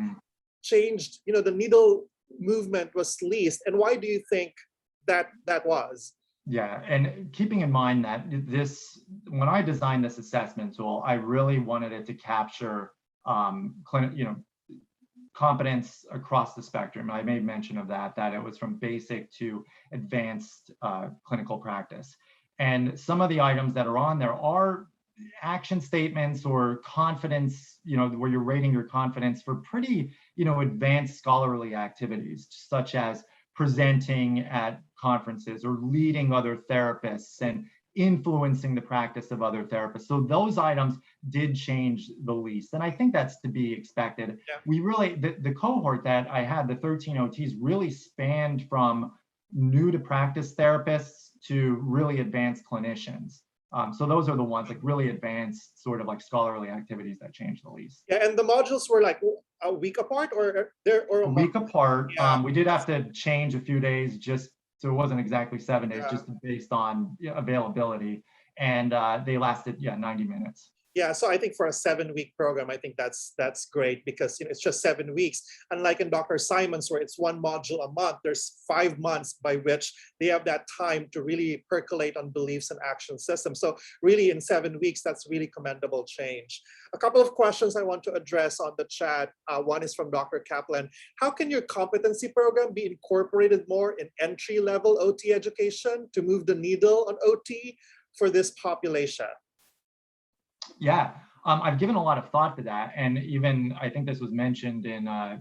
changed, the needle movement was least, and why do you think that was? Yeah, and keeping in mind that when I designed this assessment tool, I really wanted it to capture competence across the spectrum. I made mention of that it was from basic to advanced clinical practice. And some of the items that are on there are action statements or confidence, where you're rating your confidence for pretty, advanced scholarly activities, such as presenting at conferences or leading other therapists and influencing the practice of other therapists. So those items did change the least. And I think that's to be expected. Yeah. We really, the cohort that I had, the 13 OTs, really spanned from new to practice therapists to really advanced clinicians. So those are the ones like really advanced sort of like scholarly activities that changed the least. Yeah, and the modules were like a week apart or a week apart. Yeah. We did have to change a few days just so it wasn't exactly 7 days, just based on availability. And they lasted, 90 minutes. Yeah, so I think for a 7-week program, I think that's great because it's just 7 weeks. Unlike in Dr. Simon's, where it's one module a month, there's 5 months by which they have that time to really percolate on beliefs and action systems. So really in 7 weeks, that's really commendable change. A couple of questions I want to address on the chat. One is from Dr. Kaplan. How can your competency program be incorporated more in entry-level OT education to move the needle on OT for this population? Yeah, I've given a lot of thought to that, and even I think this was mentioned in the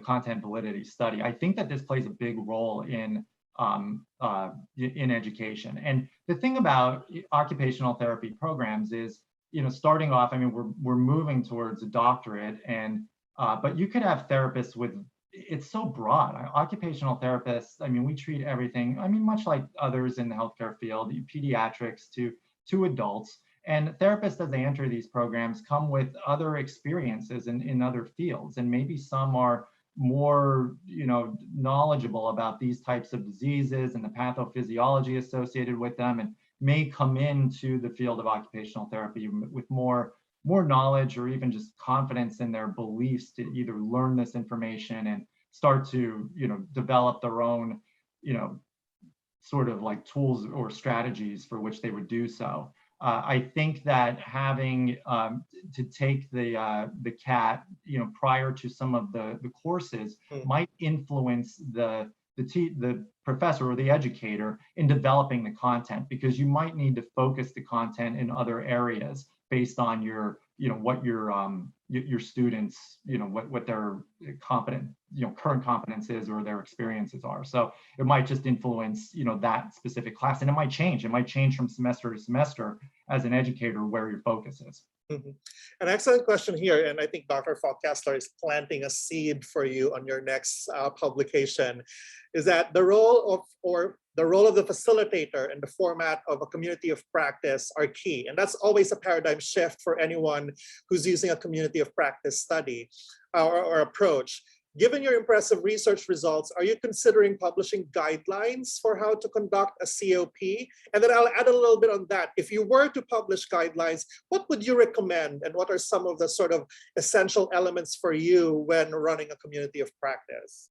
content validity study. I think that this plays a big role in education. And the thing about occupational therapy programs is, starting off, I mean, we're moving towards a doctorate, and but you could have therapists with. It's so broad. Occupational therapists, I mean, we treat everything. I mean, much like others in the healthcare field, pediatrics to adults, and therapists as they enter these programs come with other experiences in other fields, and maybe some are more knowledgeable about these types of diseases and the pathophysiology associated with them, and may come into the field of occupational therapy with more knowledge or even just confidence in their beliefs to either learn this information and start to develop their own sort of like tools or strategies for which they would do so. I think that having to take the CAT, prior to some of the courses might influence the professor or the educator in developing the content, because you might need to focus the content in other areas based on your, what your students, what their current competence is or their experiences are. So it might just influence, that specific class, and it might change. It might change from semester to semester as an educator where your focus is. An excellent question here, and I think Dr. Falk-Kessler is planting a seed for you on your next publication, is that the role of the facilitator and the format of a community of practice are key. And that's always a paradigm shift for anyone who's using a community of practice study or approach. Given your impressive research results, are you considering publishing guidelines for how to conduct a COP? And then I'll add a little bit on that. If you were to publish guidelines, what would you recommend? And what are some of the sort of essential elements for you when running a community of practice?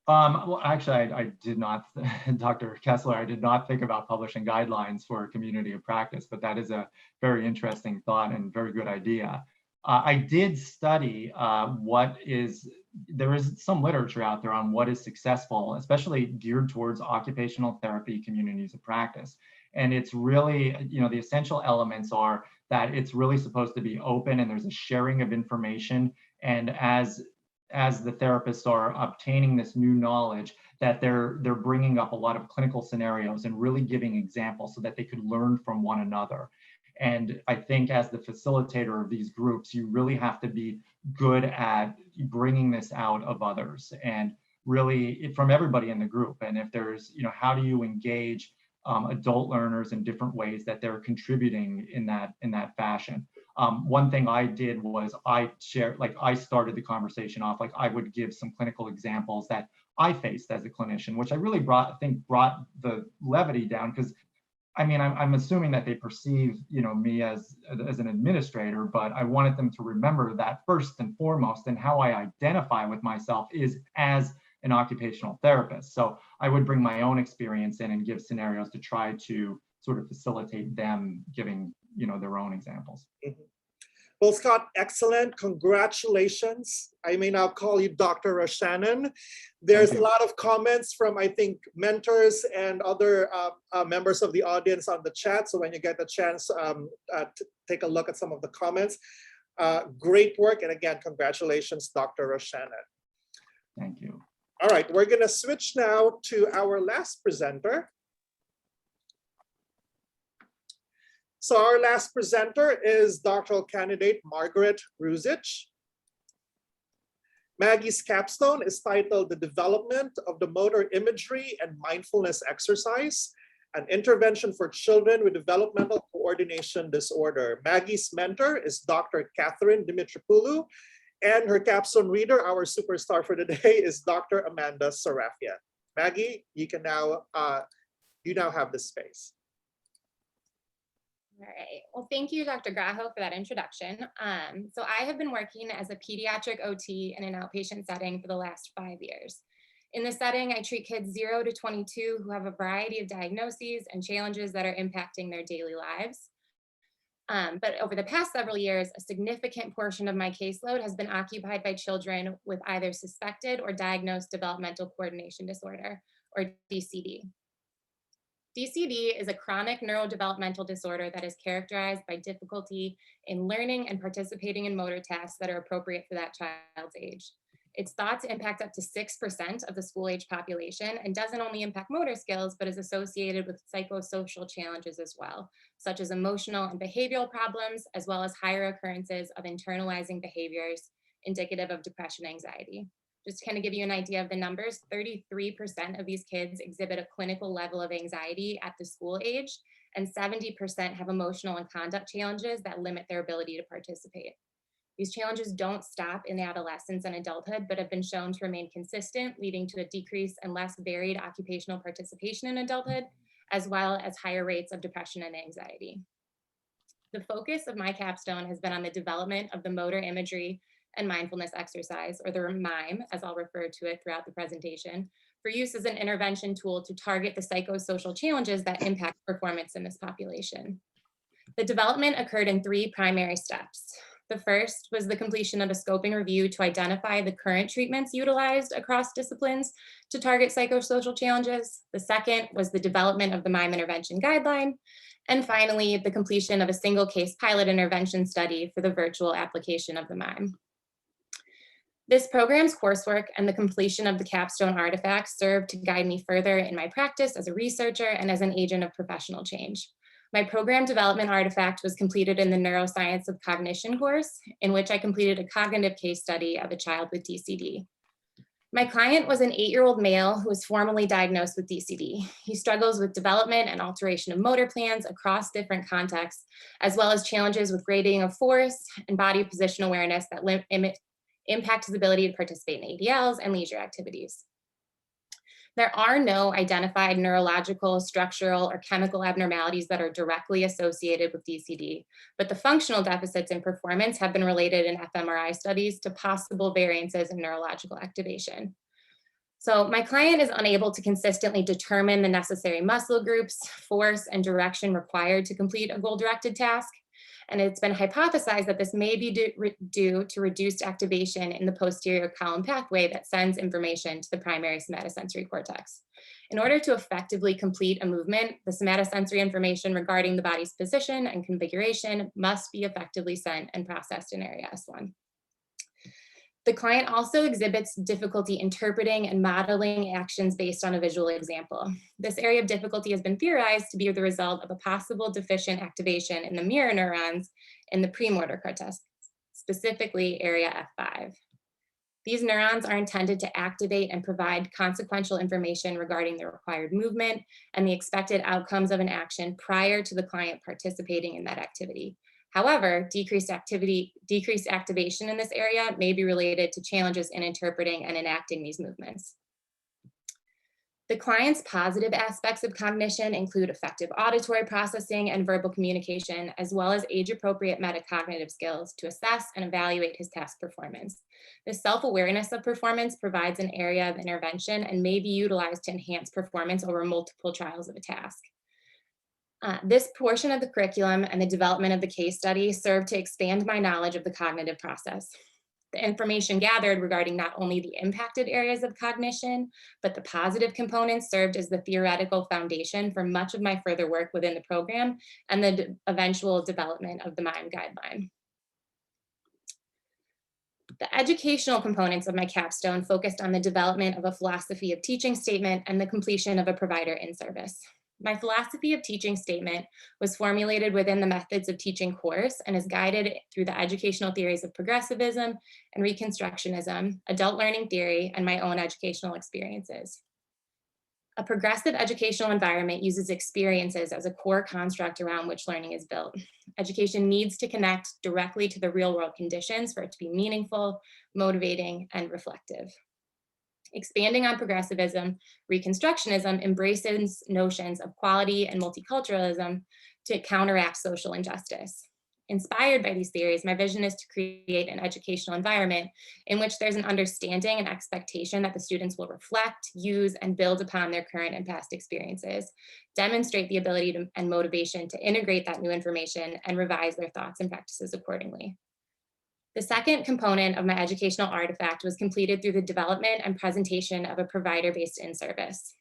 Well, actually, I did not, Dr. Kessler, I did not think about publishing guidelines for a community of practice, but that is a very interesting thought and very good idea. I did study there is some literature out there on what is successful, especially geared towards occupational therapy communities of practice. And it's really, the essential elements are that it's really supposed to be open and there's a sharing of information. And as the therapists are obtaining this new knowledge, that they're bringing up a lot of clinical scenarios and really giving examples so that they could learn from one another. And I think as the facilitator of these groups, you really have to be good at bringing this out of others and really from everybody in the group. And if there's, how do you engage adult learners in different ways that they're contributing in that fashion. One thing I did was I started the conversation off, I would give some clinical examples that I faced as a clinician, which I really brought the levity down, because I'm assuming that they perceive, me as an administrator, but I wanted them to remember that first and foremost, and how I identify with myself is as an occupational therapist. So I would bring my own experience in and give scenarios to try to sort of facilitate them giving, their own examples. Well, Scott, excellent. Congratulations. I may now call you Dr. Rashannen. There's a lot of comments from, I think, mentors and other members of the audience on the chat. So when you get the chance to take a look at some of the comments. Great work. And again, congratulations, Dr. Rashannen. Thank you. All right, we're going to switch now to our last presenter. So our last presenter is doctoral candidate Margaret Rusich. Maggie's capstone is titled The Development of the Motor Imagery and Mindfulness Exercise, an intervention for children with developmental coordination disorder. Maggie's mentor is Dr. Catherine Dimitripoulou, and her capstone reader, our superstar for the day, is Dr. Amanda Sarafian. Maggie, you now have the space. All right. Well, thank you, Dr. Graho, for that introduction. So I have been working as a pediatric OT in an outpatient setting for the last 5 years. In this setting, I treat kids 0 to 22 who have a variety of diagnoses and challenges that are impacting their daily lives. But over the past several years, a significant portion of my caseload has been occupied by children with either suspected or diagnosed developmental coordination disorder, or DCD. DCD is a chronic neurodevelopmental disorder that is characterized by difficulty in learning and participating in motor tasks that are appropriate for that child's age. It's thought to impact up to 6% of the school-age population and doesn't only impact motor skills, but is associated with psychosocial challenges as well, such as emotional and behavioral problems, as well as higher occurrences of internalizing behaviors indicative of depression and anxiety. Just to kind of give you an idea of the numbers, 33% of these kids exhibit a clinical level of anxiety at the school age, and 70% have emotional and conduct challenges that limit their ability to participate. These challenges don't stop in adolescence and adulthood, but have been shown to remain consistent, leading to a decrease in less varied occupational participation in adulthood, as well as higher rates of depression and anxiety. The focus of my capstone has been on the development of the motor imagery and mindfulness exercise, or the MIME, as I'll refer to it throughout the presentation, for use as an intervention tool to target the psychosocial challenges that impact performance in this population. The development occurred in 3 primary steps. The first was the completion of a scoping review to identify the current treatments utilized across disciplines to target psychosocial challenges. The second was the development of the MIME intervention guideline. And finally, the completion of a single case pilot intervention study for the virtual application of the MIME. This program's coursework and the completion of the Capstone artifacts served to guide me further in my practice as a researcher and as an agent of professional change. My program development artifact was completed in the Neuroscience of Cognition course, in which I completed a cognitive case study of a child with DCD. My client was an 8-year-old male who was formally diagnosed with DCD. He struggles with development and alteration of motor plans across different contexts, as well as challenges with grading of force and body position awareness that impact his ability to participate in ADLs and leisure activities. There are no identified neurological, structural, or chemical abnormalities that are directly associated with DCD, but the functional deficits in performance have been related in fMRI studies to possible variances in neurological activation. So my client is unable to consistently determine the necessary muscle groups, force, and direction required to complete a goal-directed task. And it's been hypothesized that this may be due to reduced activation in the posterior column pathway that sends information to the primary somatosensory cortex. In order to effectively complete a movement, the somatosensory information regarding the body's position and configuration must be effectively sent and processed in area S1. The client also exhibits difficulty interpreting and modeling actions based on a visual example. This area of difficulty has been theorized to be the result of a possible deficient activation in the mirror neurons in the premotor cortex, specifically area F5. These neurons are intended to activate and provide consequential information regarding the required movement and the expected outcomes of an action prior to the client participating in that activity. However, decreased activation in this area may be related to challenges in interpreting and enacting these movements. The client's positive aspects of cognition include effective auditory processing and verbal communication, as well as age-appropriate metacognitive skills to assess and evaluate his task performance. This self-awareness of performance provides an area of intervention and may be utilized to enhance performance over multiple trials of a task. This portion of the curriculum and the development of the case study served to expand my knowledge of the cognitive process. The information gathered regarding not only the impacted areas of cognition, but the positive components served as the theoretical foundation for much of my further work within the program and the eventual development of the MIME guideline. The educational components of my capstone focused on the development of a philosophy of teaching statement and the completion of a provider in-service. My philosophy of teaching statement was formulated within the methods of teaching course and is guided through the educational theories of progressivism and reconstructionism, adult learning theory, and my own educational experiences. A progressive educational environment uses experiences as a core construct around which learning is built. Education needs to connect directly to the real world conditions for it to be meaningful, motivating, and reflective. Expanding on progressivism, reconstructionism embraces notions of quality and multiculturalism to counteract social injustice. Inspired by these theories, my vision is to create an educational environment in which there's an understanding and expectation that the students will reflect, use, and build upon their current and past experiences, demonstrate the ability and motivation to integrate that new information and revise their thoughts and practices accordingly. The second component of my educational artifact was completed through the development and presentation of a provider-based in-service.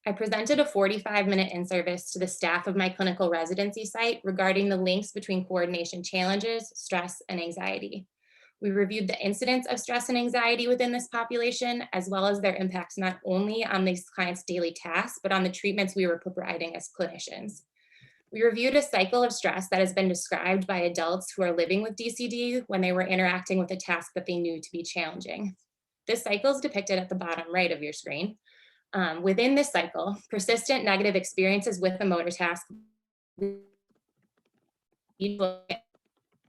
I presented a 45-minute in-service to the staff of my clinical residency site regarding the links between coordination challenges, stress, and anxiety. We reviewed the incidence of stress and anxiety within this population, as well as their impacts not only on these clients' daily tasks, but on the treatments we were providing as clinicians. We reviewed a cycle of stress that has been described by adults who are living with DCD when they were interacting with a task that they knew to be challenging. This cycle is depicted at the bottom right of your screen. Within this cycle, persistent negative experiences with a motor task when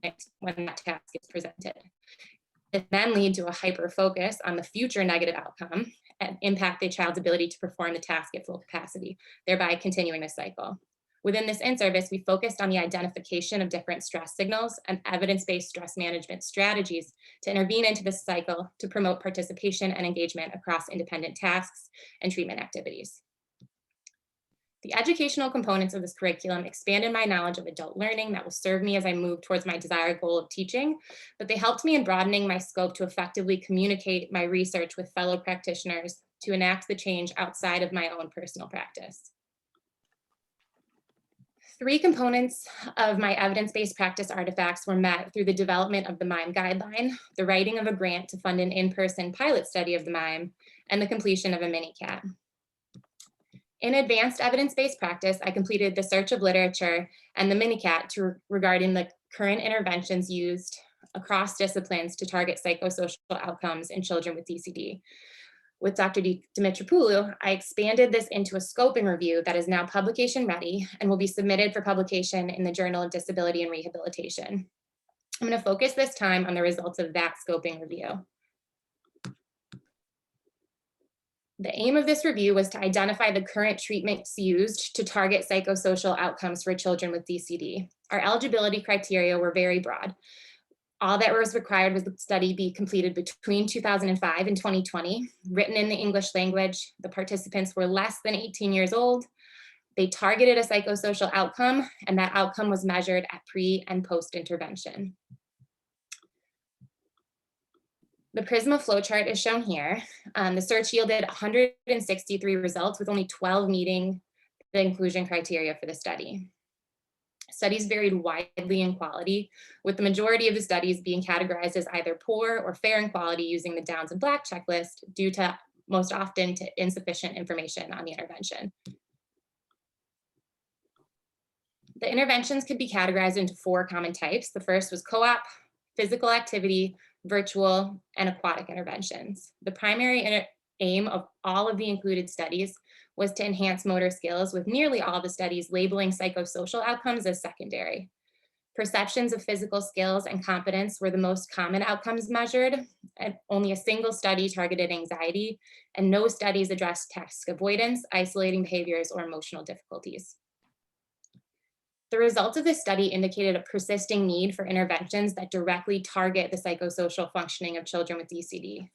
that task is presented. It then lead to a hyper focus on the future negative outcome and impact the child's ability to perform the task at full capacity, thereby continuing the cycle. Within this in-service, we focused on the identification of different stress signals and evidence-based stress management strategies to intervene into this cycle to promote participation and engagement across independent tasks and treatment activities. The educational components of this curriculum expanded my knowledge of adult learning that will serve me as I move towards my desired goal of teaching, but they helped me in broadening my scope to effectively communicate my research with fellow practitioners to enact the change outside of my own personal practice. 3 components of my evidence-based practice artifacts were met through the development of the MIME guideline, the writing of a grant to fund an in-person pilot study of the MIME, and the completion of a mini-CAT. In advanced evidence-based practice, I completed the search of literature and the mini-CAT regarding the current interventions used across disciplines to target psychosocial outcomes in children with DCD. With Dr. Dimitropoulou, I expanded this into a scoping review that is now publication ready and will be submitted for publication in the Journal of Disability and Rehabilitation. I'm going to focus this time on the results of that scoping review. The aim of this review was to identify the current treatments used to target psychosocial outcomes for children with DCD. Our eligibility criteria were very broad. All that was required was the study be completed between 2005 and 2020, written in the English language. The participants were less than 18 years old. They targeted a psychosocial outcome, and that outcome was measured at pre and post intervention. The PRISMA flowchart is shown here. The search yielded 163 results, with only 12 meeting the inclusion criteria for the study. Studies varied widely in quality, with the majority of the studies being categorized as either poor or fair in quality using the Downs and Black checklist due to most often to insufficient information on the intervention. The interventions could be categorized into 4 common types. The first was co-op, physical activity, virtual, and aquatic interventions. The primary aim of all of the included studies was to enhance motor skills, with nearly all the studies labeling psychosocial outcomes as secondary. Perceptions of physical skills and competence were the most common outcomes measured, and only a single study targeted anxiety, and no studies addressed task avoidance, isolating behaviors, or emotional difficulties. The results of this study indicated a persisting need for interventions that directly target the psychosocial functioning of children with DCD.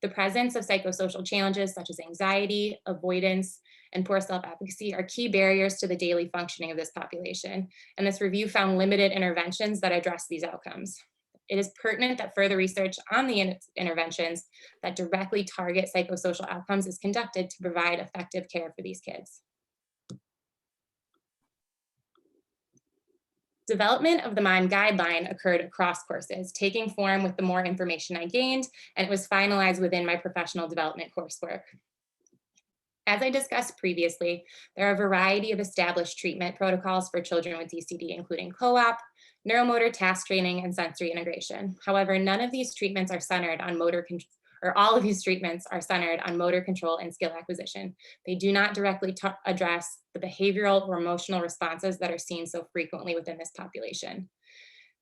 The presence of psychosocial challenges such as anxiety, avoidance, and poor self-efficacy are key barriers to the daily functioning of this population, and this review found limited interventions that address these outcomes. It is pertinent that further research on the interventions that directly target psychosocial outcomes is conducted to provide effective care for these kids. Development of the MIME guideline occurred across courses, taking form with the more information I gained, and it was finalized within my professional development coursework. As I discussed previously, there are a variety of established treatment protocols for children with DCD, including co-op, neuromotor task training, and sensory integration. However, none of these treatments are centered on motor control, or all of these treatments are centered on motor control and skill acquisition. They do not directly address the behavioral or emotional responses that are seen so frequently within this population.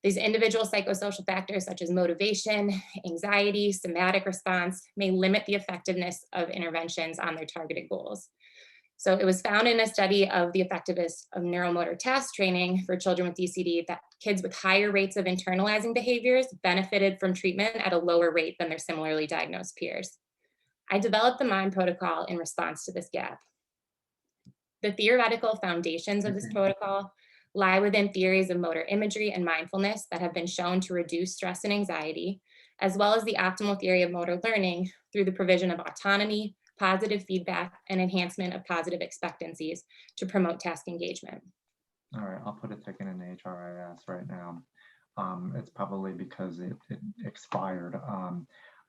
These individual psychosocial factors such as motivation, anxiety, somatic response may limit the effectiveness of interventions on their targeted goals. So it was found in a study of the effectiveness of neuromotor task training for children with DCD that kids with higher rates of internalizing behaviors benefited from treatment at a lower rate than their similarly diagnosed peers. I developed the MIME protocol in response to this gap. The theoretical foundations of this protocol lie within theories of motor imagery and mindfulness that have been shown to reduce stress and anxiety, as well as the optimal theory of motor learning through the provision of autonomy, positive feedback, and enhancement of positive expectancies to promote task engagement. All right, I'll put a ticket in the HRIS right now. It's probably because it expired.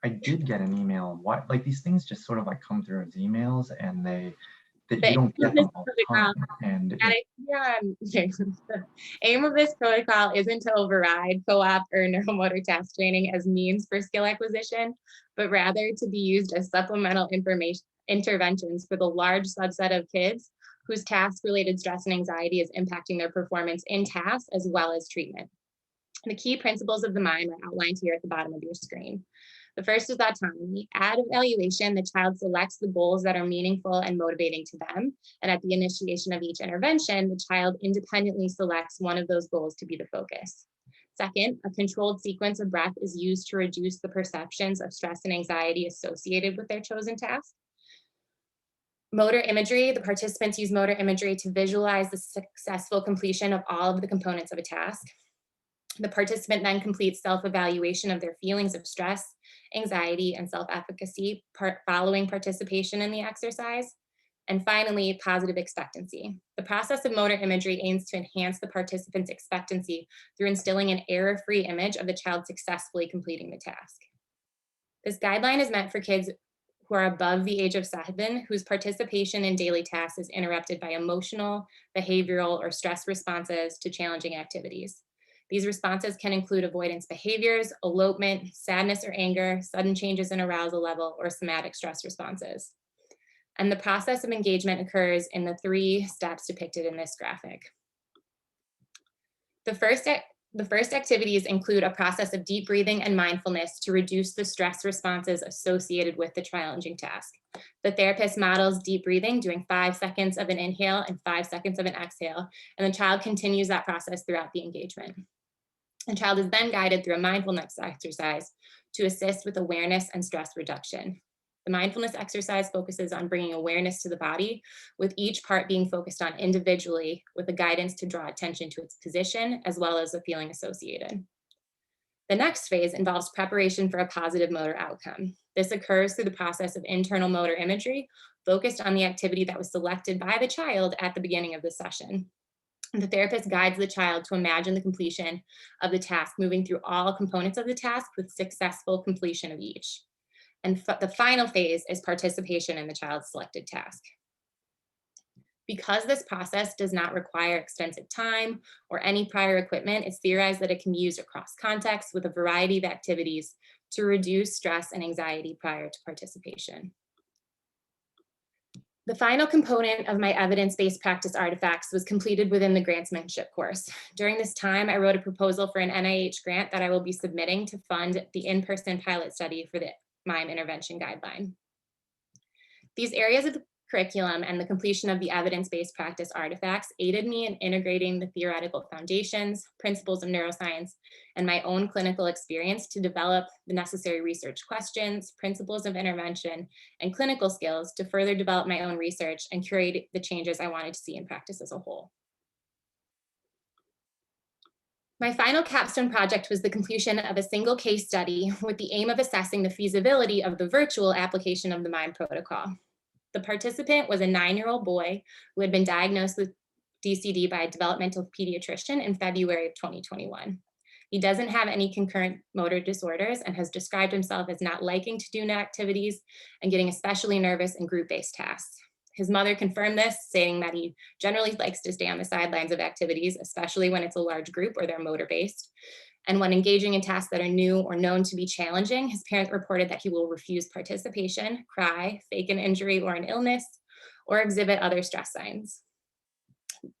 I did get an email. What, like, these things just sort of like come through as emails, and you don't get them all the time. And the aim of this protocol isn't to override co-op or neuromotor task training as means for skill acquisition, but rather to be used as supplemental interventions for the large subset of kids whose task-related stress and anxiety is impacting their performance in tasks as well as treatment. The key principles of the MIME are outlined here at the bottom of your screen. The first is autonomy. At evaluation, the child selects the goals that are meaningful and motivating to them. And at the initiation of each intervention, the child independently selects one of those goals to be the focus. Second, a controlled sequence of breath is used to reduce the perceptions of stress and anxiety associated with their chosen task. Motor imagery, the participants use motor imagery to visualize the successful completion of all of the components of a task. The participant then completes self-evaluation of their feelings of stress, anxiety, and self-efficacy following participation in the exercise. And finally, positive expectancy. The process of motor imagery aims to enhance the participant's expectancy through instilling an error-free image of the child successfully completing the task. This guideline is meant for kids who are above the age of 7, whose participation in daily tasks is interrupted by emotional, behavioral, or stress responses to challenging activities. These responses can include avoidance behaviors, elopement, sadness or anger, sudden changes in arousal level, or somatic stress responses. And the process of engagement occurs in the 3 steps depicted in this graphic. The first activities include a process of deep breathing and mindfulness to reduce the stress responses associated with the challenging task. The therapist models deep breathing, doing 5 seconds of an inhale and 5 seconds of an exhale, and the child continues that process throughout the engagement. The child is then guided through a mindfulness exercise to assist with awareness and stress reduction. The mindfulness exercise focuses on bringing awareness to the body, with each part being focused on individually, with the guidance to draw attention to its position as well as the feeling associated. The next phase involves preparation for a positive motor outcome. This occurs through the process of internal motor imagery, focused on the activity that was selected by the child at the beginning of the session. The therapist guides the child to imagine the completion of the task, moving through all components of the task with successful completion of each. And the final phase is participation in the child's selected task. Because this process does not require extensive time or any prior equipment, it's theorized that it can be used across contexts with a variety of activities to reduce stress and anxiety prior to participation. The final component of my evidence-based practice artifacts was completed within the grantsmanship course. During this time, I wrote a proposal for an NIH grant that I will be submitting to fund the in-person pilot study for the MIME intervention guideline. These areas of the curriculum and the completion of the evidence-based practice artifacts aided me in integrating the theoretical foundations, principles of neuroscience, and my own clinical experience to develop the necessary research questions, principles of intervention, and clinical skills to further develop my own research and curate the changes I wanted to see in practice as a whole. My final capstone project was the completion of a single case study with the aim of assessing the feasibility of the virtual application of the MIME protocol. The participant was a 9-year-old boy who had been diagnosed with DCD by a developmental pediatrician in February of 2021. He doesn't have any concurrent motor disorders and has described himself as not liking to do activities and getting especially nervous in group-based tasks. His mother confirmed this, saying that he generally likes to stay on the sidelines of activities, especially when it's a large group or they're motor-based. And when engaging in tasks that are new or known to be challenging, his parents reported that he will refuse participation, cry, fake an injury or an illness, or exhibit other stress signs.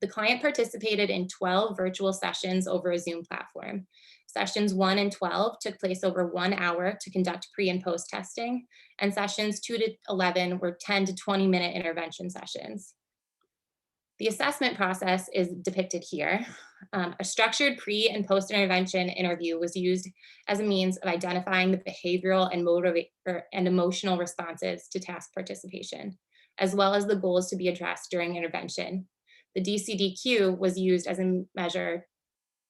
The client participated in 12 virtual sessions over a Zoom platform. Sessions 1 and 12 took place over 1 hour to conduct pre and post testing, and sessions 2 to 11 were 10 to 20-minute intervention sessions. The assessment process is depicted here. A structured pre and post intervention interview was used as a means of identifying the behavioral and emotional responses to task participation, as well as the goals to be addressed during intervention. The DCDQ was used as a measure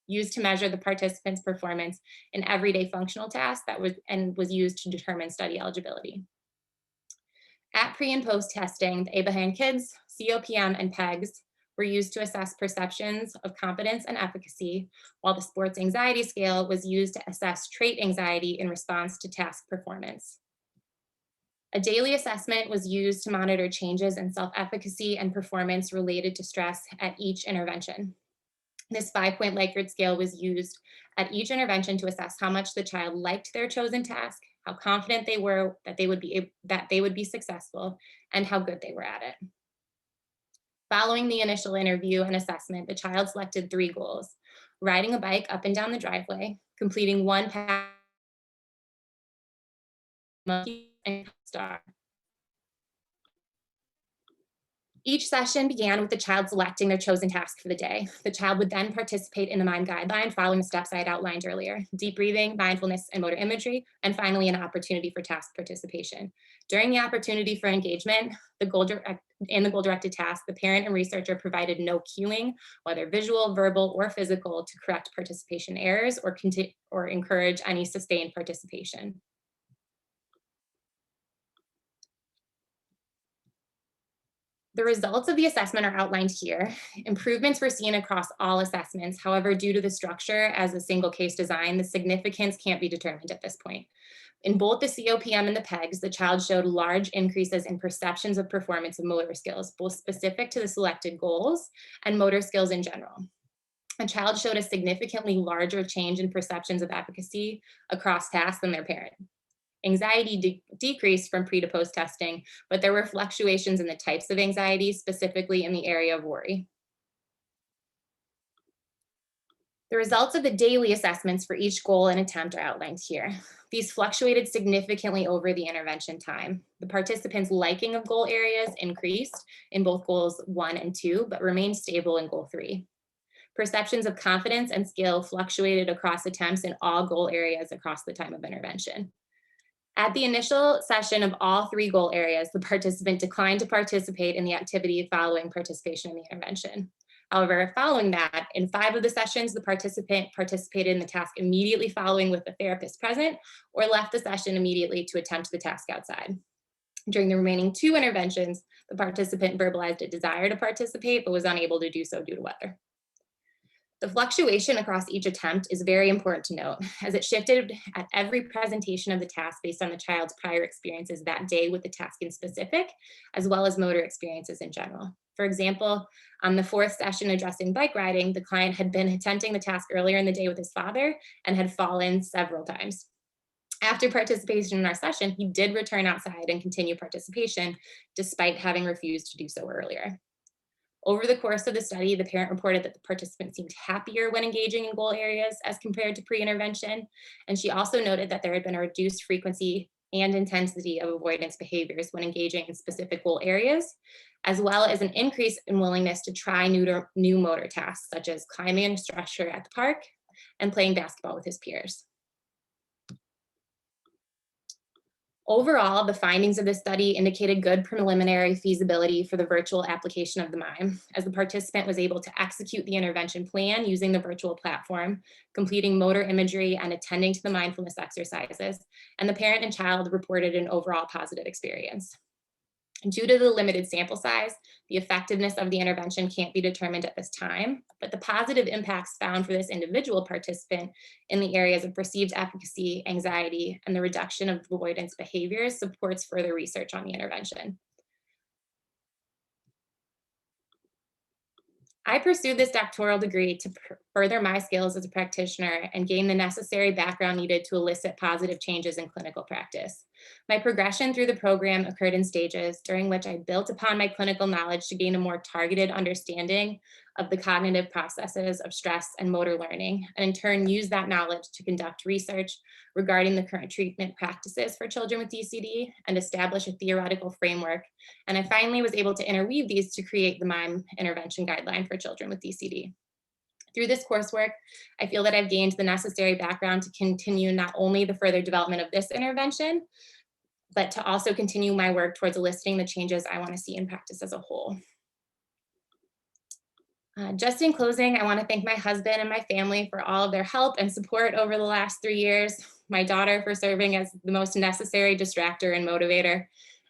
to measure the participants' performance in everyday functional tasks was used to determine study eligibility. At pre and post testing, the ABAHAN kids, COPM, and PEGs were used to assess perceptions of competence and efficacy, while the sports anxiety scale was used to assess trait anxiety in response to task performance. A daily assessment was used to monitor changes in self-efficacy and performance related to stress at each intervention. This 5-point Likert scale was used at each intervention to assess how much the child liked their chosen task, how confident they were that they would be successful, and how good they were at it. Following the initial interview and assessment, the child selected 3 goals: riding a bike up and down the driveway, completing 1 pass, and star. Each session began with the child selecting their chosen task for the day. The child would then participate in the MIME guideline following the steps I had outlined earlier: deep breathing, mindfulness, and motor imagery, and finally an opportunity for task participation. During the opportunity for engagement, the goal in the goal-directed task, the parent and researcher provided no cueing, whether visual, verbal, or physical, to correct participation errors or encourage any sustained participation. The results of the assessment are outlined here. Improvements were seen across all assessments. However, due to the structure as a single case design, the significance can't be determined at this point. In both the COPM and the PEGs, the child showed large increases in perceptions of performance of motor skills, both specific to the selected goals and motor skills in general. A child showed a significantly larger change in perceptions of efficacy across tasks than their parent. Anxiety decreased from pre to post testing, but there were fluctuations in the types of anxiety, specifically in the area of worry. The results of the daily assessments for each goal and attempt are outlined here. These fluctuated significantly over the intervention time. The participants' liking of goal areas increased in both goals 1 and 2, but remained stable in goal 3. Perceptions of confidence and skill fluctuated across attempts in all goal areas across the time of intervention. At the initial session of all 3 goal areas, the participant declined to participate in the activity following participation in the intervention. However, following that, in 5 of the sessions, the participant participated in the task immediately following with the therapist present, or left the session immediately to attempt the task outside. During the remaining 2 interventions, the participant verbalized a desire to participate, but was unable to do so due to weather. The fluctuation across each attempt is very important to note, as it shifted at every presentation of the task based on the child's prior experiences that day with the task in specific, as well as motor experiences in general. For example, on the 4th session addressing bike riding, the client had been attempting the task earlier in the day with his father and had fallen several times. After participation in our session, he did return outside and continue participation, despite having refused to do so earlier. Over the course of the study, the parent reported that the participant seemed happier when engaging in goal areas as compared to pre-intervention. And she also noted that there had been a reduced frequency and intensity of avoidance behaviors when engaging in specific goal areas, as well as an increase in willingness to try new motor tasks, such as climbing a structure at the park and playing basketball with his peers. Overall, the findings of this study indicated good preliminary feasibility for the virtual application of the MIME, as the participant was able to execute the intervention plan using the virtual platform, completing motor imagery and attending to the mindfulness exercises, and the parent and child reported an overall positive experience. Due to the limited sample size, the effectiveness of the intervention can't be determined at this time, but the positive impacts found for this individual participant in the areas of perceived efficacy, anxiety, and the reduction of avoidance behaviors supports further research on the intervention. I pursued this doctoral degree to further my skills as a practitioner and gain the necessary background needed to elicit positive changes in clinical practice. My progression through the program occurred in stages, during which I built upon my clinical knowledge to gain a more targeted understanding of the cognitive processes of stress and motor learning, and in turn use that knowledge to conduct research regarding the current treatment practices for children with DCD and establish a theoretical framework. And I finally was able to interweave these to create the MIME intervention guideline for children with DCD. Through this coursework, I feel that I've gained the necessary background to continue not only the further development of this intervention, but to also continue my work towards eliciting the changes I want to see in practice as a whole. Just in closing, I want to thank my husband and my family for all of their help and support over the last 3 years, my daughter for serving as the most necessary distractor and motivator,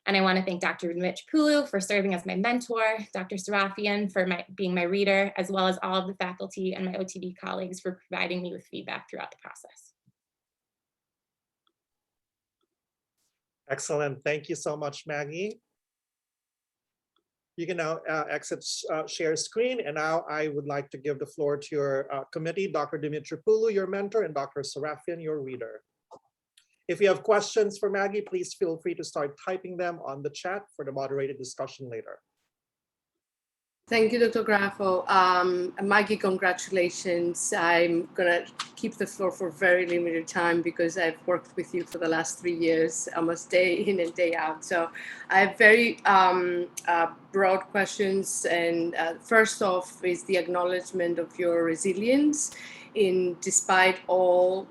and I want to thank Dr. Dumas for serving as my mentor, Dr. Sarafian for being my reader, as well as all of the faculty and my OTD colleagues for providing me with feedback throughout the process. Excellent. Thank you so much, Maggie. You can now exit share screen. And now I would like to give the floor to your committee, Dr. Dimitripoulou, your mentor, and Dr. Sarafian, your reader. If you have questions for Maggie, please feel free to start typing them on the chat for the moderated discussion later. Thank you, Dr. Grafo. Maggie, congratulations. I'm gonna keep the floor for very limited time because I've worked with you for the last 3 years, almost day in and day out. So I have very broad questions. And first off is the acknowledgement of your resilience despite all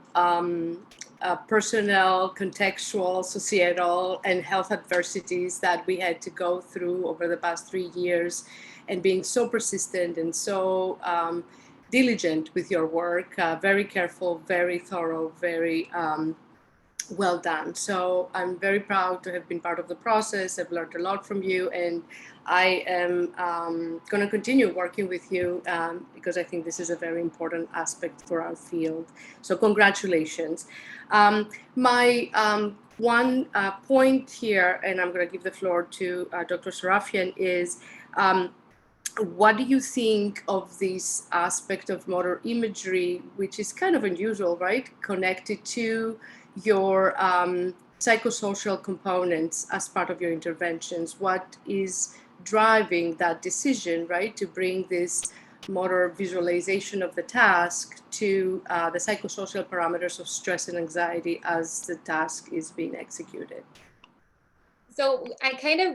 personal, contextual, societal, and health adversities that we had to go through over the past 3 years, and being so persistent and so diligent with your work, very careful, very thorough, very well done. So I'm very proud to have been part of the process. I've learned a lot from you, and I am going to continue working with you because I think this is a very important aspect for our field. So congratulations. My one point here, and I'm going to give the floor to Dr. Sarafian, is what do you think of this aspect of motor imagery, which is kind of unusual, right? Connected to your psychosocial components as part of your interventions. What is driving that decision, right, to bring this motor visualization of the task to the psychosocial parameters of stress and anxiety as the task is being executed? So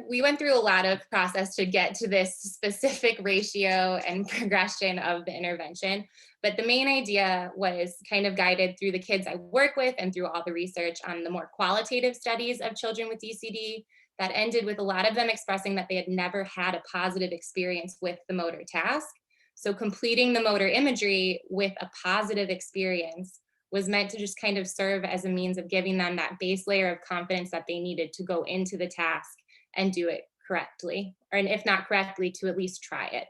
we went through a lot of process to get to this specific ratio and progression of the intervention. But the main idea was kind of guided through the kids I work with and through all the research on the more qualitative studies of children with DCD that ended with a lot of them expressing that they had never had a positive experience with the motor task. So completing the motor imagery with a positive experience was meant to just kind of serve as a means of giving them that base layer of confidence that they needed to go into the task and do it correctly, or if not correctly, to at least try it.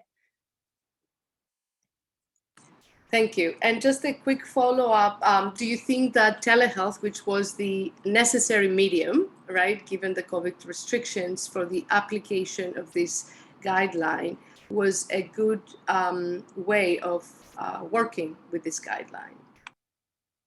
Thank you. And just a quick follow-up, do you think that telehealth, which was the necessary medium, right, given the COVID restrictions for the application of this guideline, was a good way of working with this guideline?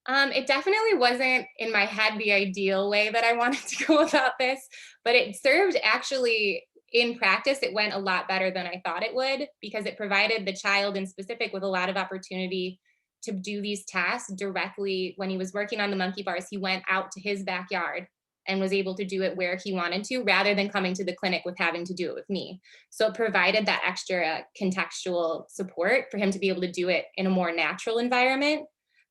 It definitely wasn't in my head the ideal way that I wanted to go about this, but it served actually in practice. It went a lot better than I thought it would, because it provided the child in specific with a lot of opportunity to do these tasks directly. When he was working on the monkey bars, he went out to his backyard and was able to do it where he wanted to, rather than coming to the clinic with having to do it with me. So it provided that extra contextual support for him to be able to do it in a more natural environment.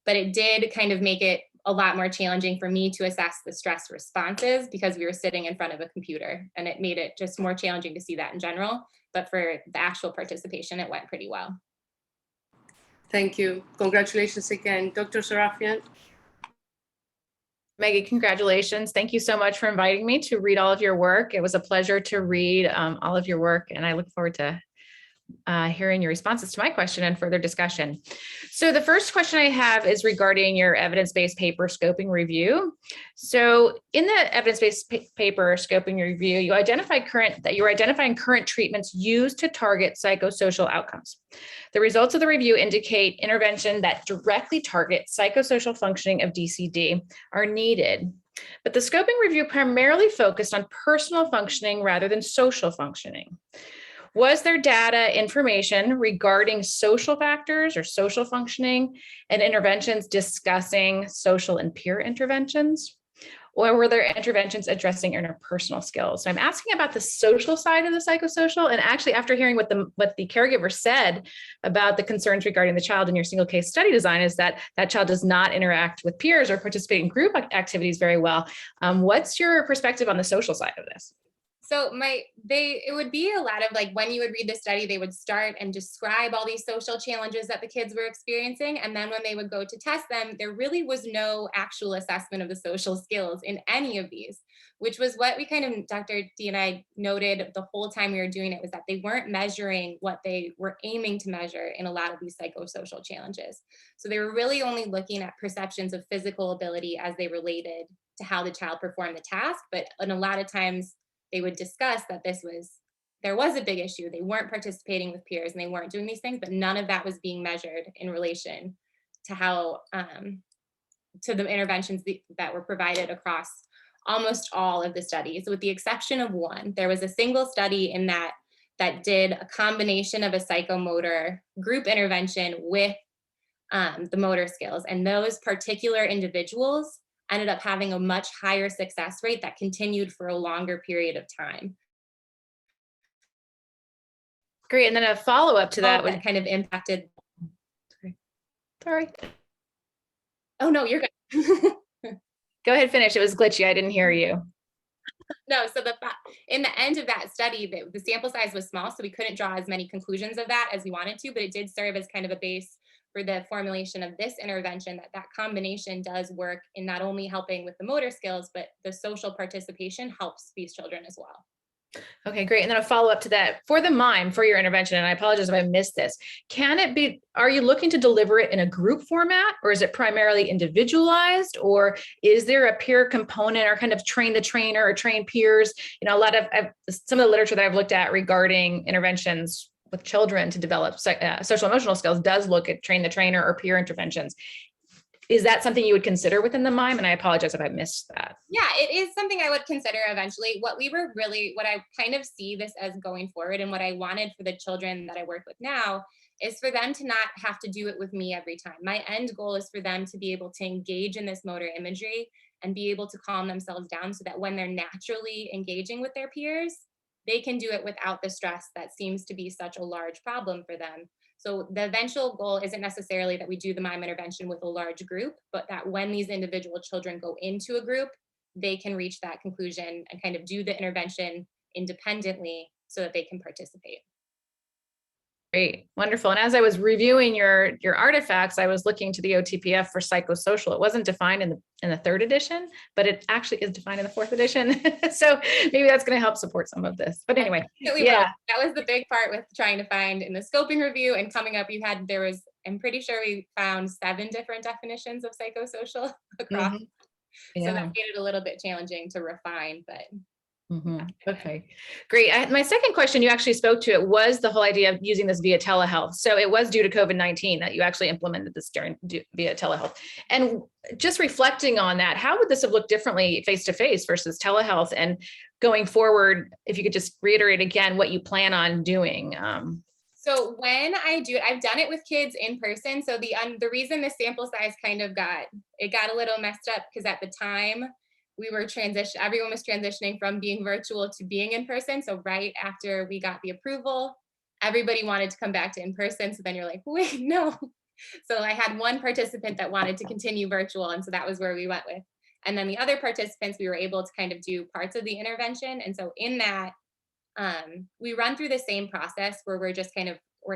But it did kind of make it a lot more challenging for me to assess the stress responses because we were sitting in front of a computer, and it made it just more challenging to see that in general. But for the actual participation, it went pretty well. Thank you. Congratulations again. Dr. Sarafian. Maggie, congratulations. Thank you so much for inviting me to read all of your work. It was a pleasure to read all of your work, and I look forward to hearing your responses to my question and further discussion. So the first question I have is regarding your evidence-based paper scoping review. So in the evidence-based paper scoping review, you identify that you're identifying current treatments used to target psychosocial outcomes. The results of the review indicate intervention that directly target psychosocial functioning of DCD are needed. But the scoping review primarily focused on personal functioning rather than social functioning. Was there data information regarding social factors or social functioning and interventions discussing social and peer interventions? Or were there interventions addressing interpersonal skills? So I'm asking about the social side of the psychosocial, and actually after hearing what the caregiver said about the concerns regarding the child in your single case study design is that that child does not interact with peers or participate in group activities very well. What's your perspective on the social side of this? So it would be a lot of like, when you would read the study, they would start and describe all these social challenges that the kids were experiencing. And then when they would go to test them, there really was no actual assessment of the social skills in any of these, which was what we kind of, Dr. D and I noted the whole time we were doing it, was that they weren't measuring what they were aiming to measure in a lot of these psychosocial challenges. So they were really only looking at perceptions of physical ability as they related to how the child performed the task. But in a lot of times, they would discuss that there was a big issue. They weren't participating with peers and they weren't doing these things, but none of that was being measured in relation to how, to the interventions that were provided across almost all of the studies, with the exception of one. There was a single study in that did a combination of a psychomotor group intervention with the motor skills. And those particular individuals ended up having a much higher success rate that continued for a longer period of time. Great, and then a follow-up to that would kind of impacted. Sorry. Oh no, you're good. Go ahead, finish. It was glitchy. I didn't hear you. No, so in the end of that study, the sample size was small, so we couldn't draw as many conclusions of that as we wanted to, but it did serve as kind of a base for the formulation of this intervention, that combination does work in not only helping with the motor skills, but the social participation helps these children as well. Okay, great. And then a follow up to that for the MIME, for your intervention, and I apologize if I missed this. Can it be, are you looking to deliver it in a group format, or is it primarily individualized, or is there a peer component, or kind of train the trainer or train peers? You know, a lot of some of the literature that I've looked at regarding interventions with children to develop social emotional skills does look at train the trainer or peer interventions. Is that something you would consider within the MIME? And I apologize if I missed that. Yeah, it is something I would consider eventually. What I kind of see this as going forward, and what I wanted for the children that I work with now, is for them to not have to do it with me every time. My end goal is for them to be able to engage in this motor imagery and be able to calm themselves down so that when they're naturally engaging with their peers, they can do it without the stress that seems to be such a large problem for them. So the eventual goal isn't necessarily that we do the MIME intervention with a large group, but that when these individual children go into a group, they can reach that conclusion and kind of do the intervention independently so that they can participate. Great, wonderful. And as I was reviewing your artifacts, I was looking to the OTPF for psychosocial. It wasn't defined in the 3rd edition, but it actually is defined in the 4th edition. So maybe that's going to help support some of this. But anyway, yeah, that was the big part with trying to find in the scoping review and coming up. I'm pretty sure we found 7 different definitions of psychosocial across. So that made it a little bit challenging to refine, but. Okay, great. My second question, you actually spoke to it, was the whole idea of using this via telehealth. So it was due to COVID-19 that you actually implemented this via telehealth. And just reflecting on that, how would this have looked differently face-to-face versus telehealth? And going forward, if you could just reiterate again what you plan on doing. So when I do it, I've done it with kids in person. So the reason the sample size kind of got a little messed up, because at the time, everyone was transitioning from being virtual to being in person. So right after we got the approval, everybody wanted to come back to in person. So then you're like, wait, no. So I had one participant that wanted to continue virtual. And so that was where we went with. And then the other participants, we were able to kind of do parts of the intervention. And so in that, we run through the same process where we're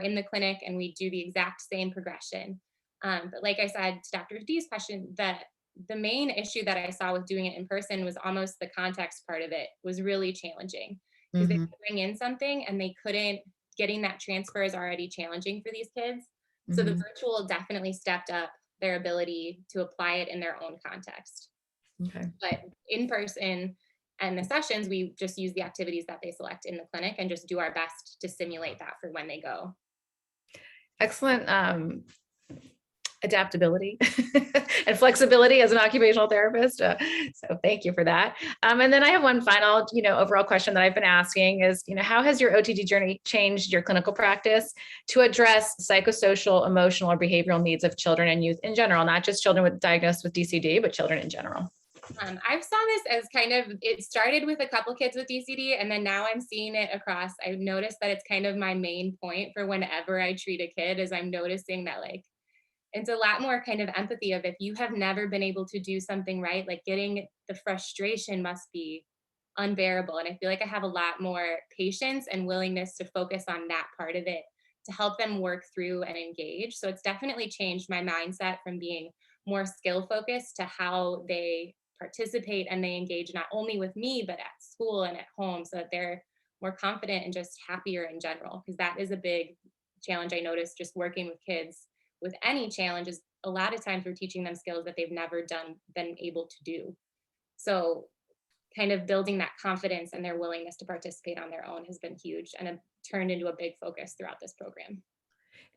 in the clinic and we do the exact same progression. But like I said to Dr. D's question, the main issue that I saw with doing it in person was almost the context part of it was really challenging, because they could bring in something and getting that transfer is already challenging for these kids. So the virtual definitely stepped up their ability to apply it in their own context. Okay. But in person and the sessions, we just use the activities that they select in the clinic and just do our best to simulate that for when they go. Excellent. Adaptability and flexibility as an occupational therapist. So thank you for that. And then I have one final, overall question that I've been asking is, how has your OTD journey changed your clinical practice to address psychosocial, emotional, or behavioral needs of children and youth in general, not just children diagnosed with DCD, but children in general? I've saw this as it started with a couple kids with DCD, and then now I'm seeing it across. I've noticed that it's kind of my main point for whenever I treat a kid, is I'm noticing that it's a lot more kind of empathy of if you have never been able to do something right, getting the frustration must be unbearable. And I feel like I have a lot more patience and willingness to focus on that part of it to help them work through and engage. So it's definitely changed my mindset from being more skill focused to how they participate and they engage not only with me, but at school and at home, so that they're more confident and just happier in general. Because that is a big challenge I noticed just working with kids with any challenges. A lot of times we're teaching them skills that they've never been able to do. So kind of building that confidence and their willingness to participate on their own has been huge and turned into a big focus throughout this program.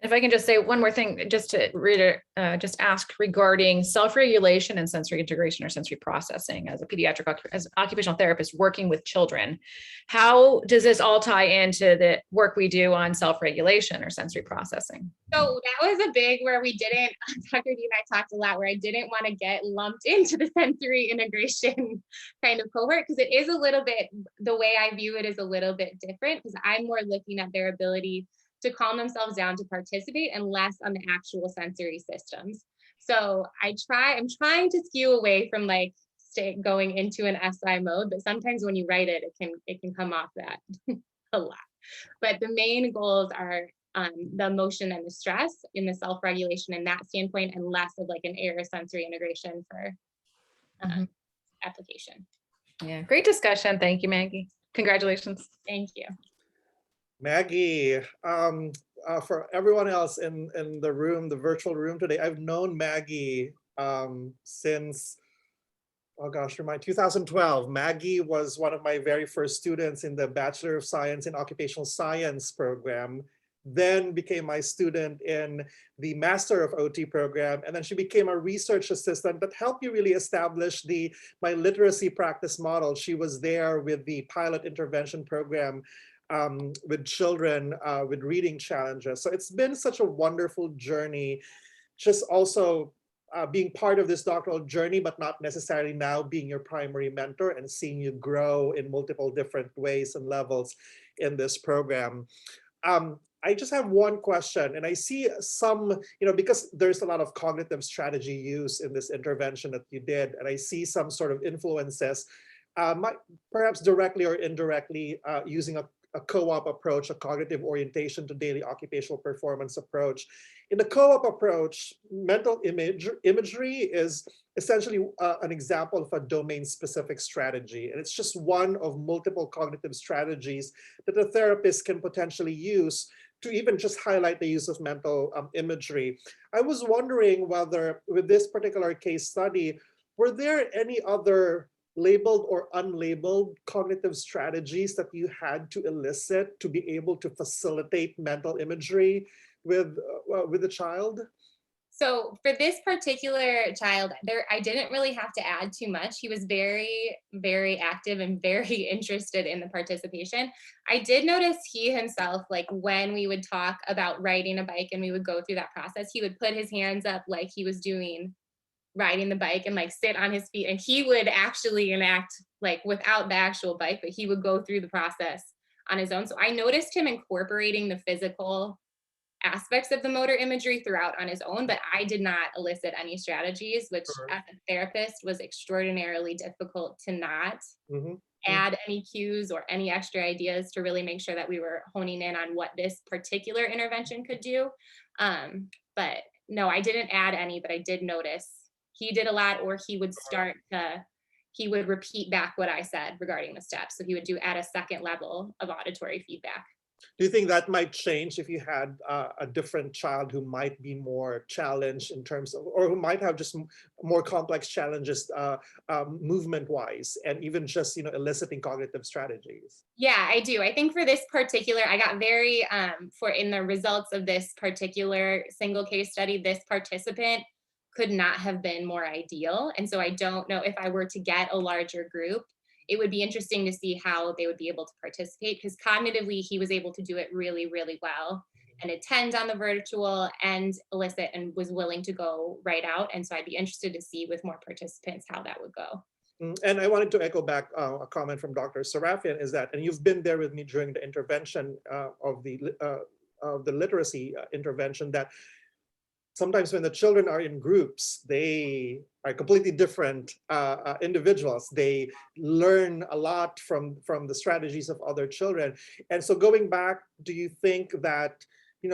If I can just say one more thing, just to just ask regarding self-regulation and sensory integration or sensory processing as a pediatric occupational therapist working with children, how does this all tie into the work we do on self-regulation or sensory processing? So that was a big where we didn't, Dr. D and I talked a lot, where I didn't want to get lumped into the sensory integration kind of cohort, because it is a little bit, the way I view it is a little bit different, because I'm more looking at their ability to calm themselves down to participate and less on the actual sensory systems. So I'm trying to skew away from going into an SI mode, but sometimes when you write it, it can come off that a lot. But the main goals are the emotion and the stress in the self-regulation in that standpoint, and less of like an air sensory integration for application. Yeah, great discussion. Thank you, Maggie. Congratulations. Thank you. Maggie, for everyone else in the room, the virtual room today, I've known Maggie since, oh gosh, remind 2012. Maggie was one of my very first students in the Bachelor of Science in Occupational Science program, then became my student in the Master of OT program, and then she became a research assistant that helped me really establish my literacy practice model. She was there with the pilot intervention program with children with reading challenges. So it's been such a wonderful journey, just also being part of this doctoral journey, but not necessarily now being your primary mentor and seeing you grow in multiple different ways and levels in this program. I just have one question, and I see some, because there's a lot of cognitive strategy use in this intervention that you did, and I see some sort of influences, perhaps directly or indirectly, using a co-op approach, a cognitive orientation to daily occupational performance approach. In the co-op approach, mental imagery is essentially an example of a domain-specific strategy. And it's just one of multiple cognitive strategies that a therapist can potentially use to even just highlight the use of mental imagery. I was wondering whether, with this particular case study, were there any other labeled or unlabeled cognitive strategies that you had to elicit to be able to facilitate mental imagery with the child? So for this particular child, I didn't really have to add too much. He was very, very active and very interested in the participation. I did notice he himself, like when we would talk about riding a bike and we would go through that process, he would put his hands up like he was doing riding the bike and like sit on his feet, and he would actually enact like without the actual bike, but he would go through the process on his own. So I noticed him incorporating the physical aspects of the motor imagery throughout on his own, but I did not elicit any strategies, which as a therapist was extraordinarily difficult to not add any cues or any extra ideas to really make sure that we were honing in on what this particular intervention could do. But no, I didn't add any, but I did notice he did a lot, or he would he would repeat back what I said regarding the steps. So he would add a second level of auditory feedback. Do you think that might change if you had a different child who might be more challenged in terms of, or who might have just more complex challenges movement-wise, and even just eliciting cognitive strategies? Yeah, I do. I think for this particular, I got very, in the results of this particular single case study, this participant could not have been more ideal. And so I don't know if I were to get a larger group, it would be interesting to see how they would be able to participate, because cognitively he was able to do it really, really well and attend on the virtual and elicit, and was willing to go right out. And so I'd be interested to see with more participants how that would go. And I wanted to echo back a comment from Dr. Sarafian, is that, and you've been there with me during the intervention of the literacy intervention, that sometimes when the children are in groups, they are completely different individuals. They learn a lot from the strategies of other children. And so going back, do you think that,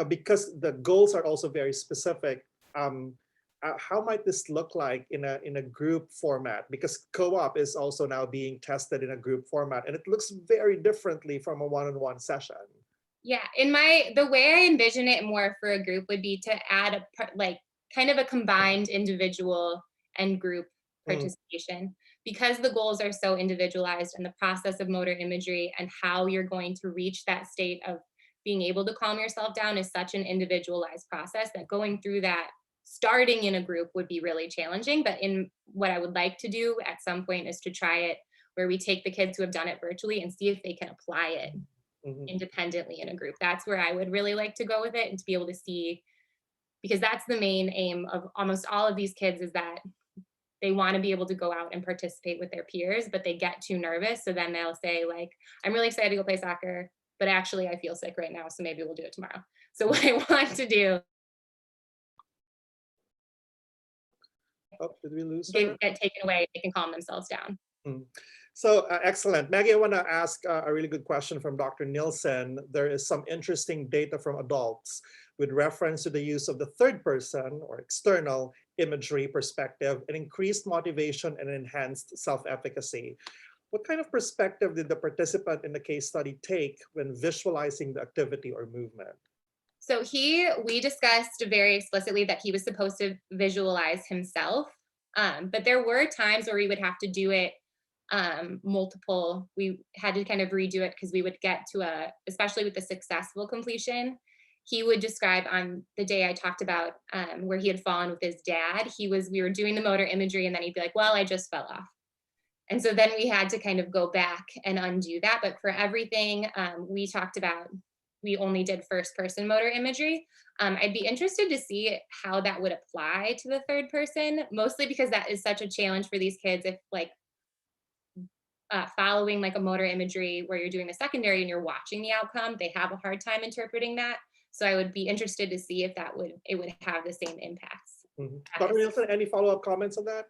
because the goals are also very specific, how might this look like in a group format? Because co-op is also now being tested in a group format, and it looks very differently from a one-on-one session. Yeah, the way I envision it more for a group would be to add kind of a combined individual and group participation, because the goals are so individualized, and the process of motor imagery and how you're going to reach that state of being able to calm yourself down is such an individualized process that going through that, starting in a group, would be really challenging. But in what I would like to do at some point is to try it where we take the kids who have done it virtually and see if they can apply it independently in a group. That's where I would really like to go with it, and to be able to see, because that's the main aim of almost all of these kids, is that they want to be able to go out and participate with their peers, but they get too nervous. So then they'll say like, I'm really excited to go play soccer, but actually I feel sick right now, so maybe we'll do it tomorrow. So what I want to do Oh, did we lose her? get taken away, they can calm themselves down. So excellent. Maggie, I want to ask a really good question from Dr. Nielsen. There is some interesting data from adults with reference to the use of the third person or external imagery perspective and increased motivation and enhanced self-efficacy. What kind of perspective did the participant in the case study take when visualizing the activity or movement? So we discussed very explicitly that he was supposed to visualize himself, but there were times where we would have to do it we had to kind of redo it because we would get to especially with the successful completion, he would describe on the day I talked about where he had fallen with his dad, we were doing the motor imagery and then he'd be like, well, I just fell off. And so then we had to kind of go back and undo that. But for everything we talked about, we only did first person motor imagery. I'd be interested to see how that would apply to the third person, mostly because that is such a challenge for these kids if like following like a motor imagery where you're doing the secondary and you're watching the outcome, they have a hard time interpreting that. So I would be interested to see if it would have the same impacts. Dr. Nielsen, any follow-up comments on that?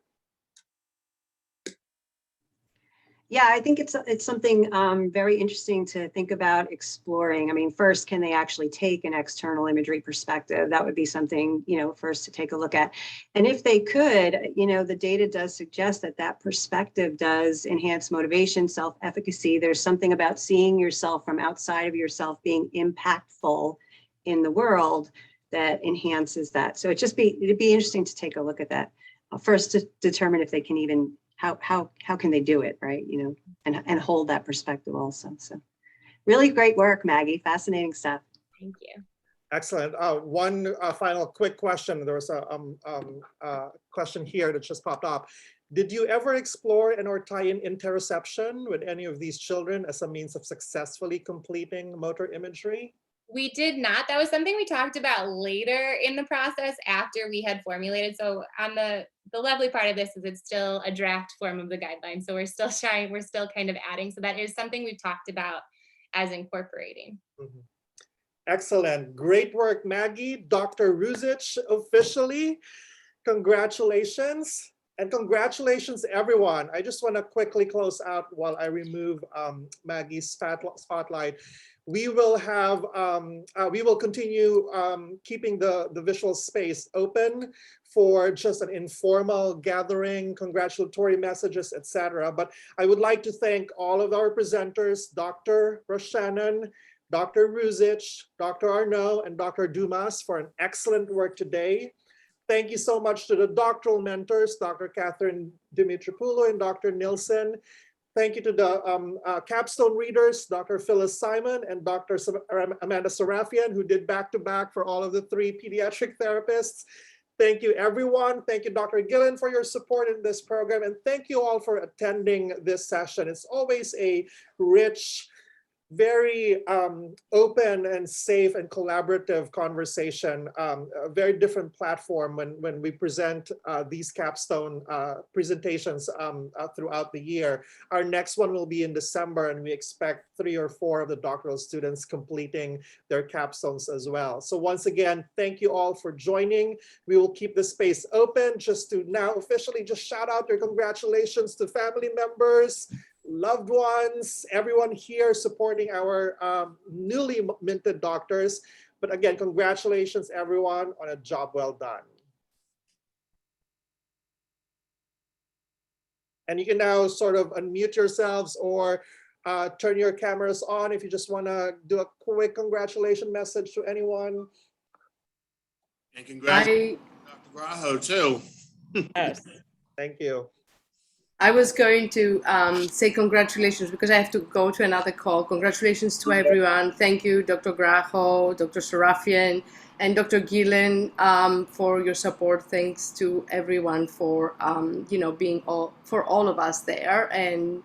Yeah, I think it's something very interesting to think about exploring. I mean, first, can they actually take an external imagery perspective? That would be something, first to take a look at. And if they could, the data does suggest that perspective does enhance motivation, self-efficacy. There's something about seeing yourself from outside of yourself being impactful in the world that enhances that. So it'd be interesting to take a look at that. First, to determine if they can even how can they do it, right? And hold that perspective also. So really great work, Maggie. Fascinating stuff. Thank you. Excellent. One final quick question. There was a question here that just popped up. Did you ever explore or tie in interoception with any of these children as a means of successfully completing motor imagery? We did not. That was something we talked about later in the process after we had formulated. So on the lovely part of this is it's still a draft form of the guidelines. So we're still kind of adding. So that is something we've talked about as incorporating. Excellent. Great work, Maggie. Dr. Rusich, officially, congratulations. And congratulations, everyone. I just want to quickly close out while I remove Maggie's spotlight. We will continue keeping the visual space open for just an informal gathering, congratulatory messages, etc. But I would like to thank all of our presenters, Dr. Rashannen, Dr. Rusich, Dr. Arneau, and Dr. Dumas for an excellent work today. Thank you so much to the doctoral mentors, Dr. Catherine Dimitropoulou and Dr. Nielsen. Thank you to the Capstone readers, Dr. Phyllis Simon and Dr. Amanda Serafian, who did back-to-back for all of the 3 pediatric therapists. Thank you, everyone. Thank you, Dr. Gillen, for your support in this program. And thank you all for attending this session. It's always a rich, very open and safe and collaborative conversation, a very different platform when we present these capstone presentations throughout the year. Our next one will be in December, and we expect 3 or 4 of the doctoral students completing their capstones as well. So once again, thank you all for joining. We will keep the space open. Just to now officially just shout out your congratulations to family members, loved ones, everyone here supporting our newly minted doctors. But again, congratulations everyone on a job well done. And you can now sort of unmute yourselves or turn your cameras on if you just want to do a quick congratulation message to anyone. And congratulations, Dr. Graho, too. Yes. Thank you. I was going to say congratulations because I have to go to another call. Congratulations to everyone. Thank you, Dr. Graho, Dr. Serafian, and Dr. Gillen for your support. Thanks to everyone for being for all of us there and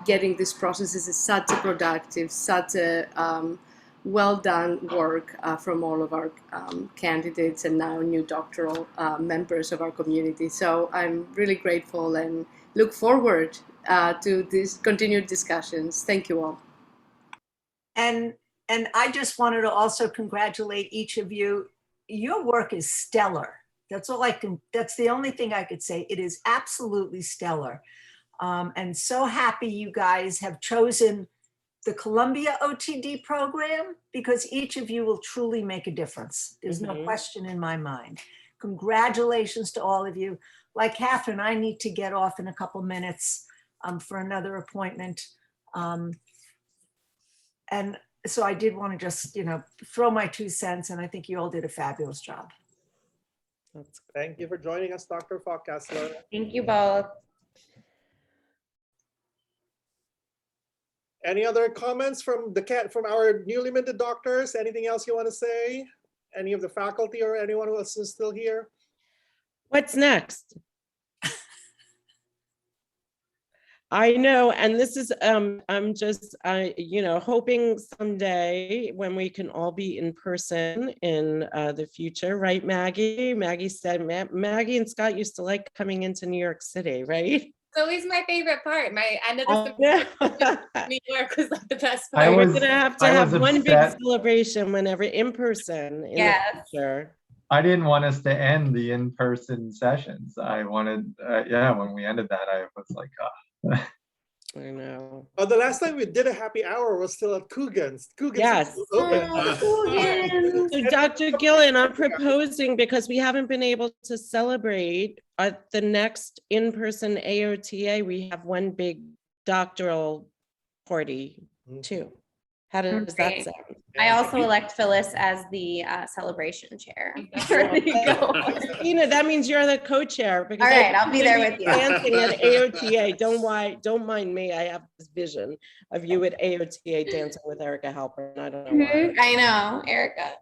getting this process. This is such a productive, such a well done work from all of our candidates and now new doctoral members of our community. So I'm really grateful and look forward to these continued discussions. Thank you all. And I just wanted to also congratulate each of you. Your work is stellar. That's all I can, that's the only thing I could say. It is absolutely stellar. And so happy you guys have chosen the Columbia OTD program, because each of you will truly make a difference. There's no question in my mind. Congratulations to all of you. Like Catherine, I need to get off in a couple minutes for another appointment. And so I did want to just, throw my 2 cents, and I think you all did a fabulous job. Thank you for joining us, Dr. Falk-Kessler. Thank you both. Any other comments from our newly minted doctors? Anything else you want to say? Any of the faculty or anyone who else is still here? What's next? I know, and this is, I'm just, hoping someday when we can all be in person in the future, right, Maggie? Maggie said, Maggie and Scott used to like coming into New York City, right? It's always my favorite part. My end of the semester New York was like the best part. We're gonna have to have one big celebration whenever in person in the future. I didn't want us to end the in-person sessions. I wanted, when we ended that, I was like, I know. Oh, the last time we did a happy hour was still at Coogan's. Yes. So Dr. Gillen, I'm proposing, because we haven't been able to celebrate at the next in-person AOTA, we have one big doctoral party too. How does that sound? I also elect Phyllis as the celebration chair. There you go. Christina, that means you're the co-chair. All right, I'll be there with you. Dancing at AOTA. Don't mind me. I have this vision of you at AOTA dancing with Erica Halpern. I don't know why. I know, Erica.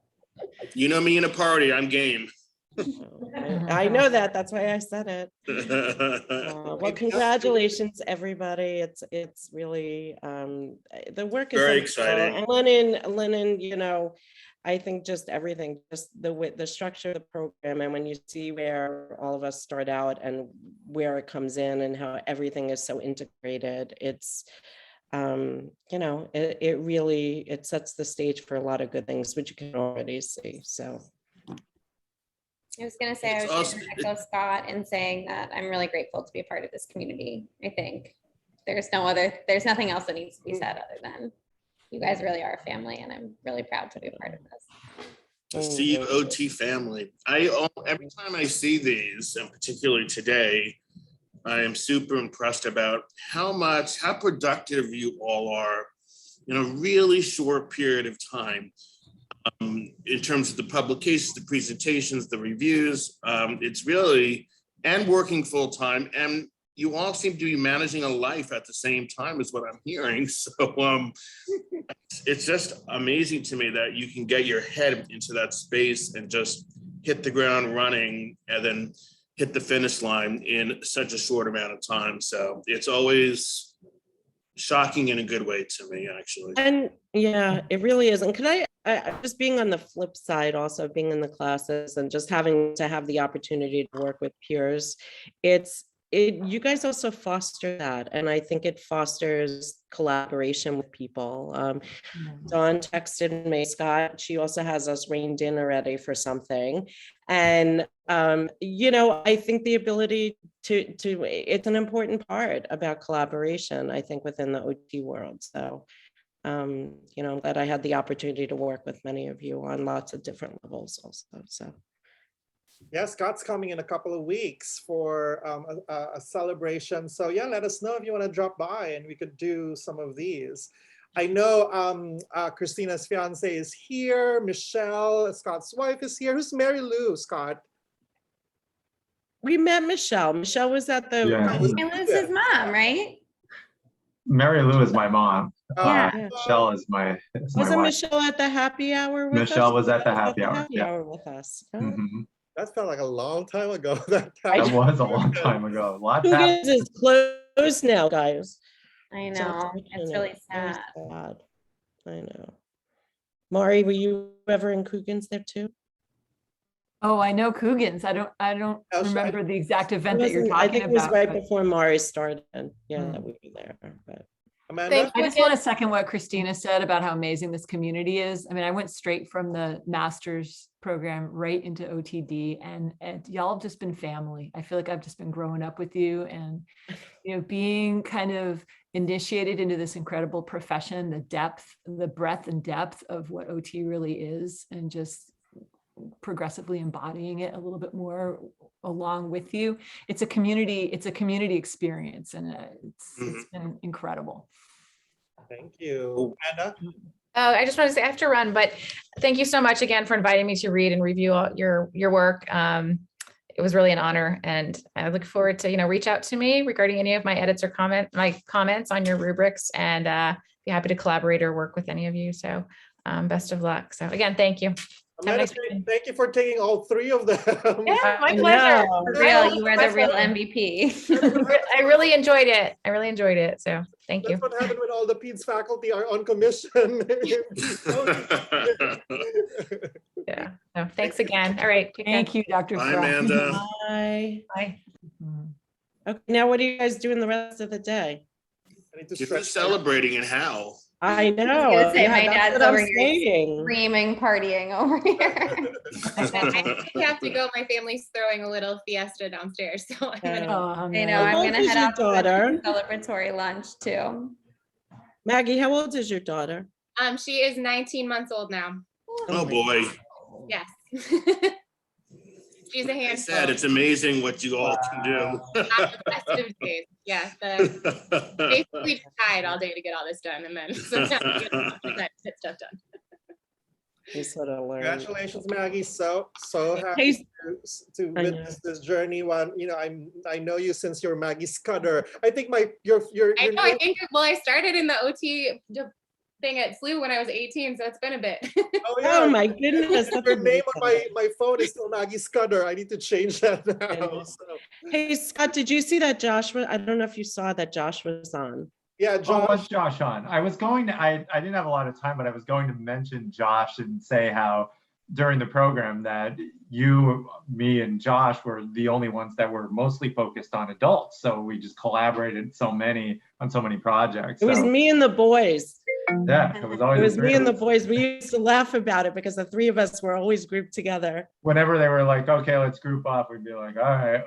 You know me in a party, I'm game. I know that. That's why I said it. Well, congratulations, everybody. It's really the work is very exciting. And Lennon, I think just everything, just the structure of the program, and when you see where all of us start out and where it comes in and how everything is so integrated, it's it really sets the stage for a lot of good things, which you can already see. So. I was going to say, I was going to echo Scott in saying that I'm really grateful to be a part of this community. I think there's nothing else that needs to be said other than you guys really are a family, and I'm really proud to be a part of this. The Steve OT family. Every time I see these, and particularly today, I am super impressed about how productive you all are in a really short period of time. In terms of the publications, the presentations, the reviews, it's really, and working full time, and you all seem to be managing a life at the same time is what I'm hearing. So it's just amazing to me that you can get your head into that space and just hit the ground running and then hit the finish line in such a short amount of time. So it's always shocking in a good way to me, actually. And yeah, it really is. And could I just being on the flip side, also being in the classes and just having to have the opportunity to work with peers, you guys also foster that. And I think it fosters collaboration with people. Dawn texted me, Scott, she also has us reined in already for something. And, I think the ability to it's an important part about collaboration, I think, within the OT world. So, I'm glad I had the opportunity to work with many of you on lots of different levels also. So. Yeah, Scott's coming in a couple of weeks for a celebration. So yeah, let us know if you want to drop by and we could do some of these. I know Christina's fiance is here. Michelle, Scott's wife, is here. Who's Mary Lou, Scott? We met Michelle. Michelle was at the... Yeah. Liz's mom, right? Mary Lou is my mom. Yeah. Michelle is my Wasn't wife. Michelle at the happy hour with us? Michelle was at the happy hour. With us. Mm-hmm. That felt like a long time ago. That was a long time ago. Lots Coogan's is closed now, guys. I know. It's really sad. I know. Mari, were you ever in Coogan's there too? Oh, I know Coogan's. I don't remember the exact event that you're talking about. I think it was right before Mari started. Yeah, that we were there. But Amanda? I just want to second what Christina said about how amazing this community is. I mean, I went straight from the master's program right into OTD, and y'all have just been family. I feel like I've just been growing up with you, and being kind of initiated into this incredible profession, the breadth and depth of what OT really is, and just progressively embodying it a little bit more along with you. It's a community experience, and it's been incredible. Thank you. Anna? I just want to say I have to run, but thank you so much again for inviting me to read and review all your work. It was really an honor, and I look forward to, reach out to me regarding any of my edits or my comments on your rubrics, and be happy to collaborate or work with any of you. So best of luck. So again, thank you. Amanda, thank you for taking all three of them. Yeah, my pleasure. For real, you were the real MVP. I really enjoyed it. So thank you. That's what happened when all the PEDS faculty are on commission. Yeah. No, thanks again. All right. Thank you, Dr. Bye, Fry. Amanda. Bye. Bye. Okay, now what are you guys doing the rest of the day? I need to If you're stretch. celebrating and how? I know. I was gonna say, my that's dad's what I'm over here saying. screaming, partying over here. I have to go. My family's throwing a little fiesta downstairs, so I'm gonna. Oh, I man. know, I'm How old gonna is head your out to daughter? a celebratory lunch too. Maggie, how old is your daughter? She is 19 months old now. Oh, my boy. Yes. She's a Like I handful. said, it's amazing what you all can do. On the best of days. Yeah. Basically tied all day to get all this done, and then sometimes we get get stuff done. You sort of learn. Congratulations, Maggie. So happy Hey, to I know. witness this journey. I know you since you're Maggie Scudder. I think your I know. name- I started in the OT thing at SLU when I was 18, so it's been a bit. Oh my goodness. Your name on my phone is still Maggie Scudder. I need to change that now. So, Hey, Scott, did you see that Josh was, I don't know if you saw that Josh was on. yeah, Oh, Josh. was Josh on? I was going to, I didn't have a lot of time, but I was going to mention Josh and say how during the program that you, me, and Josh were the only ones that were mostly focused on adults. So we just collaborated on so many projects. It was So, me and the boys. yeah, it was always It was the three me and of the us. boys. We used to laugh about it because the three of us were always grouped together. Whenever they were like, okay, let's group up, we'd be like, all right.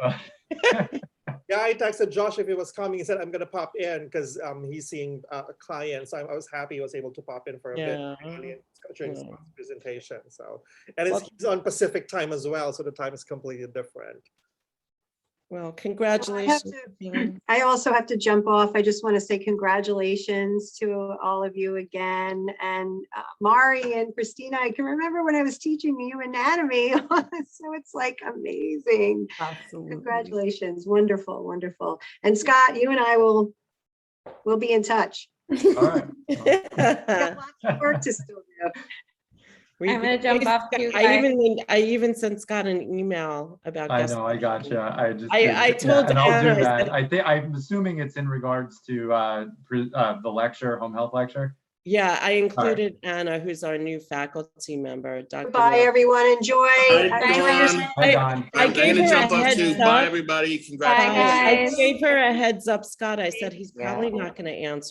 Yeah, I texted Josh if he was coming. He said, I'm going to pop in because he's seeing a client. So I was happy he was able to pop in for a bit actually, during his presentation. So, and he's on Pacific time as well. So the time is completely different. Well, congratulations. I also have to jump off. I just want to say congratulations to all of you again. And Mari and Christina, I can remember when I was teaching you anatomy. So it's like amazing. Absolutely. Congratulations. Wonderful, wonderful. And Scott, you and I will be in touch. All right. We got lots of work to still do. I'm gonna jump off too. I even sent Scott an email about. I know, I gotcha. I told and I'll Anna, do I that. I'm assuming it's in regards to the lecture, home health lecture. Yeah, I included Anna, who's our new faculty member. Dr. Bye, Laura. everyone. Enjoy. Bye, Enjoy Dawn. Hi, Don. I I'm gave gonna her a jump off heads too. up. Bye, everybody. Bye, Congratulations. I guys. gave her a heads up, Scott. I said he's Yeah. probably not going to answer.